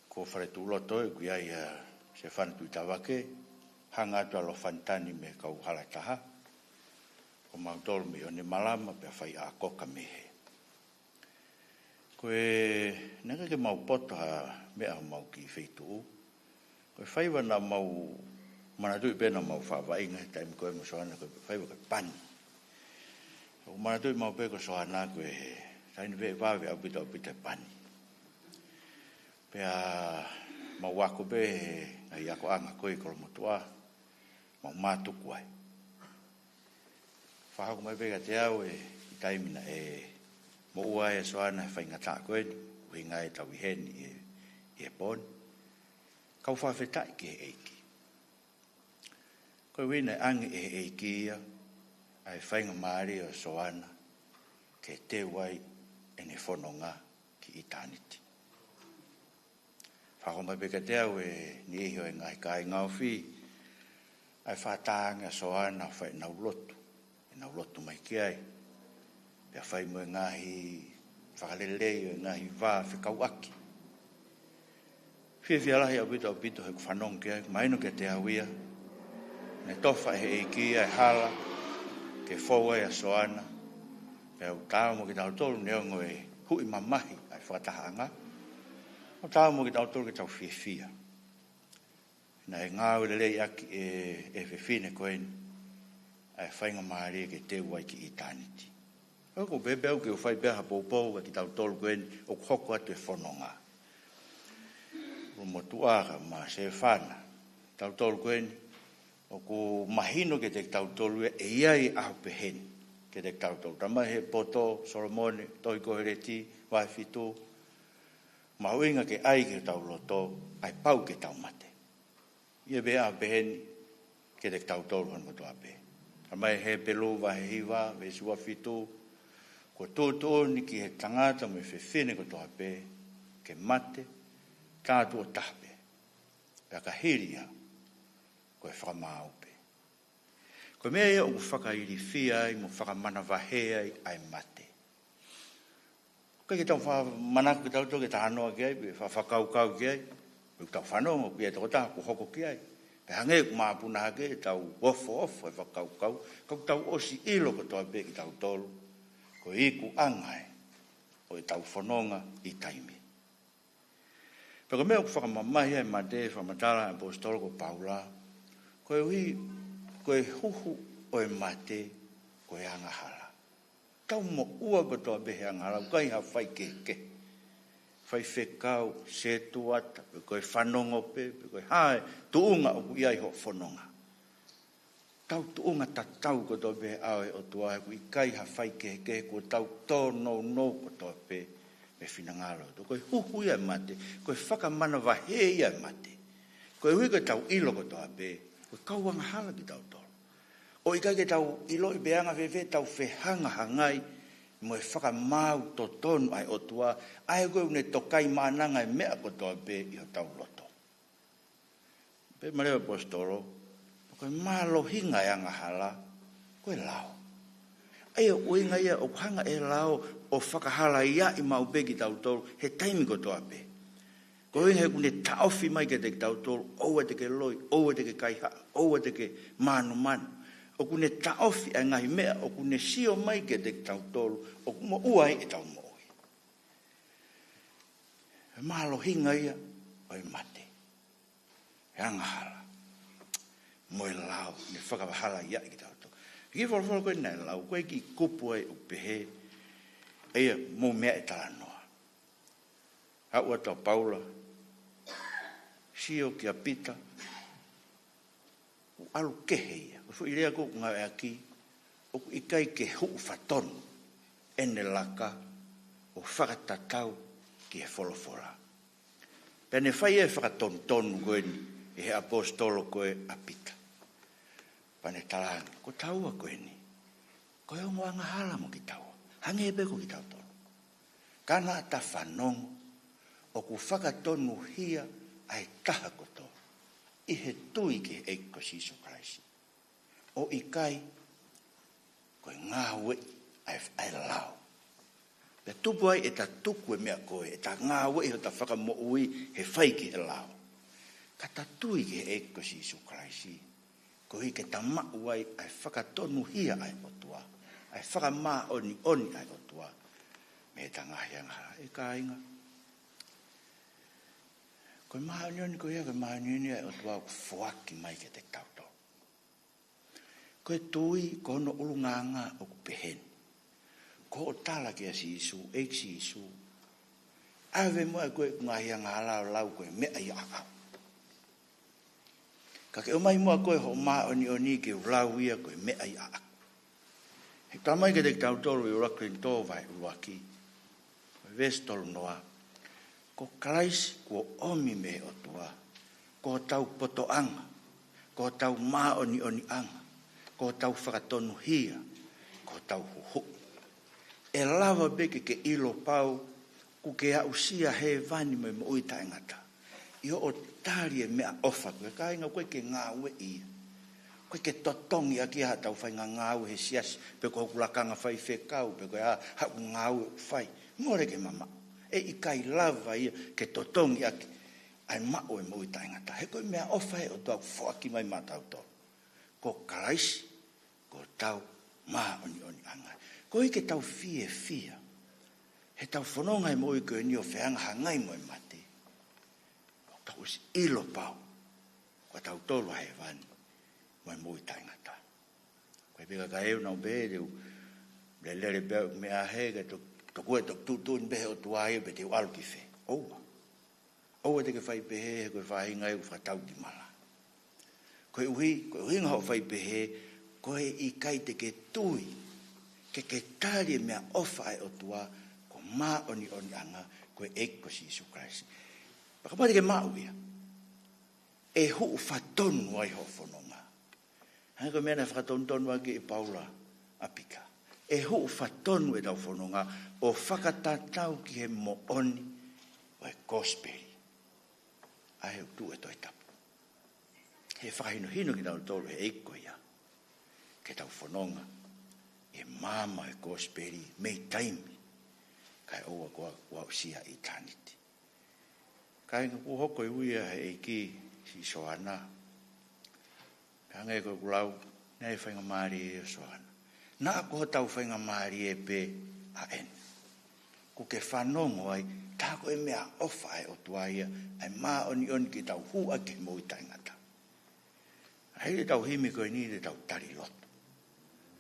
Ko wharetu loto e kui ai se whanatu i tawake, hanga atu alo whantani me kau halataha, ko mau tolu me o ne malama pe whai a koka mehe. Ko e nega ke mau poto ha mea mau ki wheitu, ko e whaiwa na mau manatu i pena mau whawainga, taimi koe mo soana ko whaiwa ke pani. O mana tui mau peko soha nā koe he, taini vei wawe au pita pani. Pea mau wako pe he, ngai ako anga koe kolo motua, mau mātuku ai. Whahako mai peka te au e, i taimina e, mo ua e soha nā whainga tā koe ni, ui ngai tau i heni e poni. Kau whawhetai ki he eiki. Koe wina angi e eiki ia, ai whainga maari o soana ke te wai e ne whanonga ki itaniti. Whakomai peka te au e ni ehi o e ngai kai ngauwhi ai whātanga soana whai nau lotu, e nau lotu mai ki ai. Pea whai mo e ngahi whakalelei o ngahi wā whikau aki. Whiawhialahi au pito he kuwhanong kia, maino ke te hawia, ne tofa he eiki ai hala, ke fōua e soana, pe au tāo mo ki tau tolu neongo e hui mamahi ai whakatahanga, o tāo mo ki tau tolu ke tau whiawhia. Na e ngāu lelei aki e whiwhine koeni, ai whainga maari ke te uai ki i tāniti. O ko bebe au ke o whai beha pōpō ki tau tolu koeni, o kuhoko atu e whanonga. O motuara ma se whana, tau tolu koeni, o ko mahino ke te tau tolu e iai ahu peheni, ke te tau tolu. Tama he poto, Solomone, toi kohereti, wai fitu, mauinga ke ai ke tau loto, ai pau ke tau mate. Ia be ahu peheni, ke te tau tolu hon motu ape. Tama he pelu wa he hiwa, ve sua fitu, ko tō ni ki he tangata mo e whiwhine ko toa pē, ke mate, tātu o tahpe, pia ka hiria, ko e whakamau pē. Ko mea ia o whakairi whia ai, mo whakamana wahea ai mate. Ko ke tau whamanaku ke tau tō ke tānoa ki ai, whakaukau ki ai, ko tau whanonga ki ai, tō tā ko hoko ki ai. Pe hange ku māpuna hake, tau ofo e whakaukau, kau tau osi ilo ko toa pē ki tau tolu, ko iku angai, o e tau whanonga i taimi. Peko mea ku whakamamahi ai mate, whamatala ai apostolo ko Paula, ko e hui, ko e huhu o e mate, ko e angahala. Tau mo ua ko toa behe angahala, kai ha whai keke. Whai whekau, se tuata, ko e whanongo pe, ko e hae, tuunga o ku iai ho whanonga. Tau tuunga ta tau ko toa behe awe o tua, ko i kai ha whai keke, ko tau tō no ko toa pe, me whinangalo. Ko e huhu ia mate, ko e whakamana wahe ia mate. Ko e hui ko tau ilo ko toa pe, ko e kauanga hala ki tau tolo. O i kai ke tau ilo i beanga wewe, tau whehanga hangai, mo e whakamau to tonu ai o tua, ai koe une tokai maananga e mea ko toa pe i o tau loto. Pe mareo apostolo, koe malo hinga e angahala, koe lao. Ai o uinga ia o hanga e lao o whakahala ia i maupeki tau tolu, he taimi ko toa pe. Koe he kune taofi mai ke te tau tolu, oua te ke loi, oua te ke kaiha, oua te ke manu manu. O kune taofi a ngahi mea, o kune sio mai ke te tau tolu, o kumo uai e tau mooi. E malo hinga ia, o i mate. E angahala. Moe lau, ne whakawahala ia ki tau tolu. Ki wholo koe nei lau, koe ki kupu ai upehe, eia mō mea e tala noa. Hau atau Paula, sio ki a pita, o alu kehe ia. Fu irea ko ngā e aki, o i kai ke huu whatonu, ene laka, o whakatatau ki e wholofora. Pene whai e whakatonu tonu koe ni, e he apostolo koe a pita. Pane talangi, ko taua koe ni, koe o ngoanga hala mo ki taua, hange e peko ki tau tonu. Kana ta whanongo, o ku whakatonu hia, ai taha koto, i he tui ki eiko siso Kraisi. O i kai, koe ngā we ai lau. Pe tupu ai e ta tuku e mea koe, e ta ngā we ho ta whakamo ui he whai ki he lau. Ka ta tui ki he eiko siso Kraisi, ko hi ke ta mau ai ai whakatonu hia ai otua, ai whakamā oni ai otua, me ta ngahi angara, e ka inga. Koe maha nioni koe ia, koe maha nioni ai otua ku fuaki mai ke te tauto. Koe tui kono ulu nganga o ku peheni. Ko o tala ki a si isu, eik si isu. Awe mua koe ngahi angara lau koe mea i akau. Ka ke o mai mua koe ho maa oni ke ulau ia koe mea i akau. He tamai ke te tautoro i urakrin tō vai uruaki. Koe vestolu noa. Ko Kraisi ko omi me o tua. Ko tau poto anga. Ko tau maa oni anga. Ko tau whakatonu hia. Ko tau huhu. E lava beke ke ilo pau. Ku ke au sia he vani me mo uita engata. Io o tari e mea ofa koe. Ka inga koe ke ngā ue ia. Koe ke totongi a ki ha tau whai ngau he sias, pe ko kulakanga whai whekau, pe ko ha ngau whai. Ngore ke mama, e i kai lava ia ke totongi a ki, ai mao e mui taingata. He koe mea ofa he o tau whoaki mai matau tō. Ko karaisi, ko tau maa oni anga. Ko i ke tau fie. He tau whanonga e moi koe ni o whianga hangai moi mate. Ko tau usi ilo pau. Ko tau tolu he vani. Moi moi taingata. Ko e pika ka eo nau bēreu. Le lere bēu mea hege to koe to tutun behe o tuaia be te ualu ki whe. Oua. Oua te ke whai behe koe whai ngai u whatau ki mala. Koe uhi ngā whai behe koe i kai te ke tui. Ke tāri mea ofa e o tua ko mā oni anga koe eko si Isu Kraisi. Pakamate ke mau ia. E huu whatonu ai ho whanonga. Hanga koe mea na whakatonu ake i Paula apika. E huu whatonu e tau whanonga o whakatatau ki he mo oni o e gospeli. Ai o tu e toi tapu. He whakahino hino ki tau tolu he eko ia. Ke tau whanonga. E mama e gospeli mei taimi. Kai oua kua usia i taniti. Kai nga kuhoko i uia he eiki si soana. Kai nga e koe kulau, nei whainga maari e soana. Nā koha tau whainga maari e pe a en. Ko ke whanongo ai, tāko e mea ofa e o tuaia, ai mā oni ki tau hua ki mo i taingata. Hei tau himi koe ni te tau tari loto.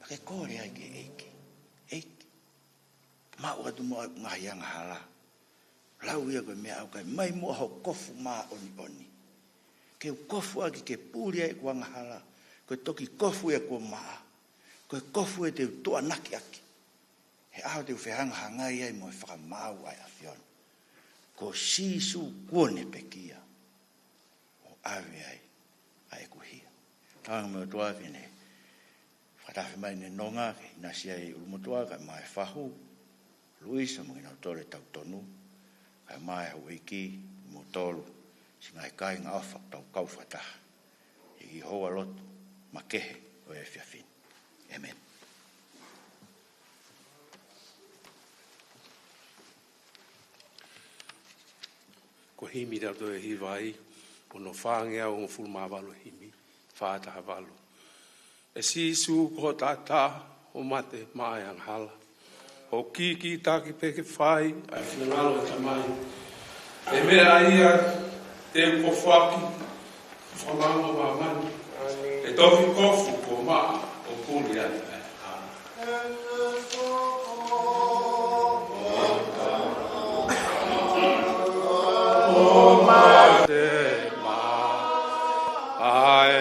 Ke kore ai ke eiki. Ma ua tu mo ngahi anga hala. Lau ia koe mea au kai mai mua ho kofu maa oni. Ke kofu aki ke pūri ai kua ngahala. Koe toki kofu e kua maa. Koe kofu e te tua naki aki. He aho te uwhehanga hangai ai mo e whakamau ai a whiona. Ko sisu kuone pekia. O awe ai a e kuhia. Tanga mo tua vene. Whatafi mai ne nonga ke inasia e urumotua kai mai whahu. Luisa mo ina tole tau tonu. Kai mai hau iki mo tolu. Singa e kai ngā awha tau kau whataha. I hoa lotu ma kehe o e whiawhin. Amen. Ko himi rato e hiwai. Pono whāngea o ngā fulmāwalo himi. Whātaha walo. E sisu ko tata o mate mai ang hala. O kiki taki peke whai ai whinalo tamai. E mea ia te kofaki whamanga mamani. E tohi kofu ko maa o puli ai ai hala. O mate maa ai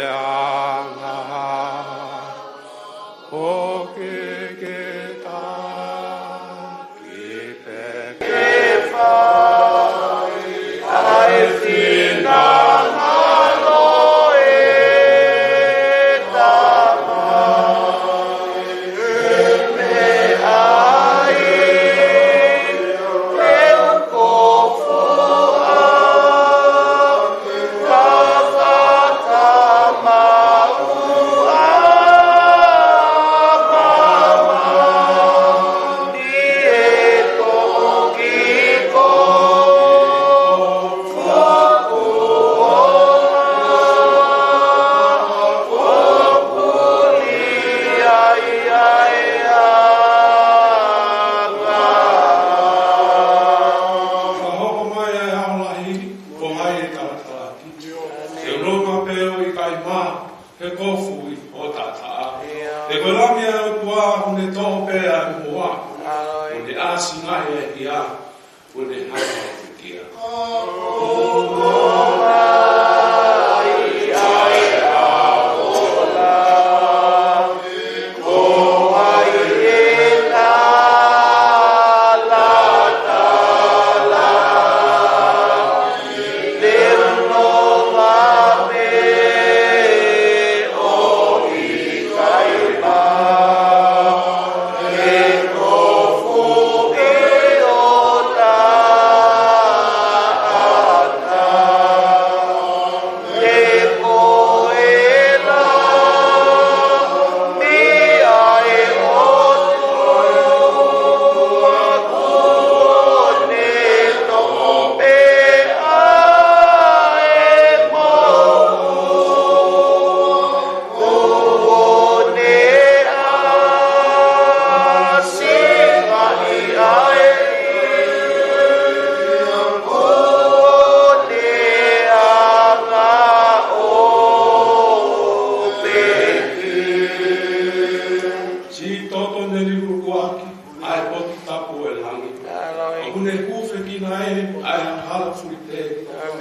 Hune kufe ki na ai hala furi te.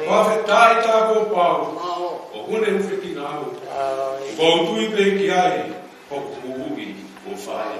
Wafe tai tā ko pau. O hune ufe ki na au. Ko tui pe ki ai. O kuhui o whai.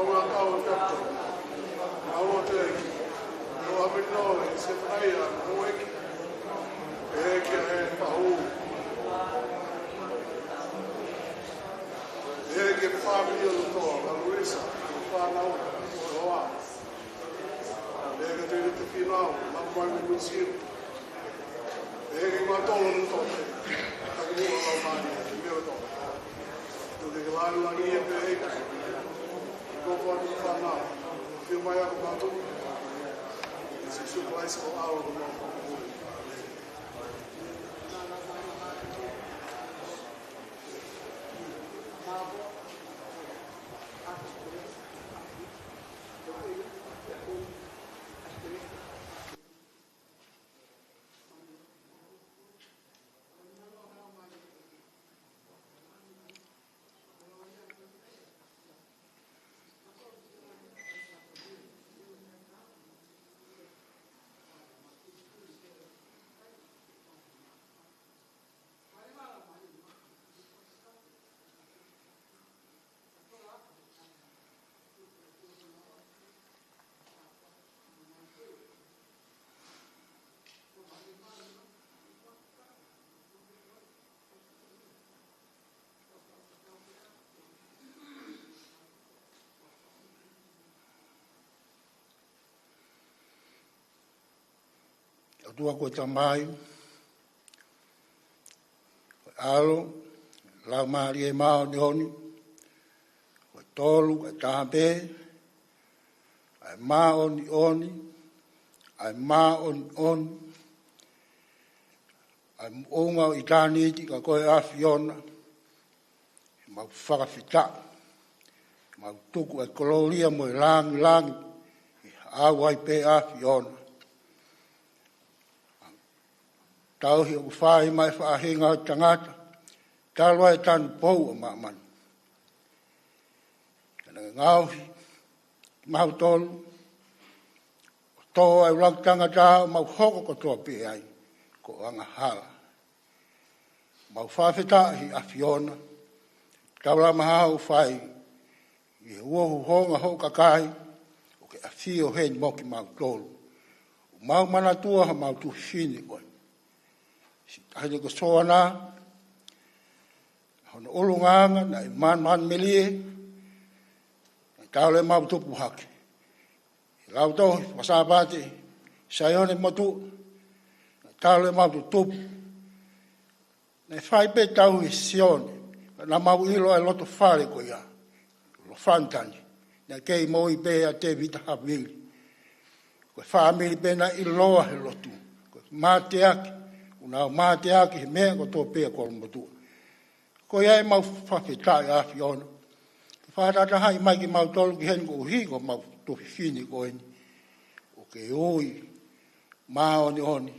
Maua tau e tato. Maua te no amino e se whai a moeki. E ke e pahu. E ke whamiri o toa, ka Luisa, o whanau, o hoa. E ke te te whinau, ma mai me musiru. E ke matolo no toa. Ka mua o mani, e mea toa. Tu te ke lani langi e pe eika. Go for the whanau. Whiu mai ako matu. E se supalaisa o awa ko mau. Tua koe tamai, alo, lau maari e mao ni honi, koe tolu, koe tahape, ai maa oni oni, ai maa oni oni, ai muonga o itani iti ka koe afiona, mau whakawhita, mau tuku e koloria mo e langi langi, awai pe afiona. Tau hi o whahi mai whaahinga o tangata, talwa e tanu pou o maaman. Kena ngauhi, mau tolu, tō ai ulang tangata mau hoko ko tō pe ai, ko anga hala. Mau whawhita hi a Fiona, taula maha o whai, i uohu honga ho kakai, o ke a fio hei moki mau tolu. Mau mana tua ha mau tu whini koe. Hane ko soana, hono olunganga, na man melie, taule mau tupu hake. Lau tohi, wasapate, sayone motu, taule mau tupu. Ne whai pe tau i sione, na mau ilo e loto whare ko ia, lo whantani, na kei moi pe a te vita hapili. Koe whamiri pe na iloa he lotu, koe mate ake, una mate ake he mea ko tō pēa koro motu. Ko iai mau whawhetai a Fiona. Whātata hai mai ki mau tolu ki hen ko hi ko mau tohi whini ko eni. O ke oi, maa oni oni.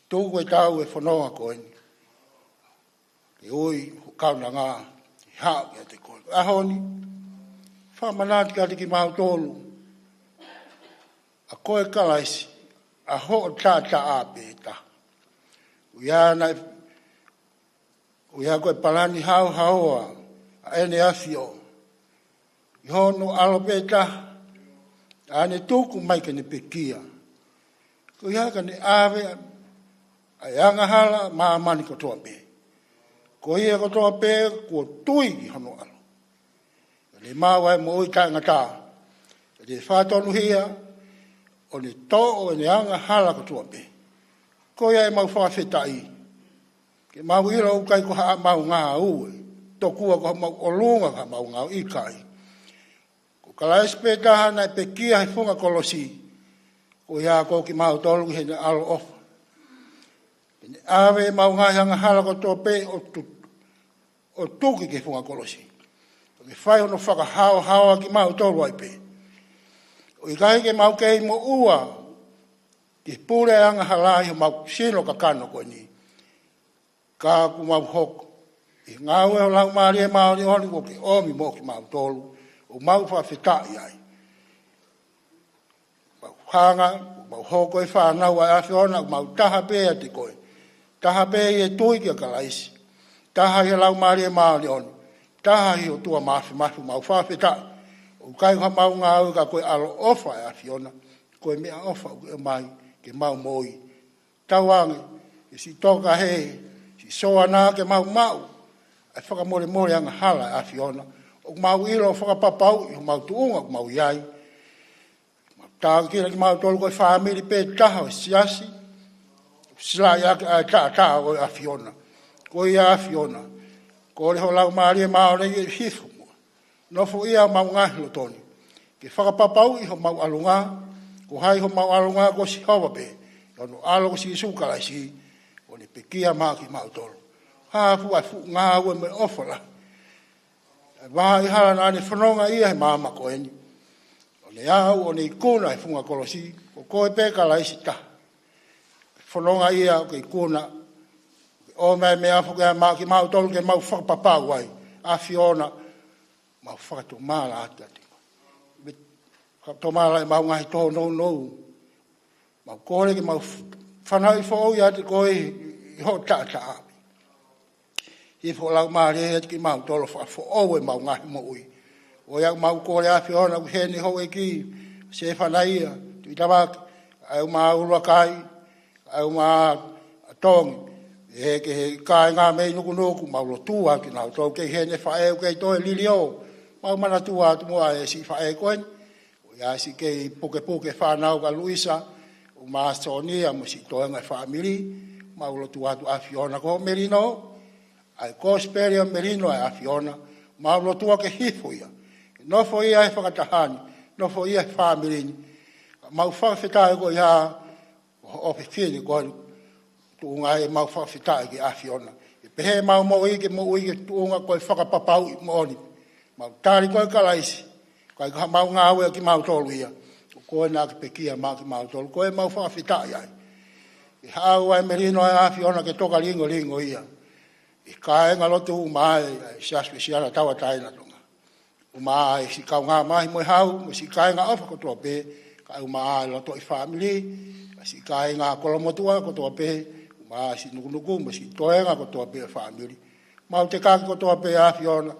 Tūku e tau e whanoa ko eni. Ke oi, ho kauna ngā, i hao ki a te koi. Ahoni, whamanati ka te ki mau tolu. A koe kalaisi, a ho o tāta a pēta. Uia koe palani hau haua, a ene afio. I hono alo pēta, a ne tūku mai ke ne pekia. Uia ka ne ave, a yanga hala, maa mani kotoa pē. Ko ia kotoa pē, kua tui ki hono alo. Le maa wai mo oi ka ngata. Le whātonu hia, o ne tō o ne anga hala kotoa pē. Ko ia e mau whawhetai. Ke mau ira o kai ko haa mau ngā ue. Tokua ko mau olunga ka mau ngā i kai. Ko kalais pe taha nai pe kia he funga kolosi. Ko ia ko ki mau tolu ki hene alo ofa. Kene awe mau ngā hanga hala ko tō pe o tuki ki funga kolosi. Ke whai hono whaka hawa ki mau tolu ai pe. O i kai ke mau kei mo ua. Ki pure anga halai ho mau sino ka kano ko ni. Ka ku mau hoko. I ngā ue o lau maari e maori honi ko ki omi mo ki mau tolu. O mau whawhetai ai. Mau hanga, mau hoko e whanau ai awhiona, mau taha pēa te koe. Taha pēa e tui ki a kalaisi. Taha i lau maari e maori honi. Taha i o tua mafi mau whawhetai. O kai ha mau ngā au ka koe alo ofa e a Fiona, koe mea ofa o mai ke mau moi. Tauangi, e si toka he, si soa nā ke mau mau, e whakamore more anga hala e a Fiona. O mau ilo o whakapapau, i mau tuunga o mau iai. Tā kira ki mau tolu koe whamiri pē taha o siasi, sila ia ta o a Fiona. Koe ia a Fiona. Ko le ho lau maari e mao rei hifu mua. Nofo ia mau ngahi lo toni. Ke whakapapau i ho mau alunga, ko hai ho mau alunga ko si hawa pe. Kono alo ko si sukala si, ko ne pekia maa ki mau tolu. Hafu ai fu ngā ue me ofola. Waha i hala nā ne whanonga ia he maa mako eni. O ne au o ne ikuna e funga kolosi, ko koe pēkala isi ta. Whanonga ia o ke ikuna, o me afu ke maa ki mau tolu ke mau whakapapau ai. A Fiona, mau whakato māla ata te. Whakato māla e mau ngahi toho nou. Mau kore ke mau whanau i whao ia te koe i ho tata api. I fo lau maare e ki mau tolo fo o e mau ngahi mo ui. O ia mau kore a Fiona ku hene ho e ki se whanaia. Tu i tawaki, au maa uruakai, au maa tongi. E ke he kai ngā mei nuku nuku, mau lo tua ki nau tau kei hene whae o kei toi lili o. Mau mana tua atu mua e si whae koen. O ia si kei poke whanau ka Luisa, o maa Sonia mo si toi ngai whaamiri, mau lo tua atu a Fiona ko merino. Ai Cosperia merino a Fiona, mau lo tua ke hifu ia. Nofo ia e whakatahani, nofo ia e whaamirini. Mau whakawhetai ko ia o whiwhiri koen. Tuunga e mau whawhitai ki a Fiona. E pehe mau mo ike tuunga koe whakapapau i mooni. Mau tāri koe kalaisi. Koe ka mau ngā ue ki mau tolu ia. Koe nā ki pekia mau ki mau tolu. Koe mau whawhitai ai. E hau ai merino e a Fiona ke toka lingo ia. E kāenga lotu umai e siaspe siana tawa taina tonga. Umai si kau ngā mahi moe hau, si kāenga ofa kotoa pe, ka umai loto i family, si kāenga kolomotua kotoa pe, umai si nukunuku, si toenga kotoa pe family. Mau te kāki kotoa pe a Fiona,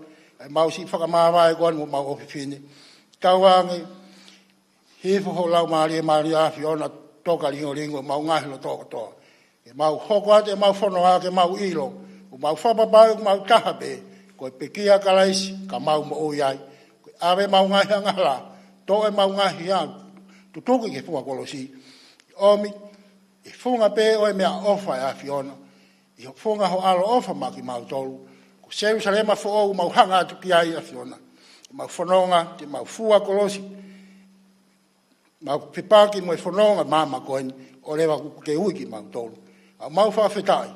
mau si whakamāwai koan mo mau ofi fine. Tauangi, hifo ho lau maari a Fiona, toka ringo, mau ngahi lo toko toa. E mau hoko ate, mau whonoa ke mau ilo, o mau whapapau, mau tahape, koe pekia kalaisi, ka mau mo oiai, koe awe mau ngahi angala, to e mau ngahi ang, tutuki ke funga kolosi. Omi, e funga pe o e mea ofa e a Fiona, i funga ho alo ofa maki mau tolu, ko seru salema fo o mau hanga atu ki ai a Fiona, mau whanonga, te mau fua kolosi, mau pipaki mo e whanonga mama koen, o rewa ke ui ki mau tolu. Mau whawhetai,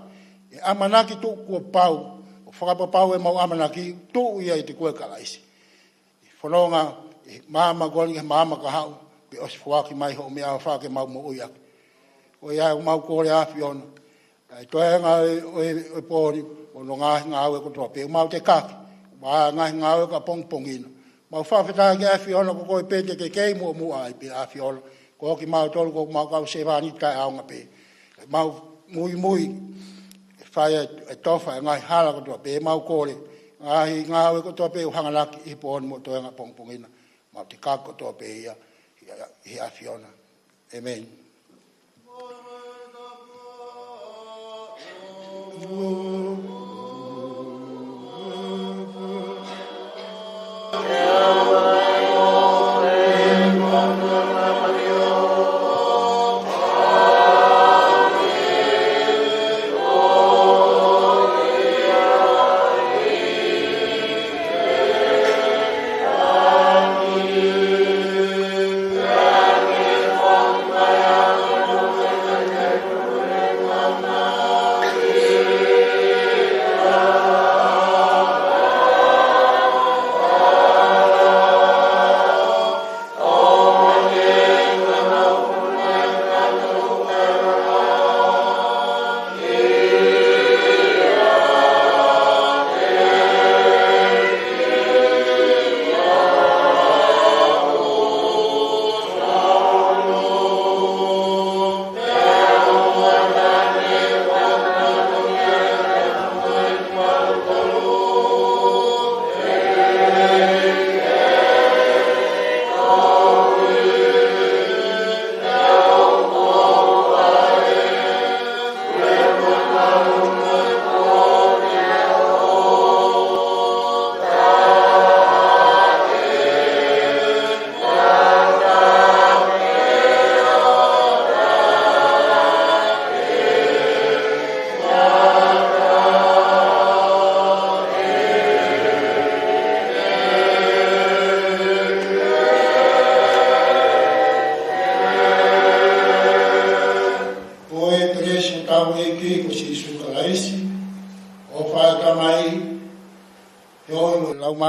e amanaki tu kua pau, o whakapapau e mau amanaki, tu ia i te kua kalaisi. E whanonga, e mama goni, e mama kahau, pe osi fuaki mai ho mea o whake mau mo uiaki. O ia o mau kore a Fiona, e toenga o pōri, o no ngahi ngā ue kotoa pe, o mau te kaki, o ngahi ngā ue ka pongpongina. Mau whawhetai ki a Fiona, ko koe pete ke kei mua mua ai pe a Fiona, ko hoki mau tolu, ko mau kau sevani tai aunga pe. Mau mui, whai e tofa e ngai hala kotoa pe, mau kore, ngā ue kotoa pe, o hangalaki i pōni mo toenga pongpongina, mau te kaki kotoa pe ia, i a Fiona. Amen.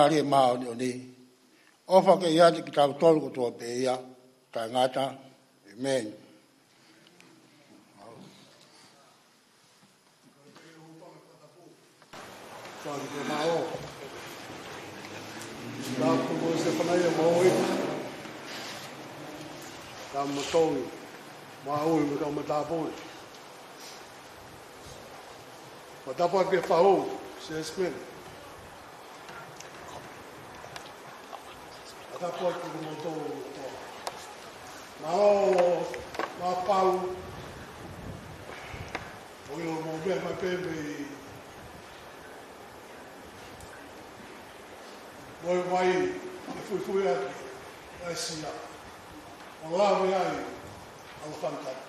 whakaari e maa o ni. Ofa ke ia ki tau tolu ko tua pe ia, ka ngata, amen. Whāki te mao. Nā kumo se whanai a maoi. Ka matongi. Maoi me ka matapoi. Matapa ke whahou, se espene. Matapa ke matongi toa. Mao, mā pau. Oi o mo mea mai pepe. Moi mai, e fui aki, e sia. O lawe ai, au whantara.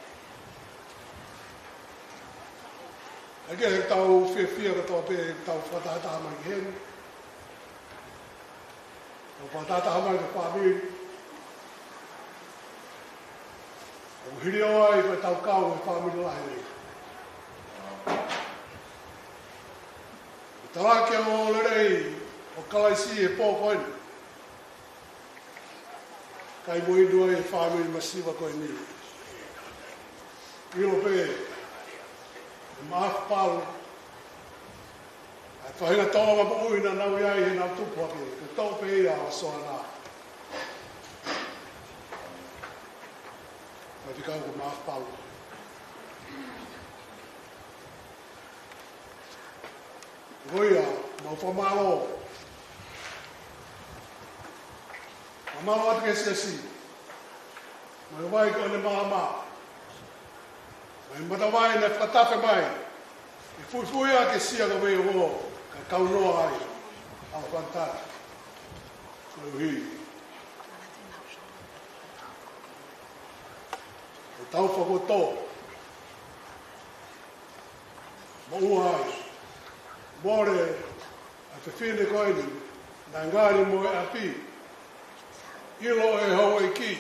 Ake he tau whiawhia katoa pē, tau whatataha mai ki henu. Tau whatataha mai ki whamiri. O hiri o ai, koe tau kau e whamiri lahi nei. Tarake o lerei, o kalaisi e pōkoini. Kai mo idua e whāmiri masiwa koe ni. Ilo pē, e maafpalu. Ai whahinga toa ma uina nau iai he nau tupu ake, ke tau pē ia o soa nā. Mai te kau ko maafpalu. Goia, mau whamalo. Mamalo atu ke siasi. Mai wai ko ne mama. Mai matawai ne whatape mai. I fui a ke sia ka wei ho. Ka kaunoa ai. Au whantara. Ko hui. O tau whakoto. Maua ai. More, a te whine koini. Nā ngāri mo e api. Ilo e hau e ki.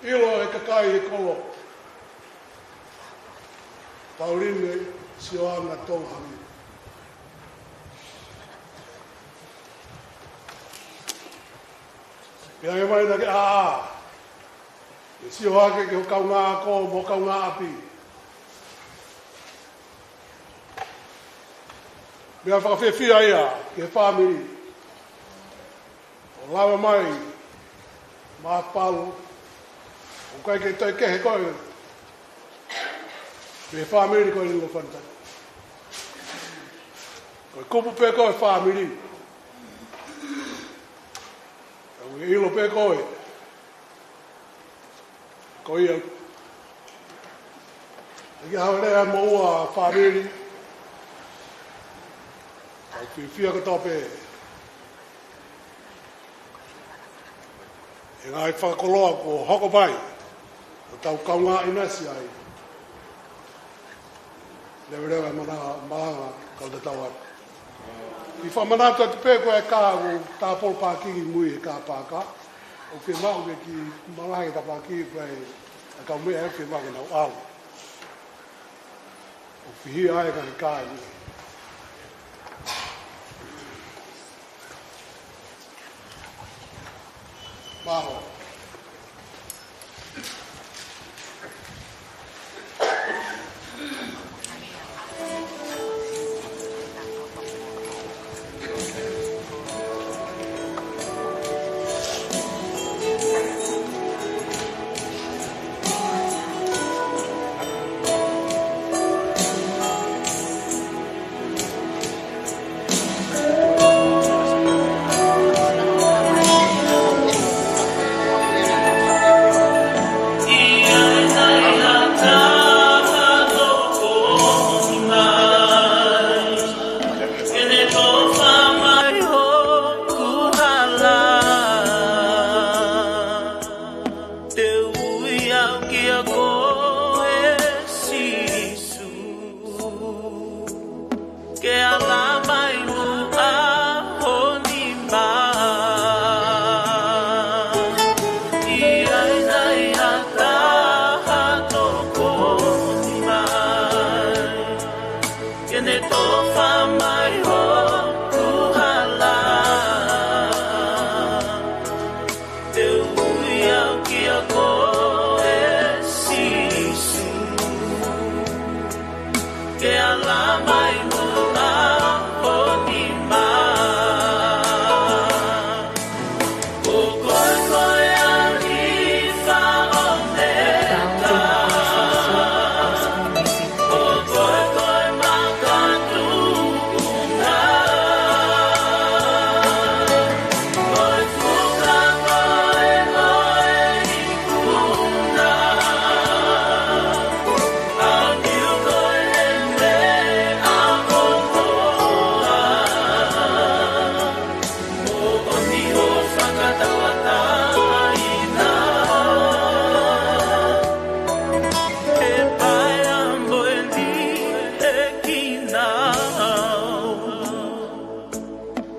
Ilo e kakai e kolo. Paurine si o ana tauhami. Pia e mai na ke a. E si o ake ke ho kaunga ko mo kaunga api. Mea whakawhiawhia ia ke whamiri. O lawa mai, mā palu, o kai ke toi kehe koe, me whamiri koe ringo whanta. Koe kupu pe koe whamiri. O ilo pe koe. Koe ia. Eki hawarea mo ua whamiri. Au whiawhia katoa pē. E ngai whakakoloa ko hoko mai. O tau kaunga inasi ai. Lewerewa malanga kau te tau ai. I whamanata te pē koe kā o tā polo pākingi mui e kā pāka. O whi mau ke ki malangi tā pākingi koe a kau mea e whi mau ke nau au. O whihi ai ka he kā i mui. Maho.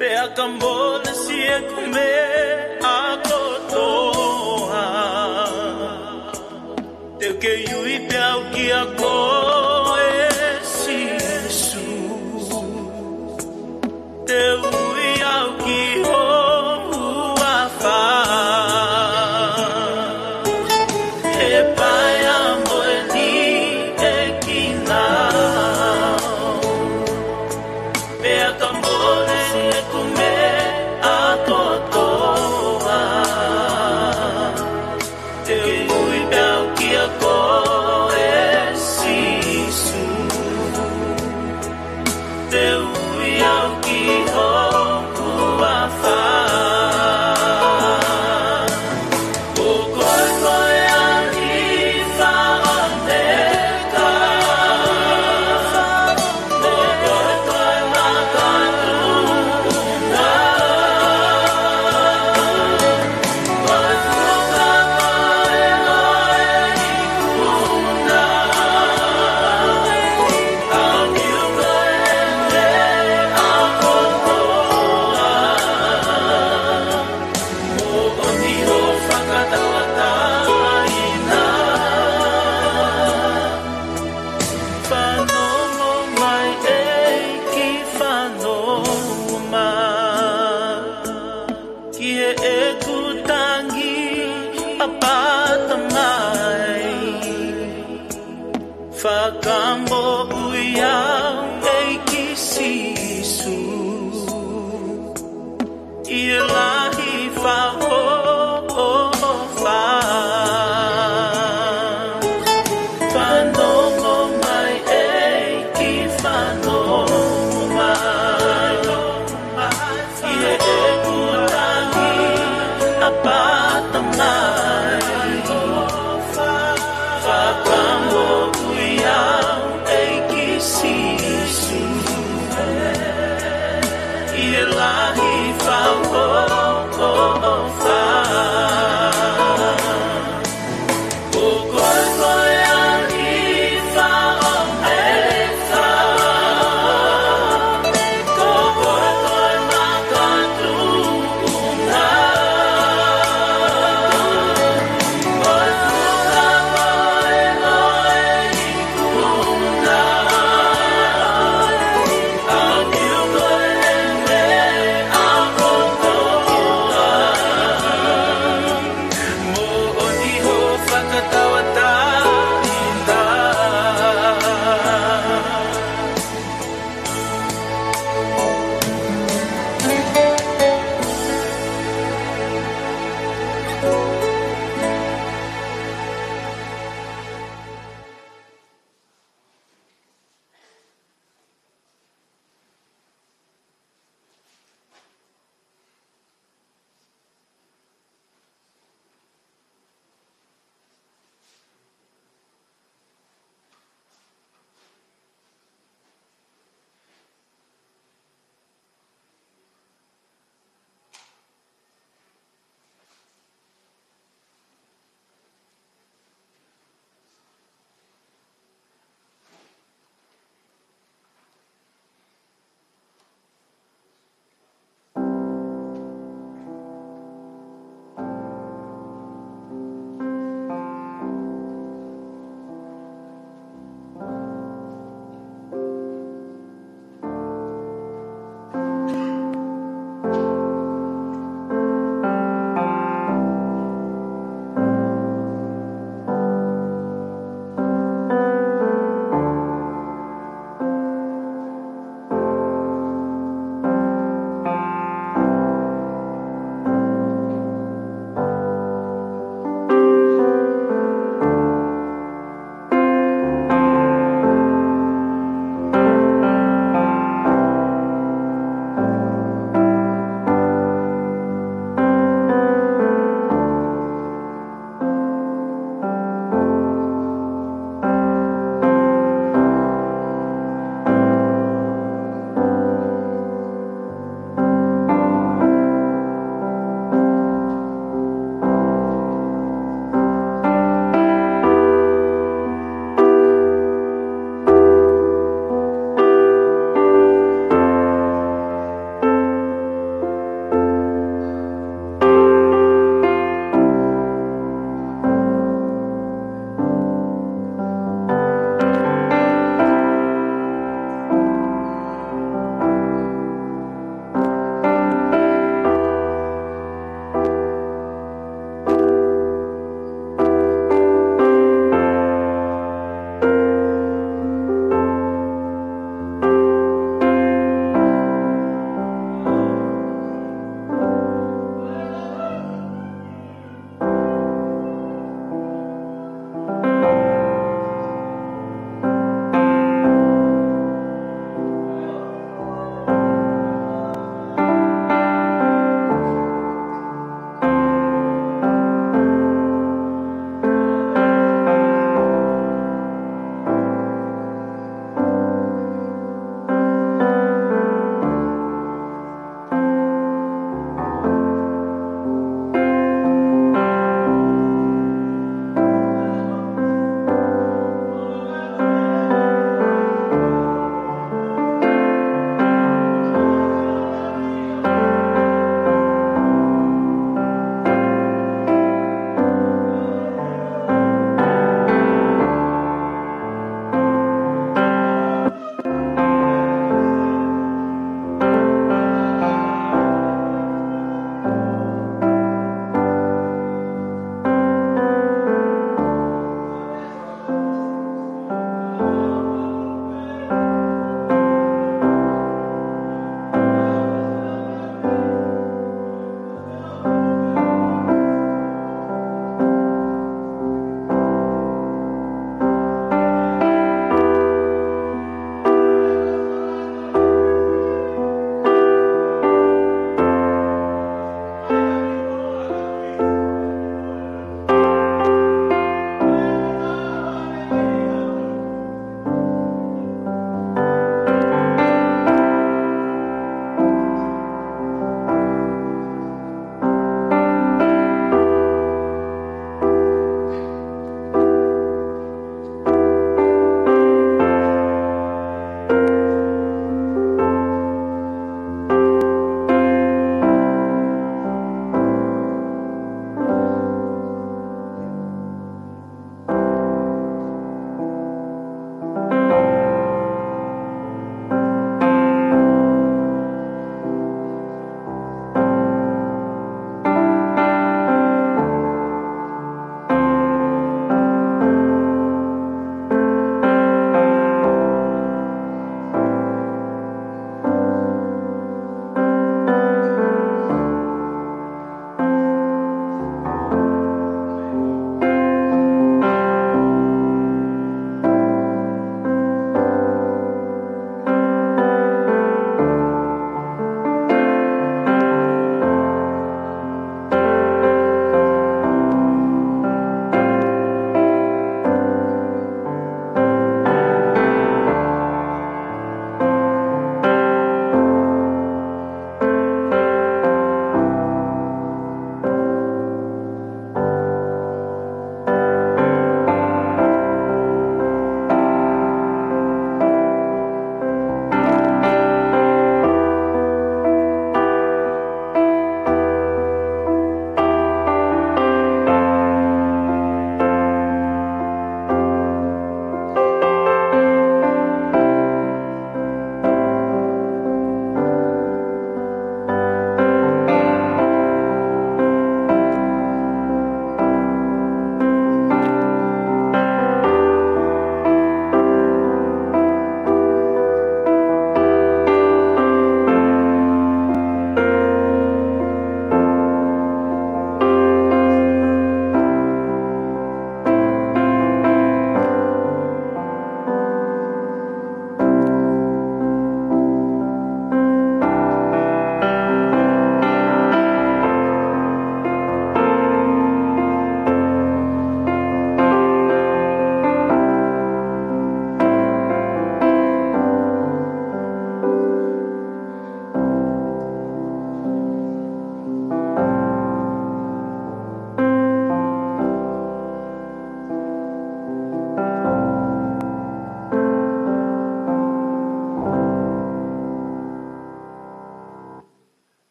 Pea kambole sie kume ako toa Te ke yui pea uki ako e sisu Te ui au ki ho uafa E pai amoe ni e kina Pea kambole sie kume ako toa Te ui pea uki ako e sisu Te ui au ki ho uafa O koe koe ali whaoneka O koe koe makatunga Koe puka koe koe i kuna Au kiu koe me au kotoa O oni ho whakatawataina Whanongo mai e ki whanonga Ki he e kutangi a pata mai Whakambo ui au e ki sisu I lahi whaho o wha Whanongo mai e ki whanonga I he e kutangi a pata mai Whakambo ui au e ki sisu I lahi whaho o wha O koe koe ali whaoneka Ko koe koe makatunga Koe puka koe koe i kuna Au kiu koe me au kotoa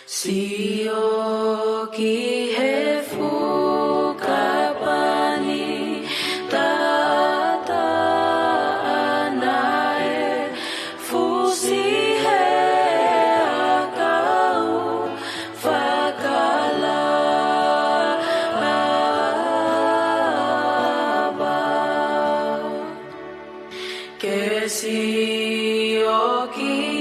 Si o ki he fukapani tata anae fusi he akau fakalava ke si o ki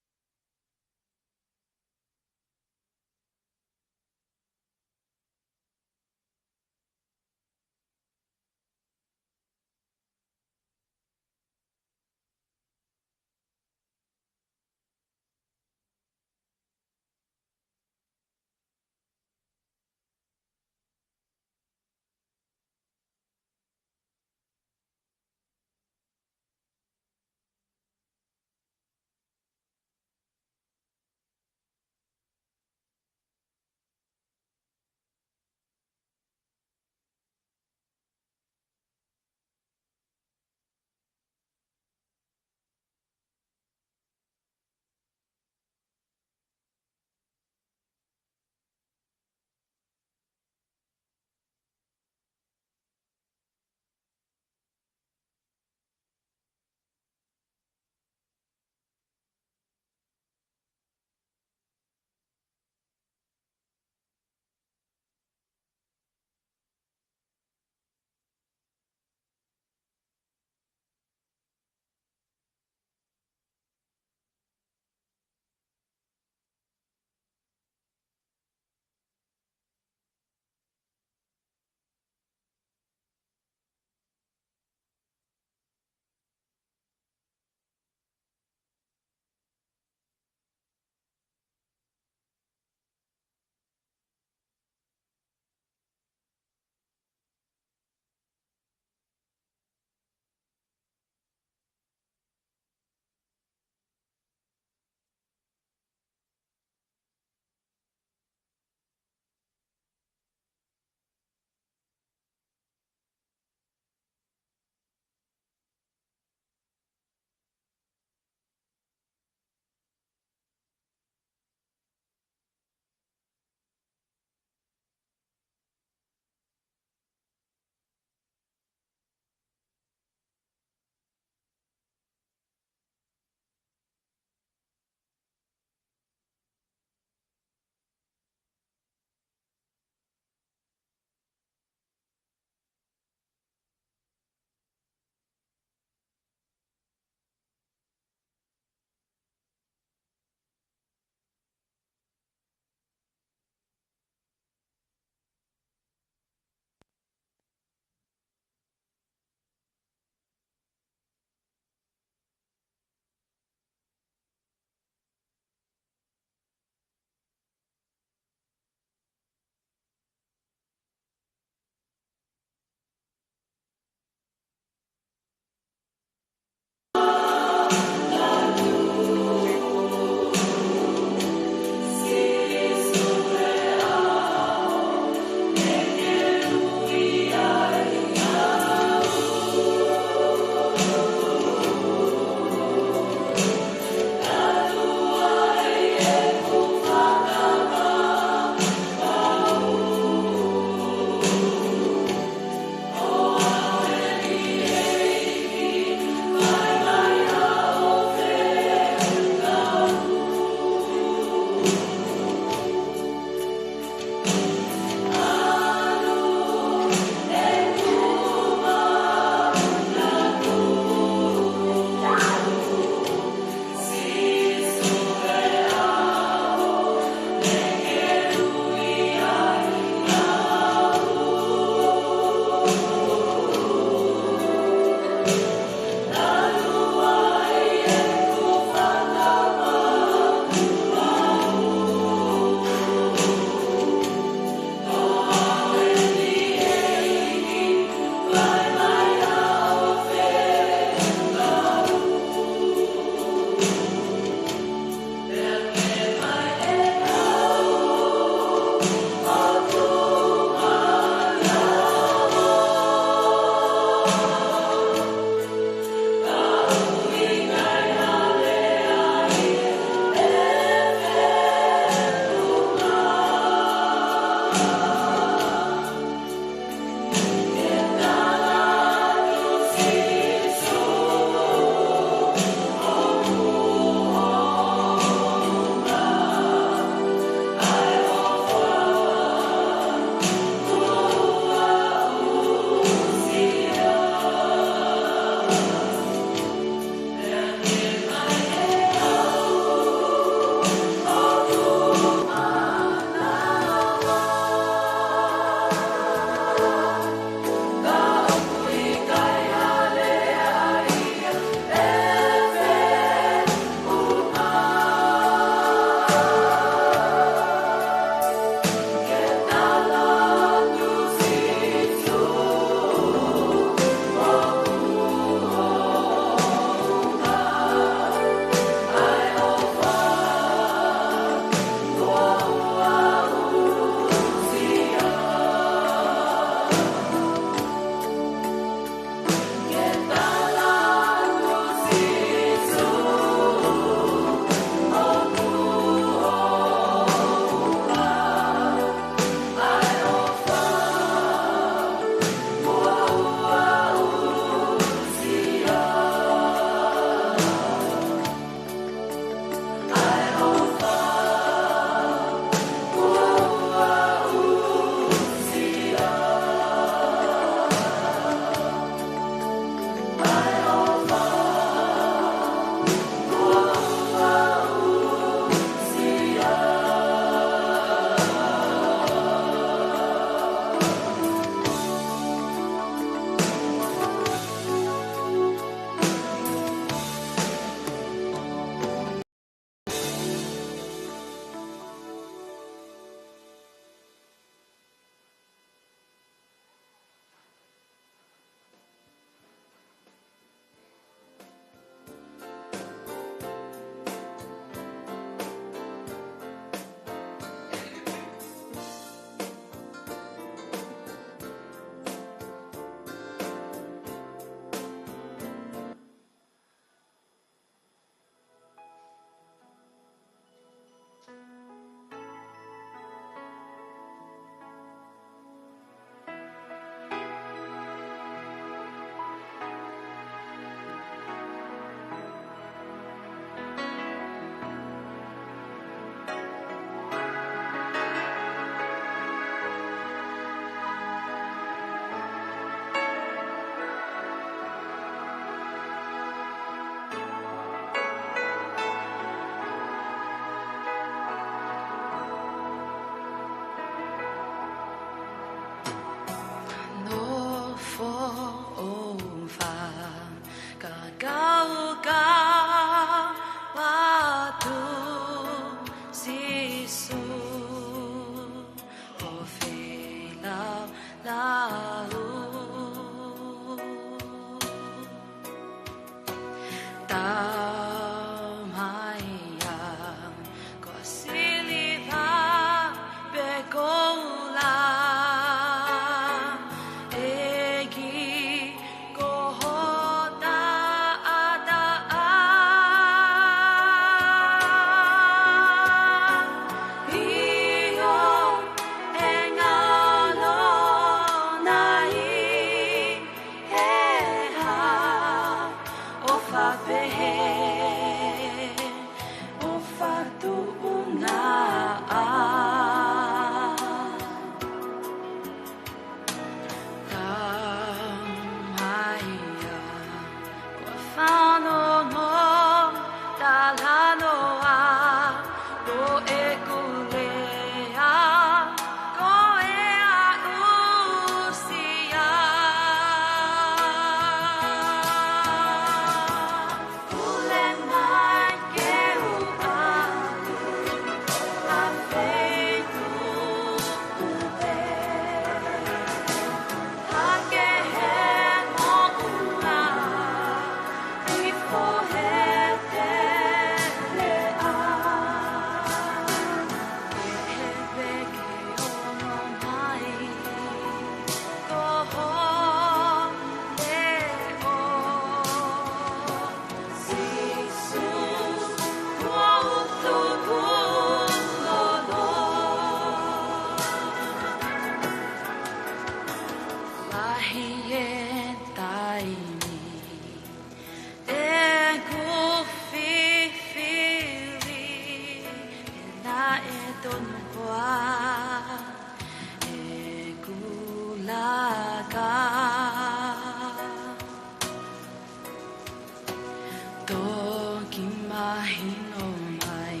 hino mai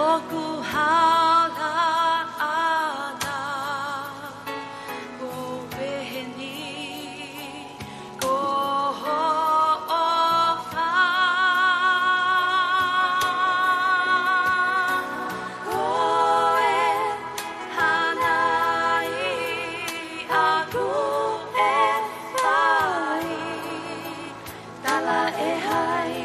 o ku hala ana ko beheni ko ho ofa ko e hanai aku e fai tala e hai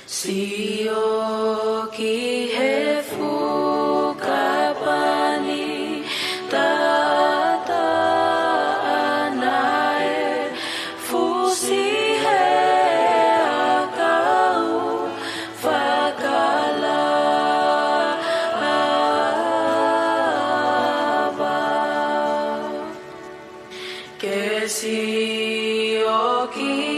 Si o ki he fukapani tata anae fusi he akau fakalava ke si o ki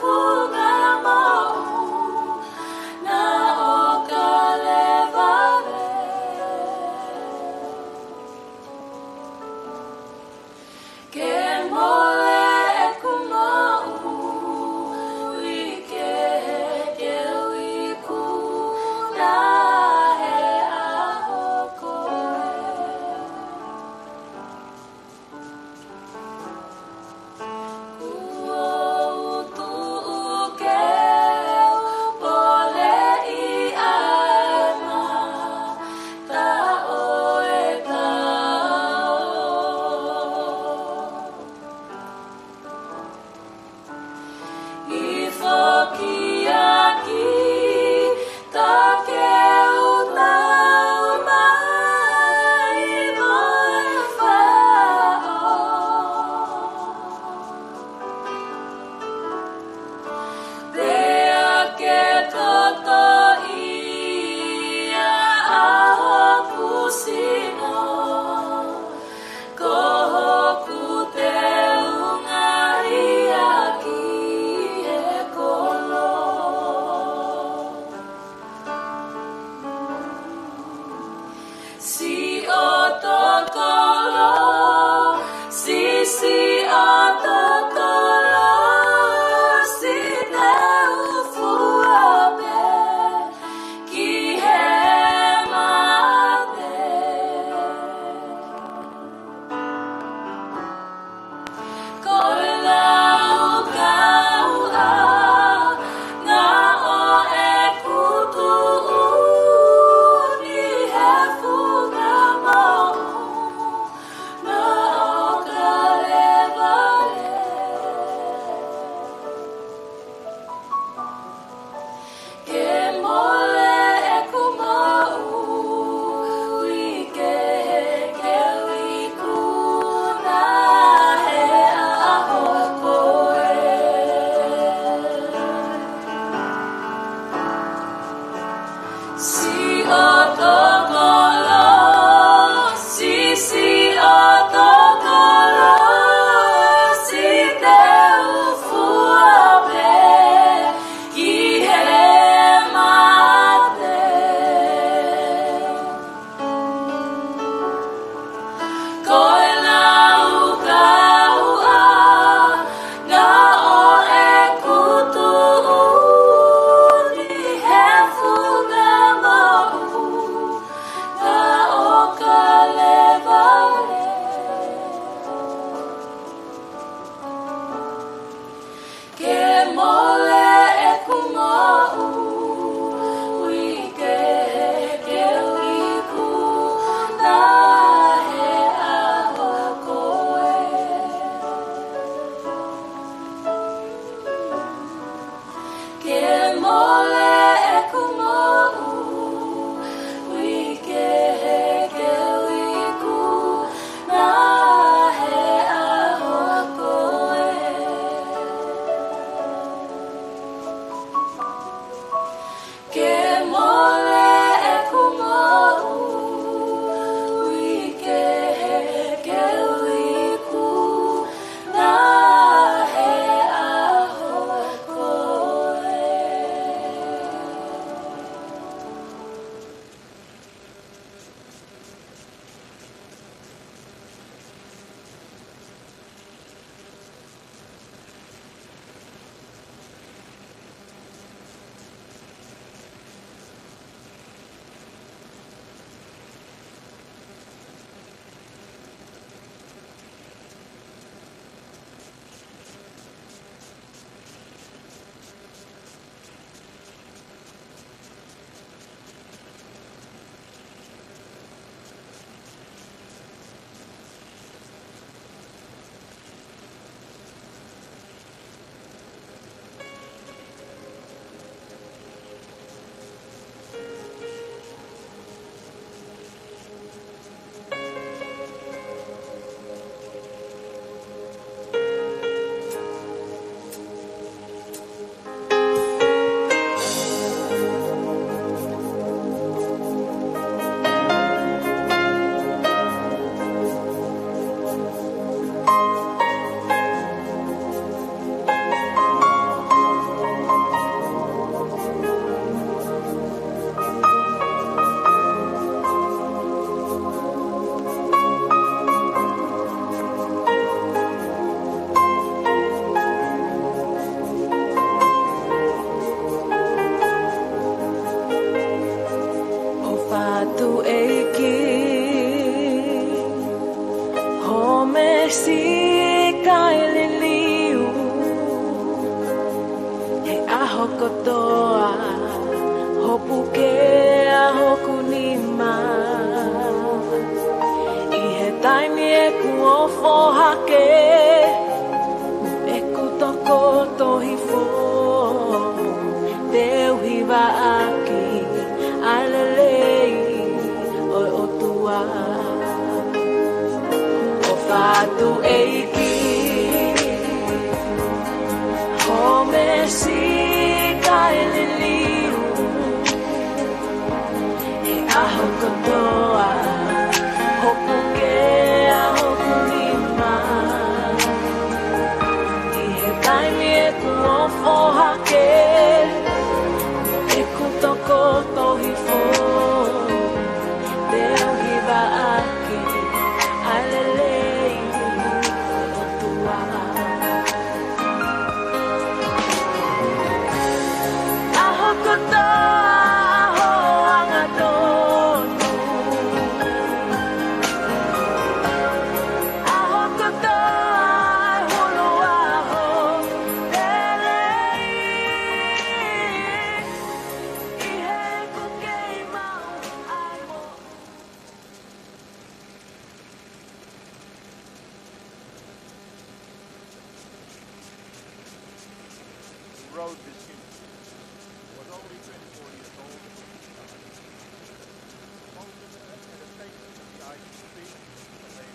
Fuga kotoa hopuke a hoku ni ma I he taimi e ku ofo hake e ku toko tohi fo Wrote this hymn was only 24 years old. Moses had a taste of the ICC, but they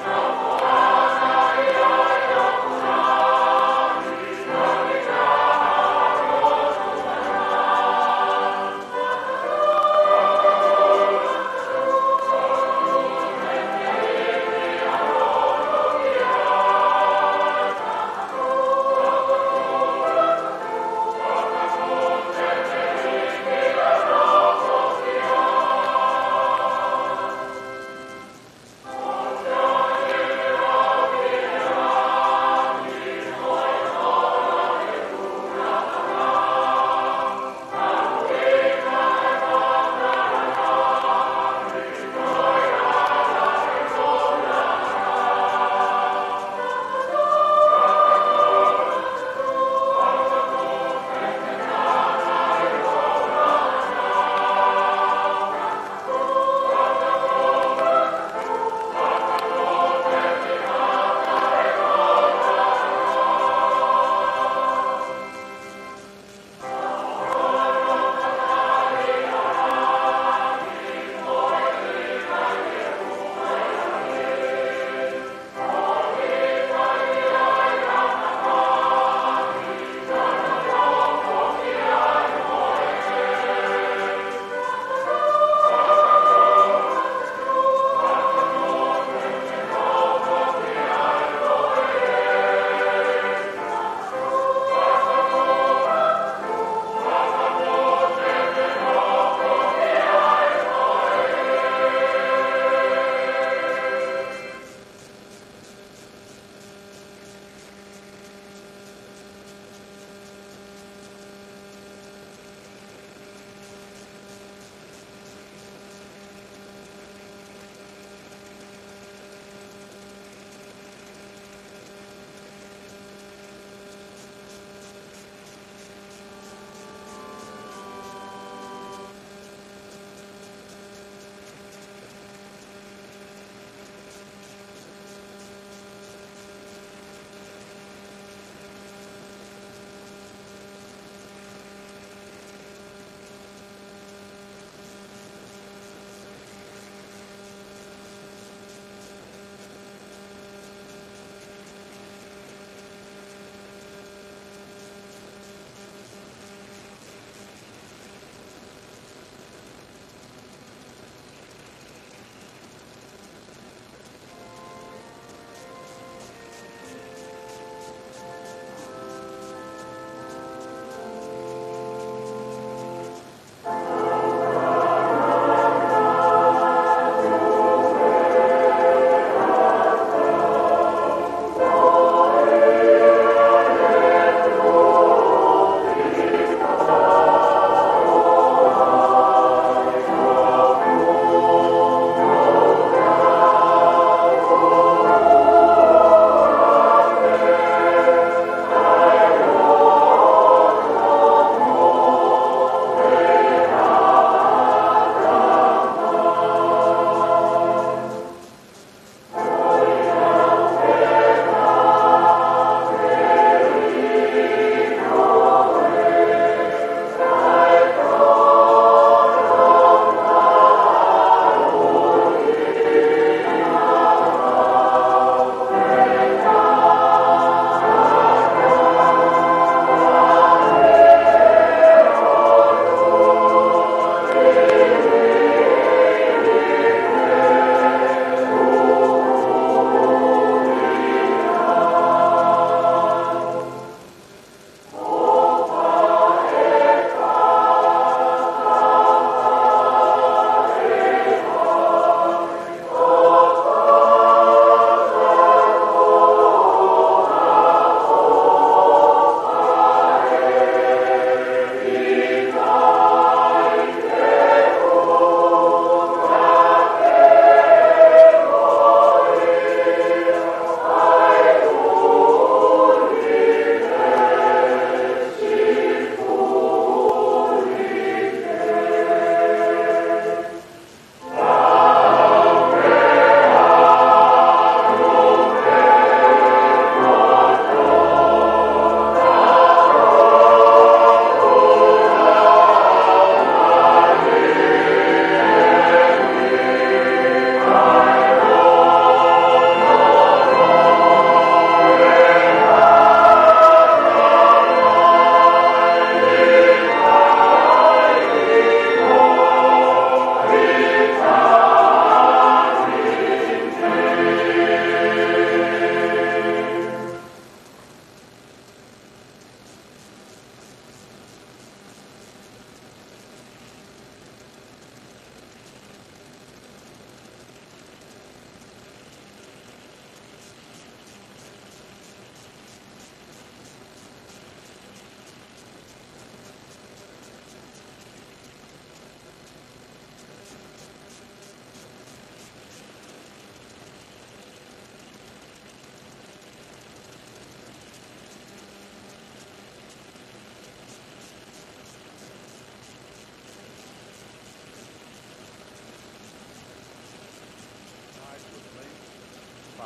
Oh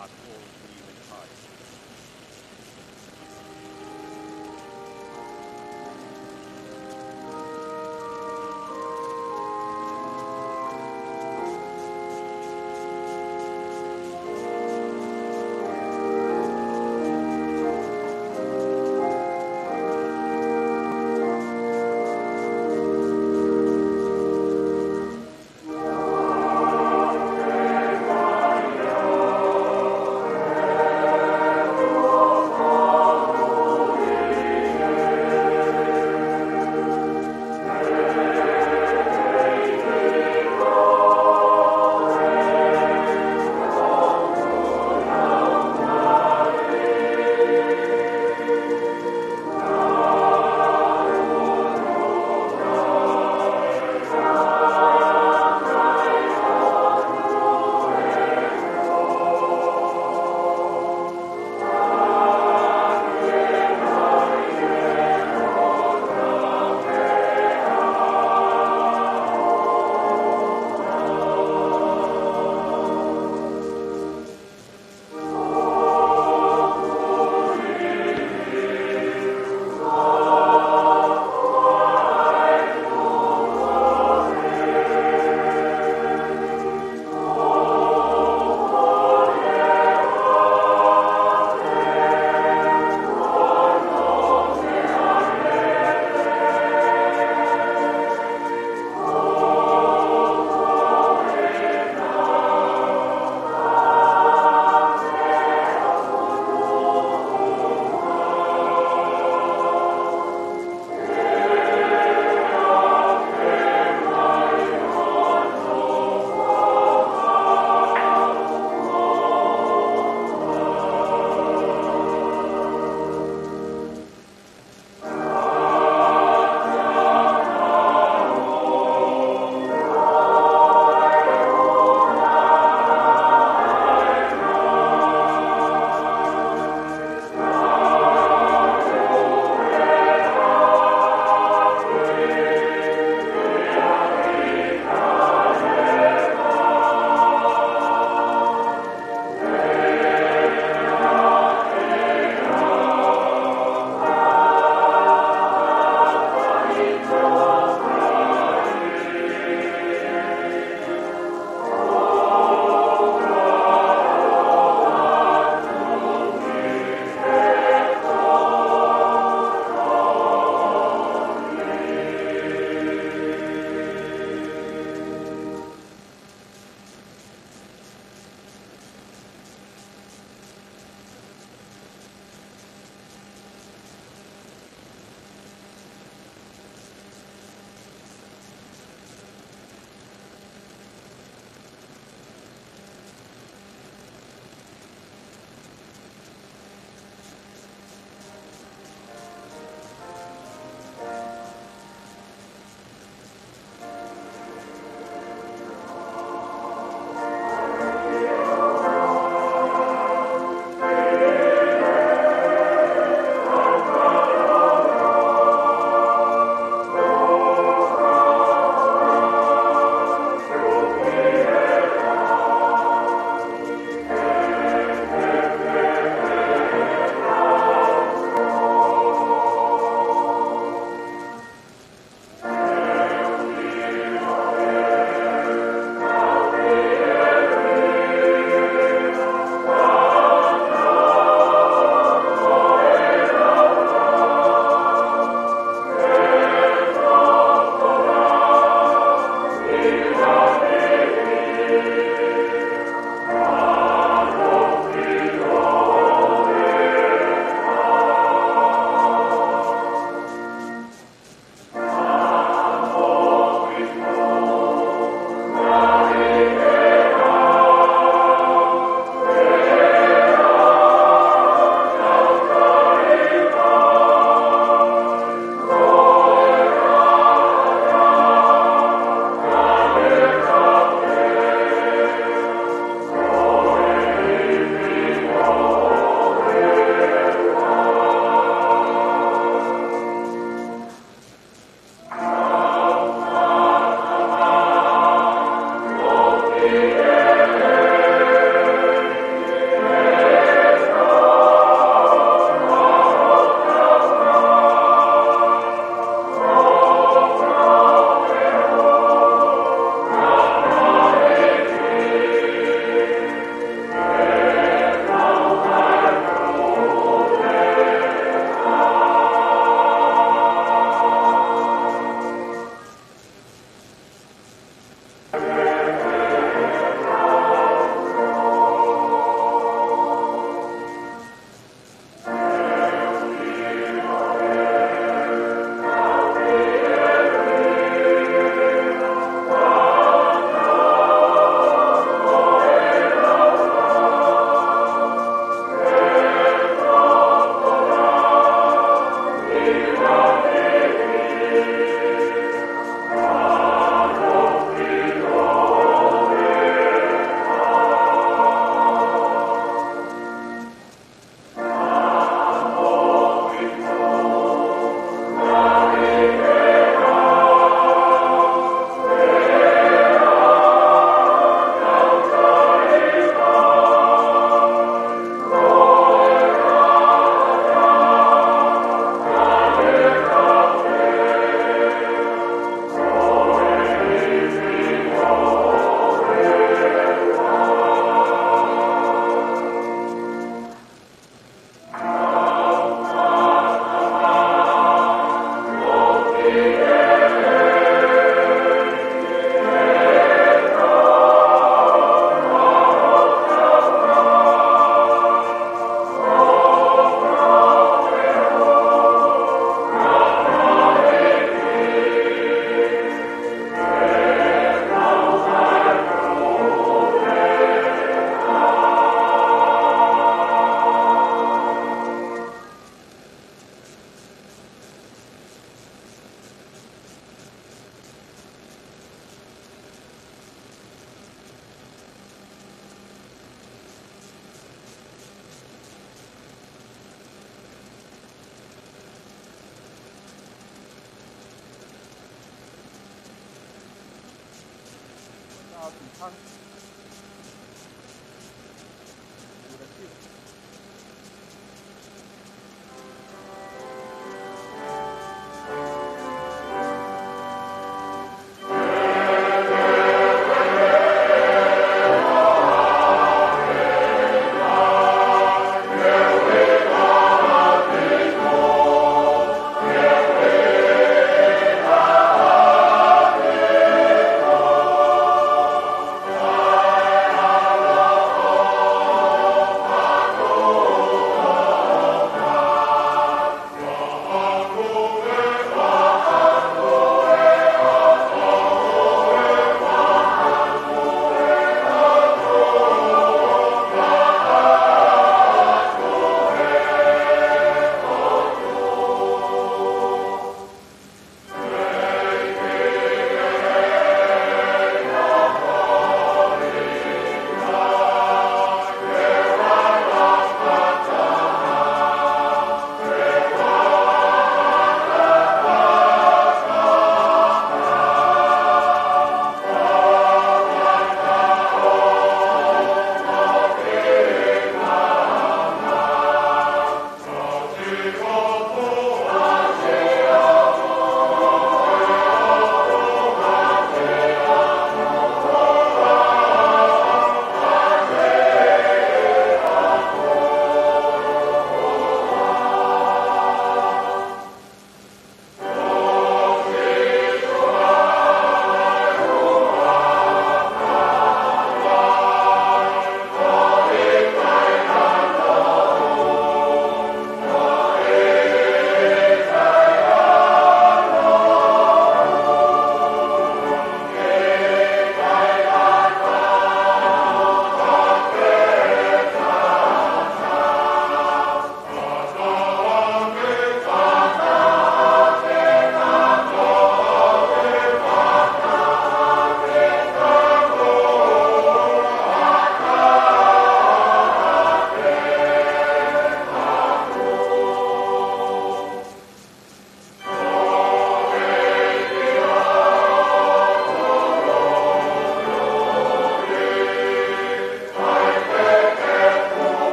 heart all weary and tired. Amen.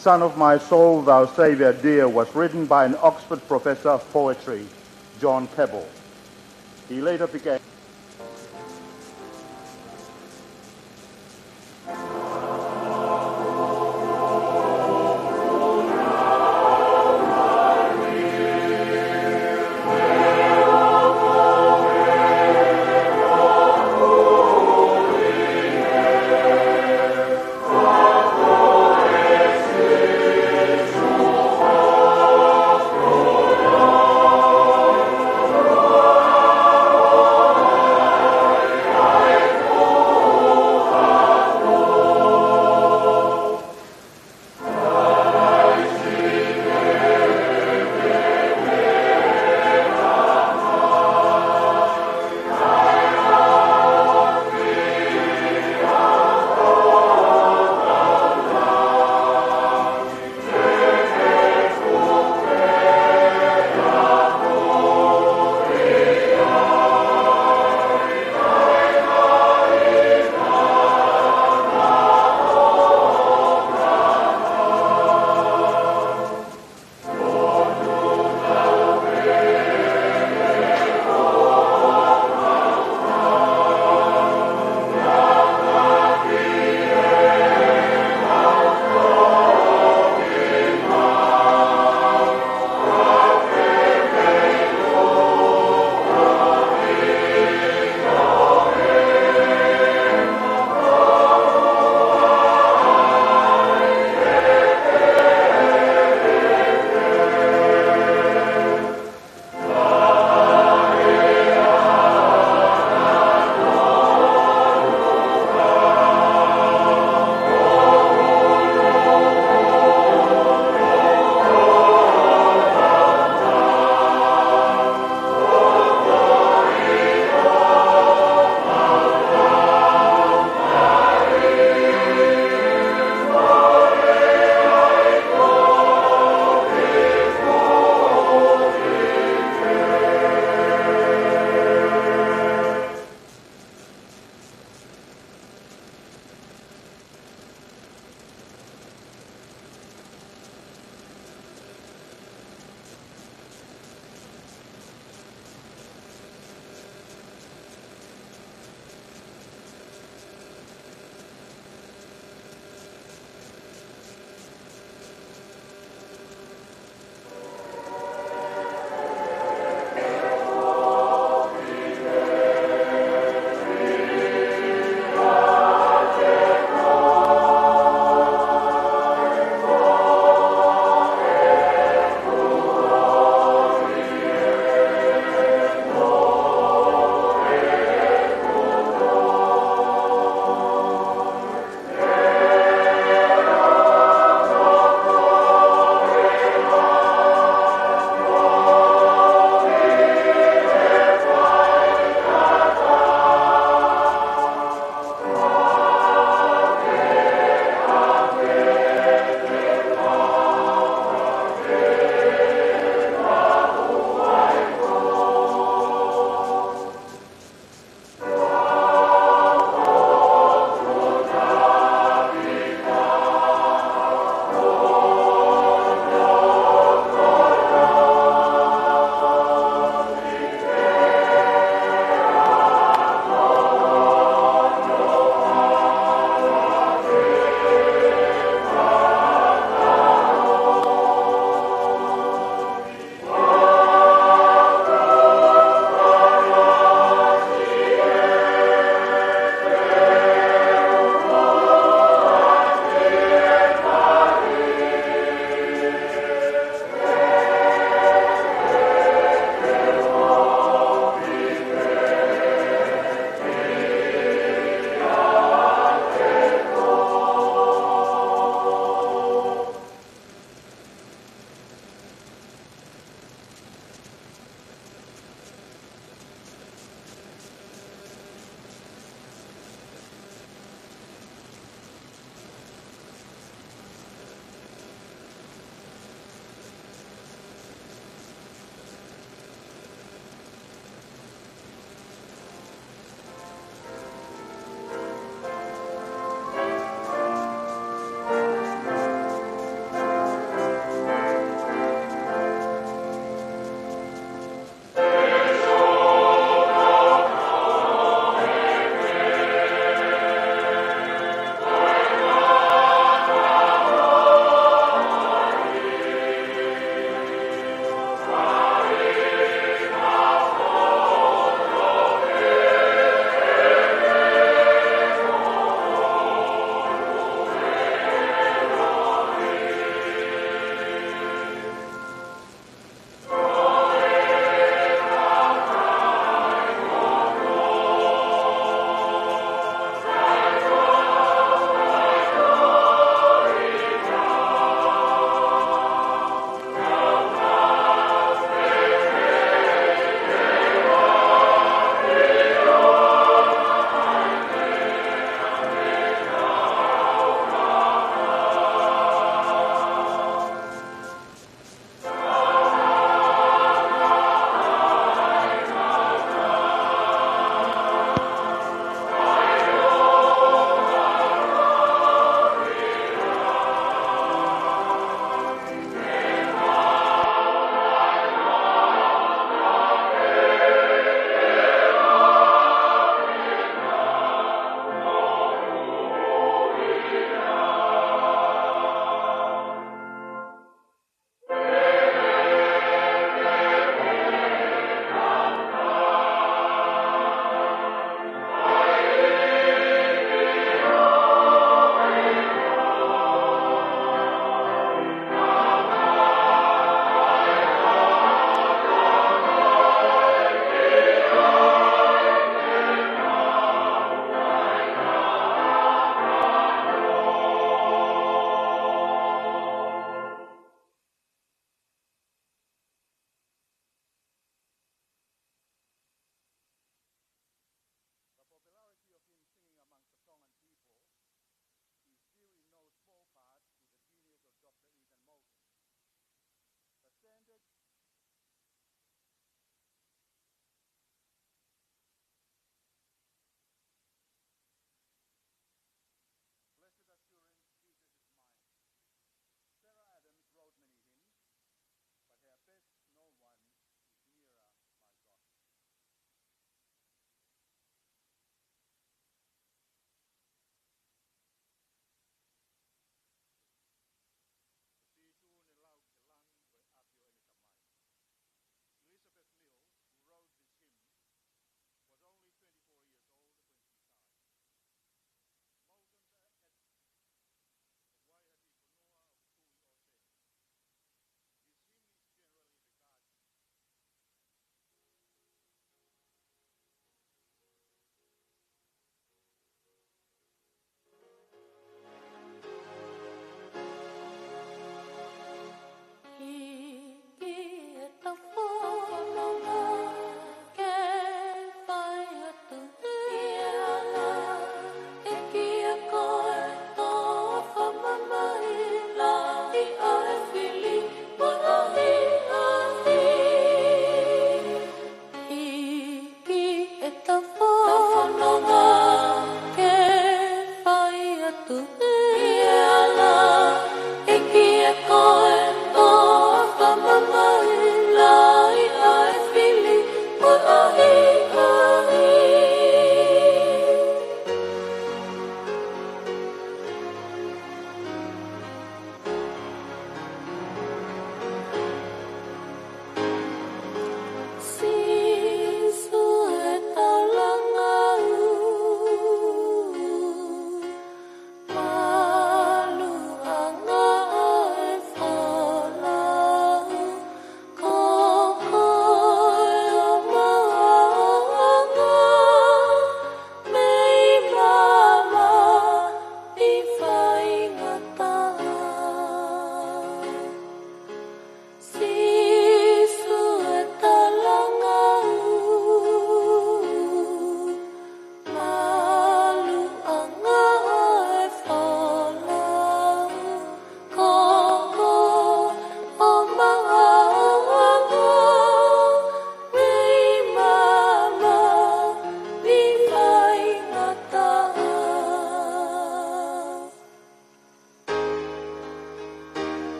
Son of My Soul, Thou Saviour Dear, was written by an Oxford professor of poetry, John Keble. He later became Oh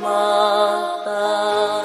Mata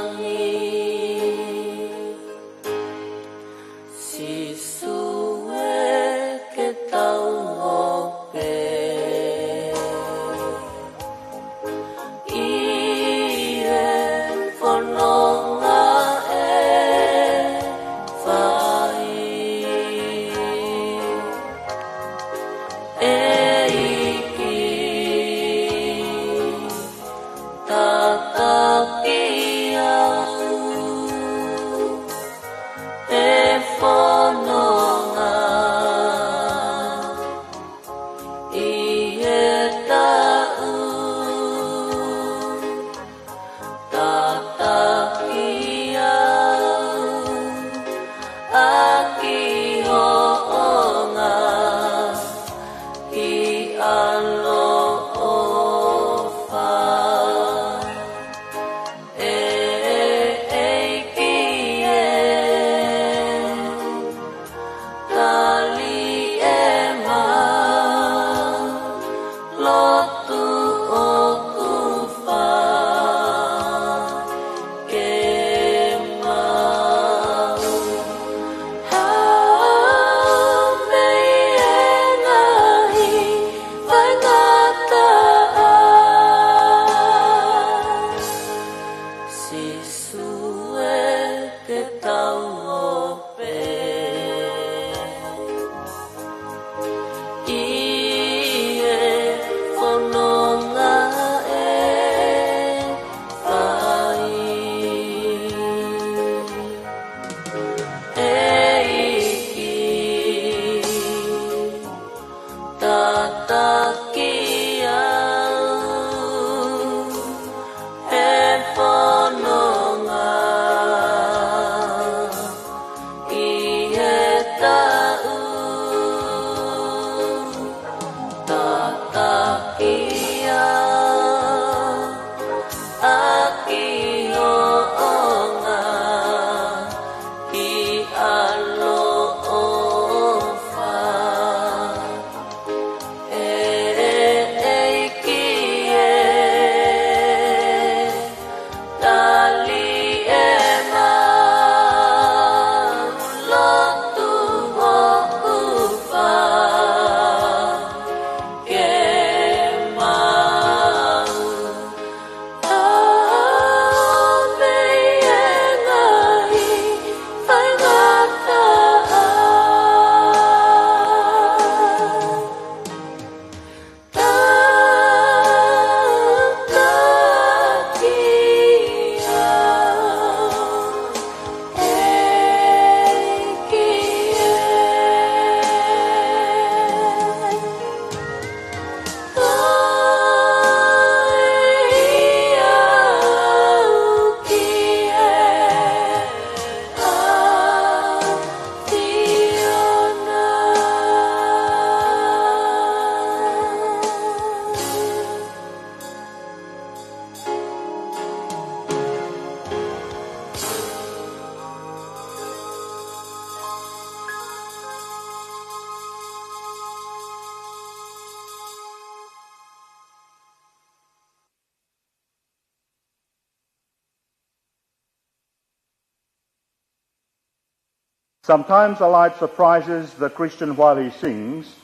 Sometimes a light surprises the Christian while he sings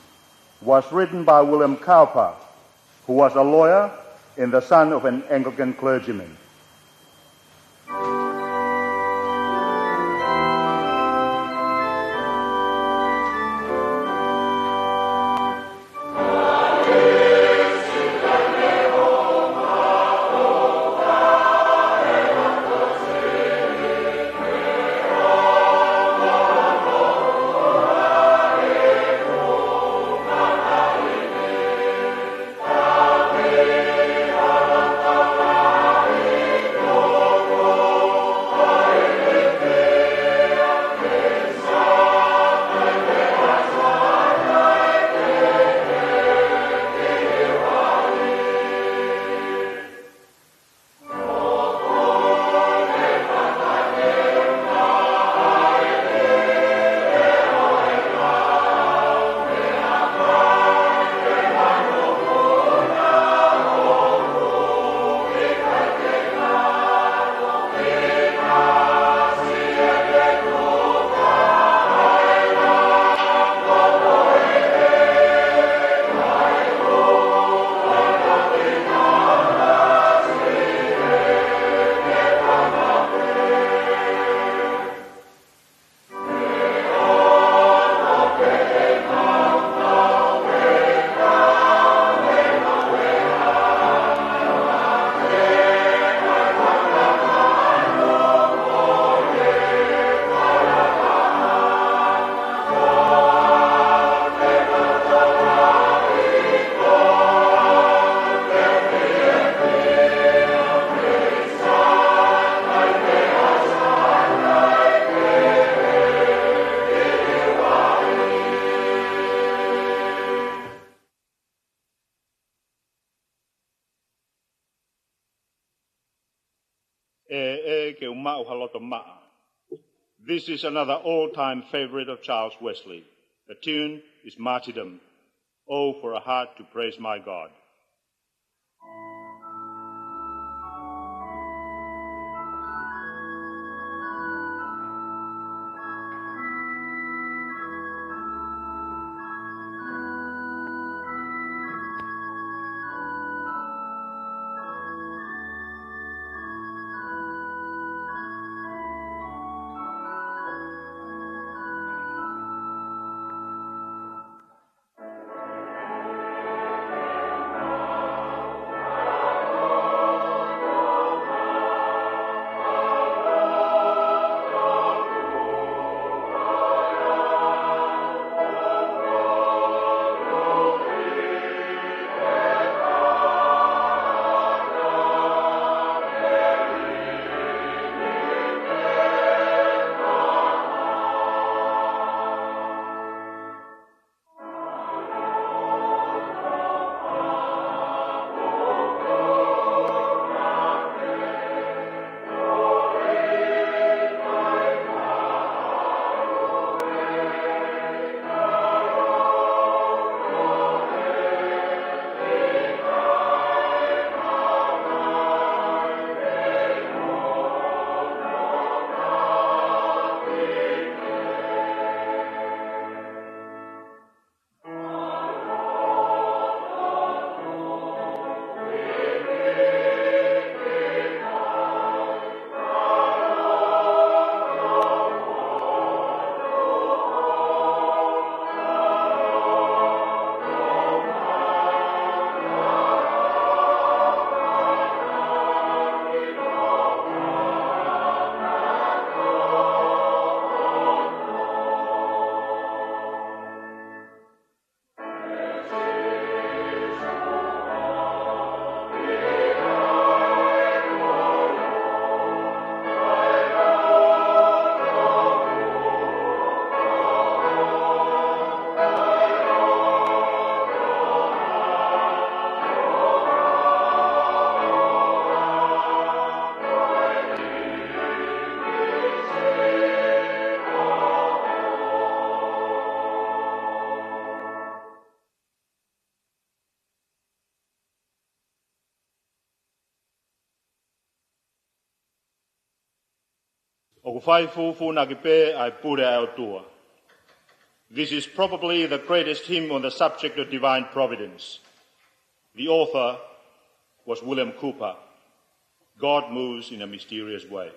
was written by William Cowper, who was a lawyer and the son of an Anglican clergyman. This is another all-time favorite of Charles Wesley. The tune is Martyrdom. Oh, for a heart to praise my God. Thank O whai fufu na ki pē ai pure ai o tua. This is probably the greatest hymn on the subject of divine providence. The author was William Cowper. God moves in a mysterious way.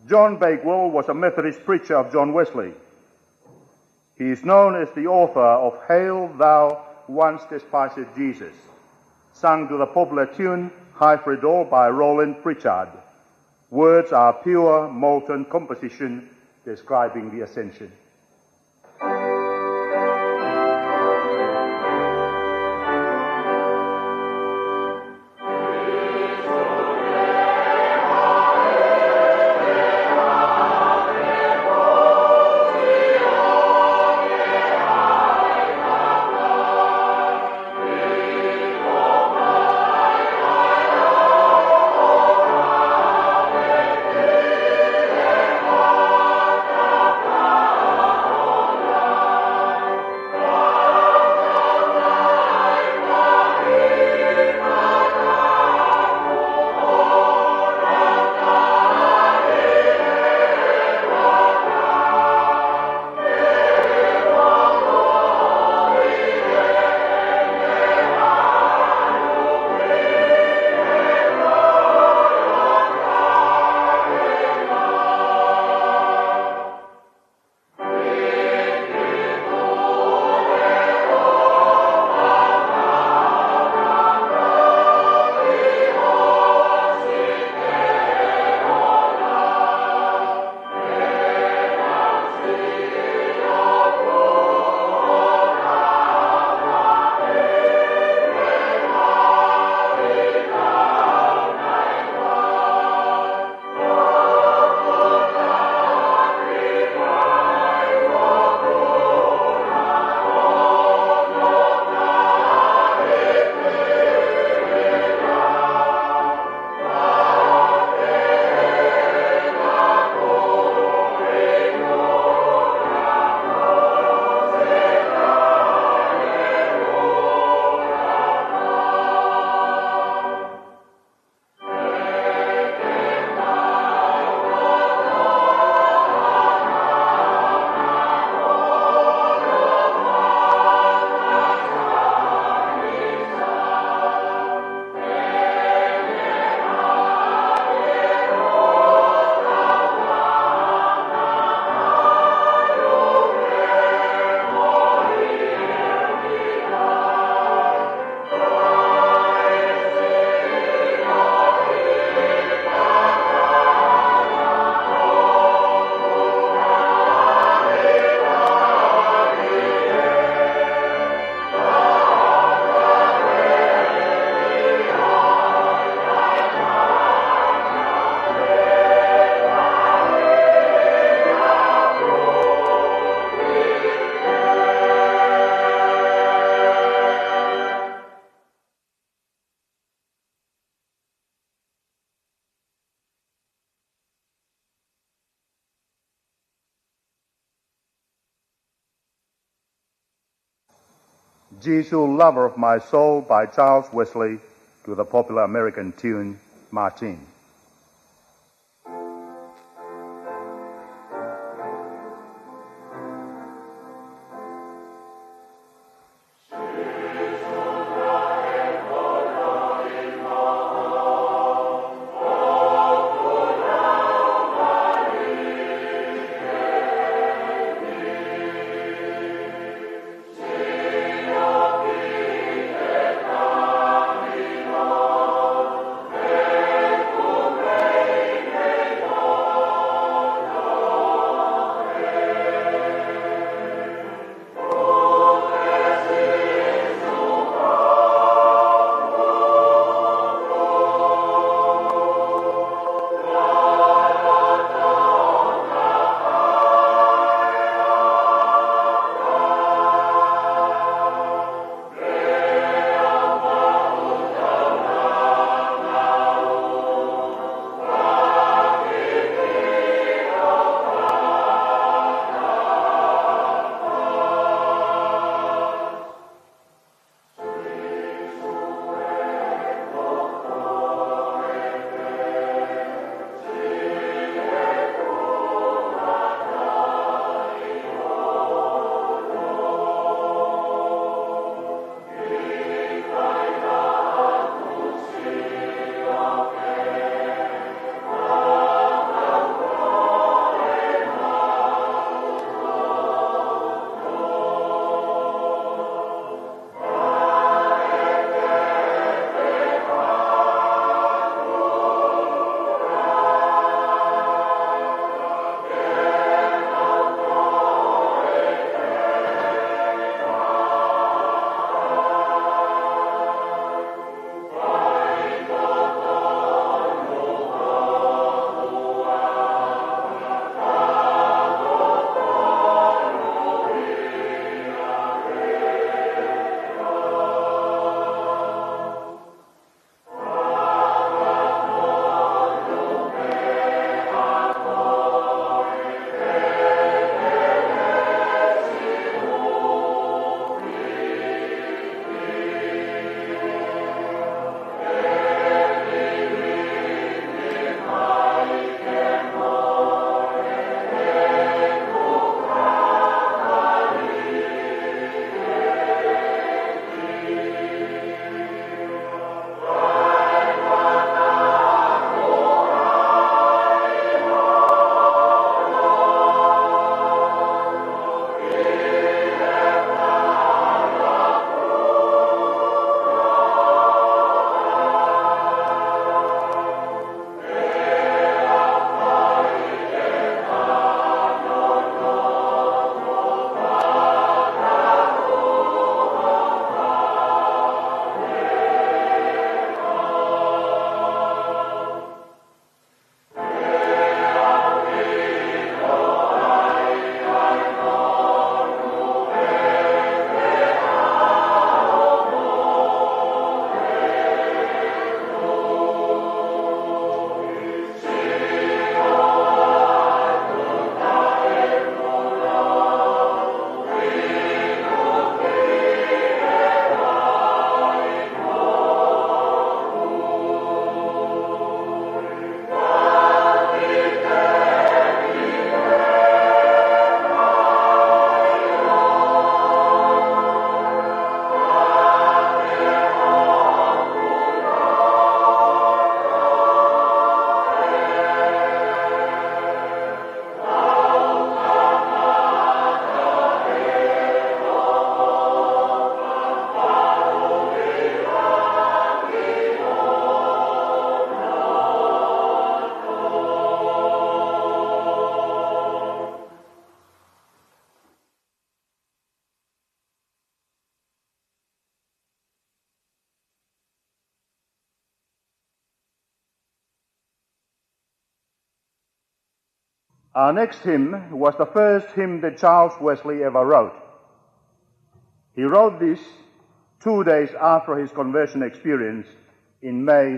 John Bakewell was a Methodist preacher of John Wesley. He is known as the author of Hail Thou Once Despised Jesus, sung to the popular tune High Freedor by Roland Pritchard. Words are pure, molten composition describing the Ascension. Oh Jesus, Lover of My Soul by Charles Wesley to the popular American tune Martine. Our next hymn was the first hymn that Charles Wesley ever wrote. He wrote this 2 days after his conversion experience in May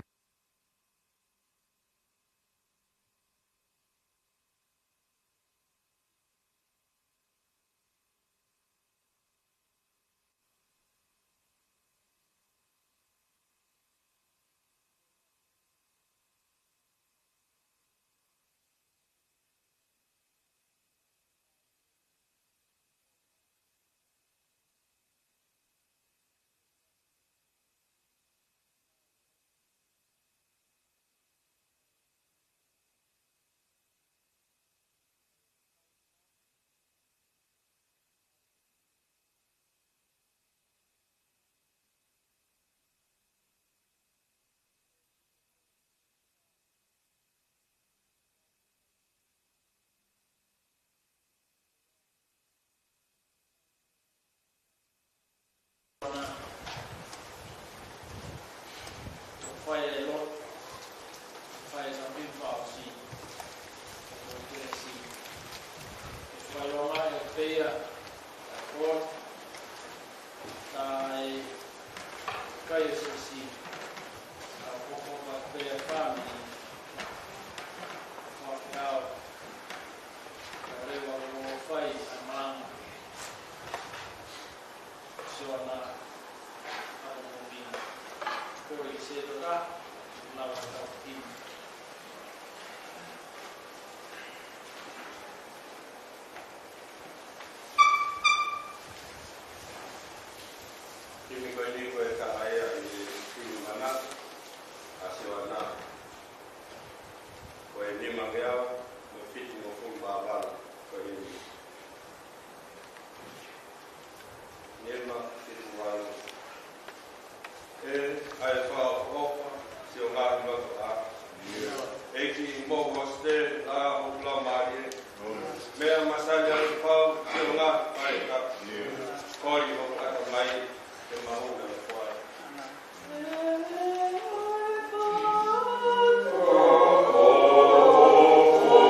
peia o tai kai si a poco pa peia family o now rewa mo fai a mang so na a mo bin ko i se do ka na wa ta tin Oh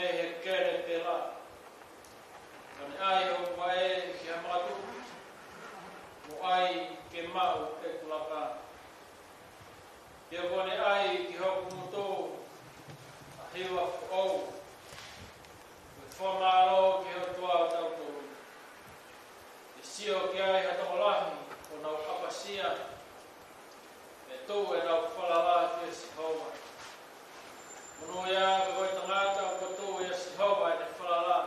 me he kere te la. Kani ai o wae ki ha matu. Mo ai ke mau e kulaka. Ia kone ai ki hoku muto a hiwa au. Whamaro ki ho tua o tautoro. E sio ki ai ha tokolahi o nau kapasia. E tō e nau whalala ki e sihoa. Mono ia ka koe tangata o tō e sihoa e ne whalala.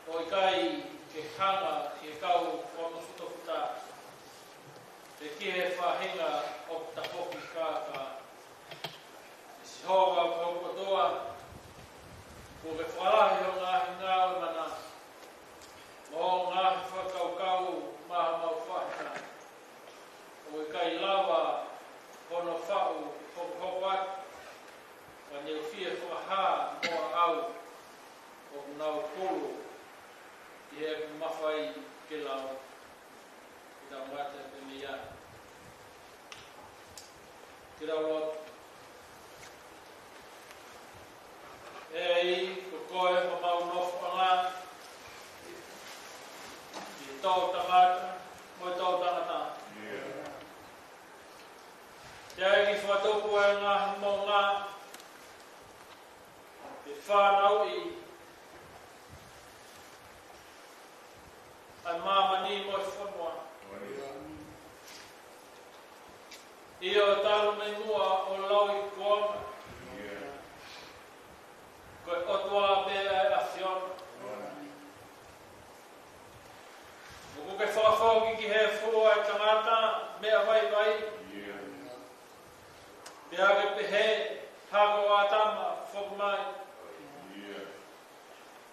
O i kai ke hanga ki e kau whamawhutofuta. E ki he whahinga o tahoki kāka. E sihoa ko kotoa. Ko ke whalahi o ngāhi ngāo mana. Mo ngāhi whakaukau maha mau whahina. O i kai lawa hono whau hokoat. Ka neu fia whakahā moa au o nau polo. I he mawhai ke lau. I tau mata te mea. Ki rau lot. Ei, ko koe ma mau nofu anga. I tau tangata, mo i tau tangata. Te ai ki whatopu e ngā mo ngā. Te whānau i. Ai māma ni mo i whanua. I o talu me mua o lau i kuanga. Koe otua pēa e a whiona. Muku ke whakawhauki ki he whua e tangata mea vai vai. Pea ke pehe hako a tama whakumai.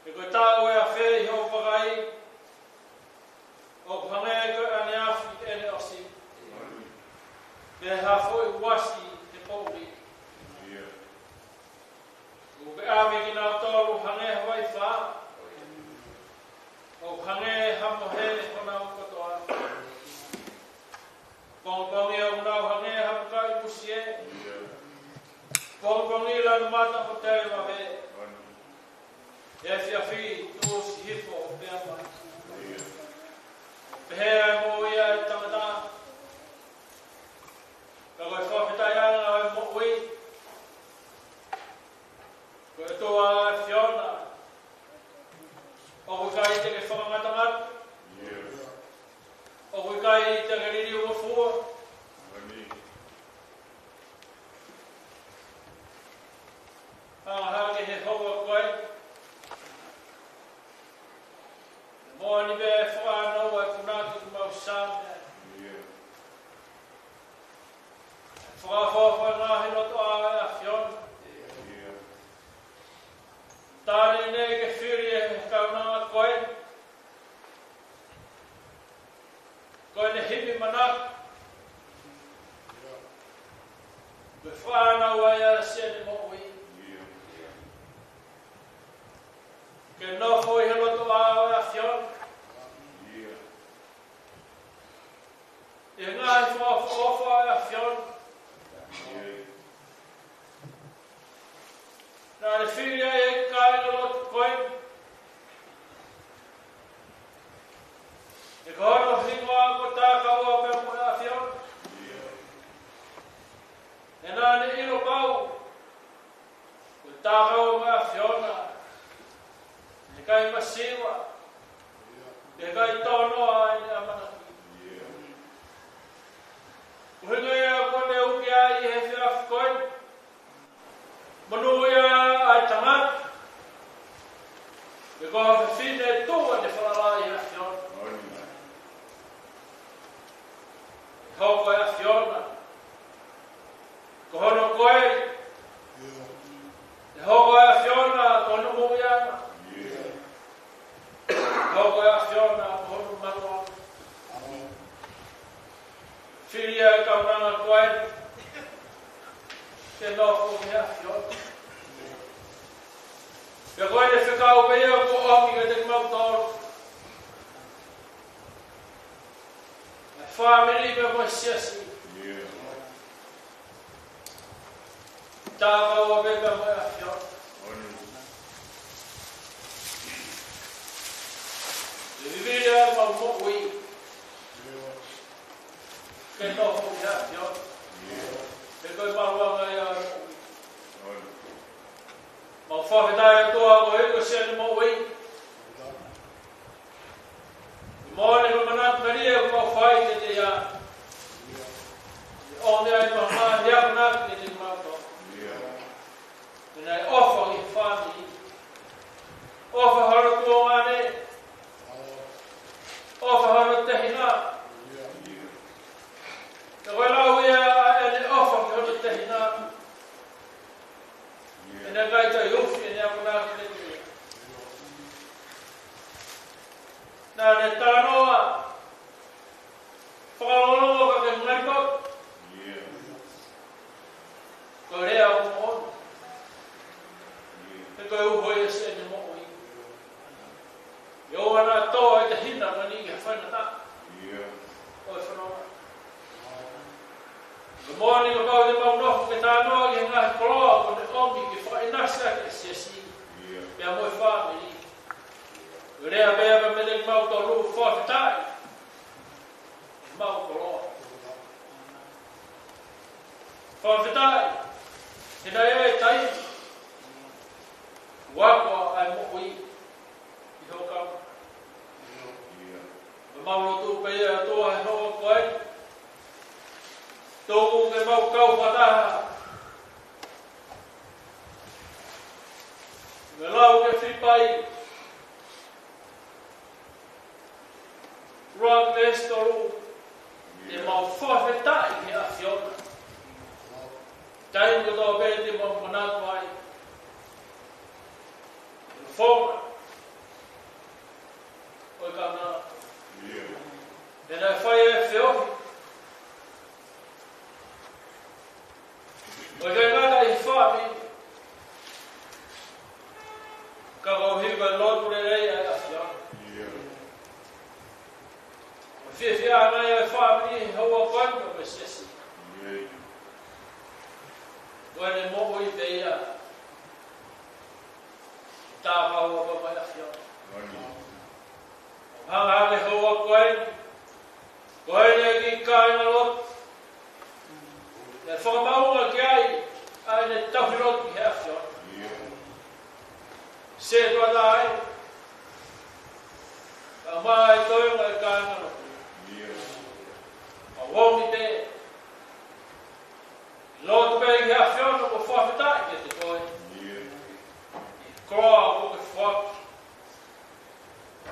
E koe tāu e a whei ho whakai. O hangai koe ane awhi ene osi. Pea hafo i wasi te pouri. O ke ame ki nā tōru hange hawai whā. O hange hamo he hona o kotoa. Pongpongi o nau hange hamo ka i musie. Pongpongi lan mata o te wa he. E whiawhi tūsi hifo o te ama. Pehea e mo ia e tangata. Ka koe whawhitai anga e mo ui. Koe toa e whiona. O kui kai te ke whakangatangat. O kui kai te ke riri ua fua. Hanga ke he hoa koe. Moa ni be whanau e punaki ku mau sāne. Whakawhawha ngāhi noto a e a whiona. Tāne nei ke whiri e kaunanga koe. Koe ne himi manak. Me whanau ai a sene mo ui. Ke nofo i heloto a e a whiona. E ngāi whawhawha e a whiona. Nā ne whiri ai e kāinga lotu koe. E kohono hingoa ko tākaua pe mo e a whiona. E nā ne ilo pau. Ko tākaua mo e a whiona. E kai masiwa. E kai tonoa ai ne amanaki. Uhinga ia kone uki ai he whiawhi koe. Manu ia ai tangat. E koha whiwhine tua ne whalalai a whiona. E hoko e a whiona. Kohono koe. E hoko e a whiona kohono muiana. E hoko e a whiona kohono manuana. Whiria e kaunanga koe. Te nofo me a whiona. Ka koe ne whekau pea ko oki ka te mautoro. E whamiri me mo siasi. Tākau a pepa mo a whiona. Mau whawhetai atua ko heko sia ni mau wei. Mo ne ko manat maria ko mau whai te te ia. O me ai maha hea manat te te mau to. Tena e ofa i whani. Ofa hara tua ngane. Ofa hara te hina. Te koe lau ia e ofa ki hara te hina. E nea kai tai uwhi e nea kuna ki te te. Nā ne tānoa. Whakalologo ka ke ngaipok. Ko rea o mo'onu. Te koe uhoi e se ne mo'oi. I o ana toa e te hina mani ki hawhaina ta. O e whanoa. Ka mōni ka kau te mau noho ke tānoa ki ngahi koloa ko ne omi ki whainasa ke siasi. Pea moe whāmiri. Rea bea pa me te mau tō rū whawhetai. Mau koloa. Whawhetai. Hina e tai. Wako ai mo'oi. I hokau. Me mau rotu pe ia toa he hoa koe. Tōku ke mau kau pataha. Me lau ke whipai. Rua vestoru. Te mau whawhetai ki a whiona. Taingo tō pēti mau manatu ai. Whonga. Oi ka nā. Tēnā whai e whiohi. Oi kai ngata i whāmi. Ka kau hiwa lotu re rei ai a whiona. Whia ngai e whāmi i haua koenka me sesi. Koene mo'o i te ia. Tā haua pa mai a whiona. Hanga hanga haua koen. Koene ki kāinga lot. Ne whakamaunga ki ai. Ai ne tauhirot ki hea whiona. Se toa tā ai. Ka maa e toinga e kāinga lot. A wongi te. Lotu pe ki hea whiona ko whawhetai ke te koe. Kroa ko ke whaki.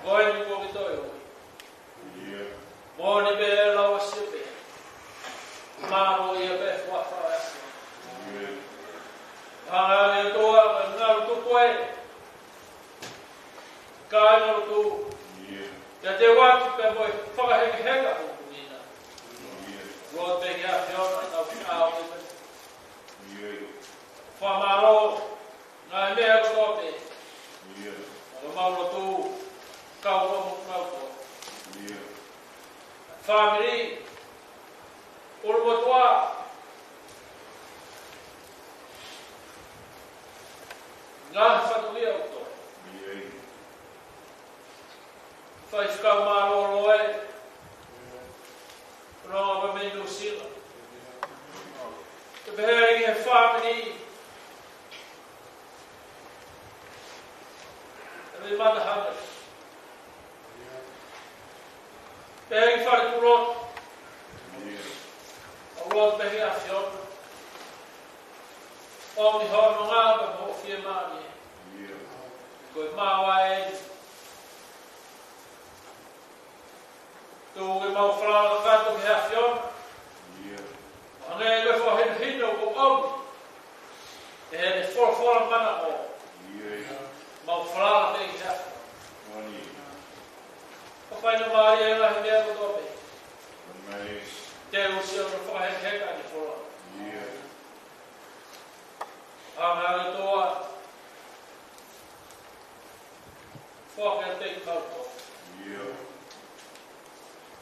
Koe ni ko ki toi oi. Mōni pe e lawa si pe. Māmo i a pe whawha e si. Hanga ni toa ka ngaru tu koe. Kai ngaru tu. Te te waki pe moe whakaheke heka o kumina. Rōt pe ki hea whiona tau ki āo te me. Whamaro, ngai mea ko tope. Alo mauro tu, kau komu kau ko. Whamiri, urmo toa. Ngahi whatu ia o to. Whaifkau maro roe. Ronga pa me New Zealand. Te behere ki he whamiri. Te mata hanga. Behere ki whare kurot. A rot behe a whiona. O mi hono ngāga mo whia mani. Koe māua e. Tū ke mau whalanga kato ki hea whiona. Ange e koe whahen hino ko omi. E he ne whora mana o. Mau whalanga te ki hea whiona. Ka whaina maari e ngahi mea ko tope. Te usi o na whahen heka ni whora. Hanga toa. Whaka te ki kauto.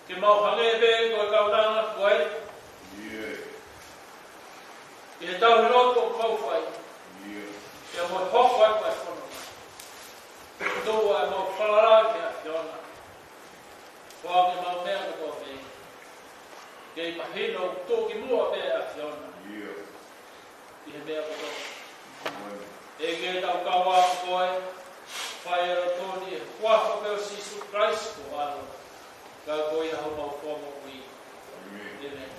Ke mau hange e pēn koe kaunanga koe. Ke he tau hiroto ko mau whai. Ke mo hofu ai koe whanonga. Tua e mau whalarang ke a whiona. Whange mau mea ko tō pēn. Ke i mahino tō ki mua pē a whiona. I he mea ko tō. E ke tau kawa koe, whai ara tōni e hua whakau Sisu Christ ko alo. Ka koe hau mau kōmo ui. Amen. Amen.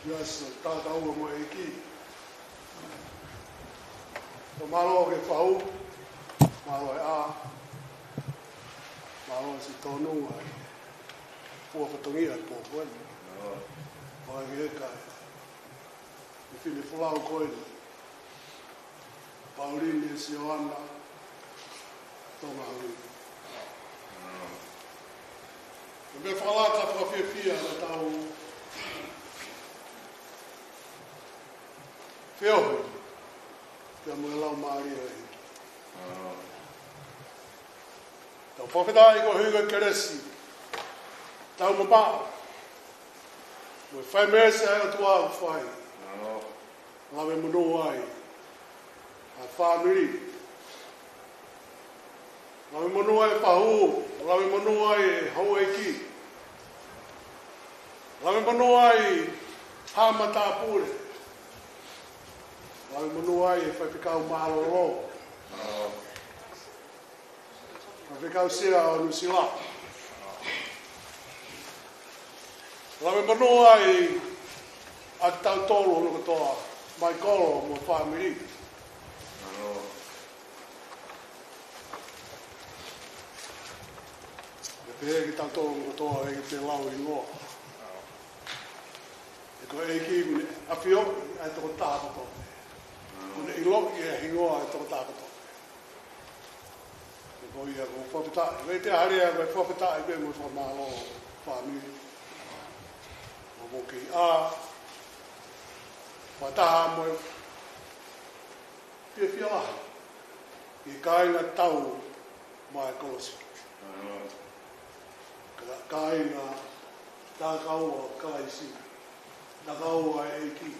Yes, tata ua mo e ki. O malo ke whau, malo e a, malo si tonu ai. Pua whatongi ai pōpuen. O ai ke kai. I whine whulau koini. Pauline e si oana, tonga hui. E me whalata whawhiawhia na tau whiohui. Kia mua lau maari ai. Tau whawhetai ko huga keresi. Tau mapao. Mui whai mese ai o tua au whai. Lawe munu ai. A whamiri. Lawe munu ai pahu. Lawe munu ai hau e ki. Lawe munu ai hamata pure. Lawe munu ai e whaipikau maalolo. Whaipikau sea o nusila. Lawe munu ai a tau tolu hono katoa. Mai kolo mo whamiri. E ki tau tolu hono katoa e ki te lau i ngoa. E ko e ki mune a whio ai toko tāpato. Mune i loki e hingoa ai toko tāpato. E ko ia ko whapitai. Vei te harea koe whapitai pe mo whamalo whamiri. O moki a. Whataha mo pia whia lahi. I kainga tau mai kolosi. Kainga tā kaua kaisi. Tā kaua e ki.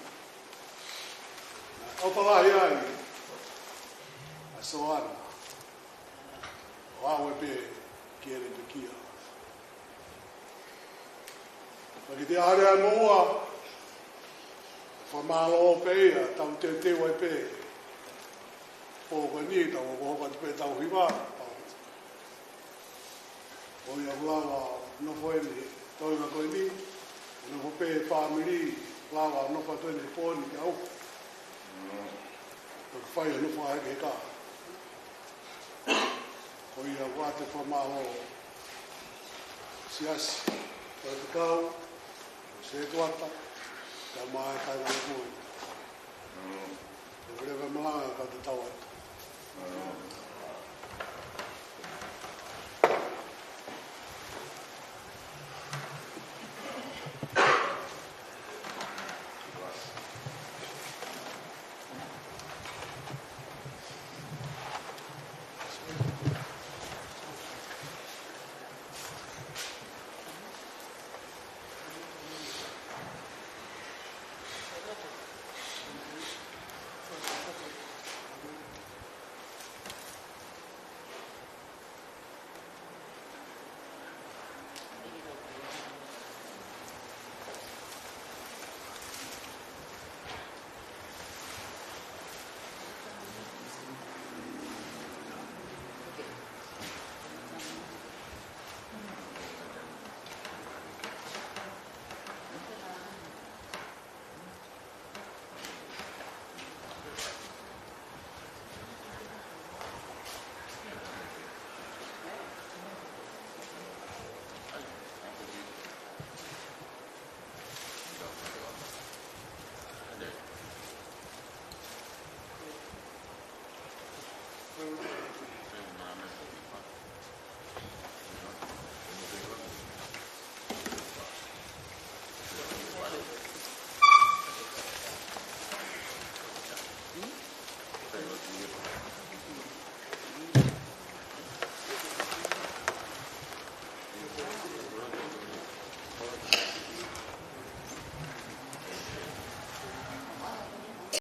O palahi ai. A soana. O awe pe kiere te kia. Paki te harea moa. Whamalo o peia, tau te wai pe. Pōka ni, tau o hoka te pe tau hiwa. O ia lawa nofo ene, toina koe ni. Nofo pe whamiri, lawa nofa toine pōni ki au. Toka whaia nofo aike he kā. O ia wate whamalo siasi. Toa te kau, se tuata. Ka mai kai mai kui. E vrewe malanga ka te tau atu.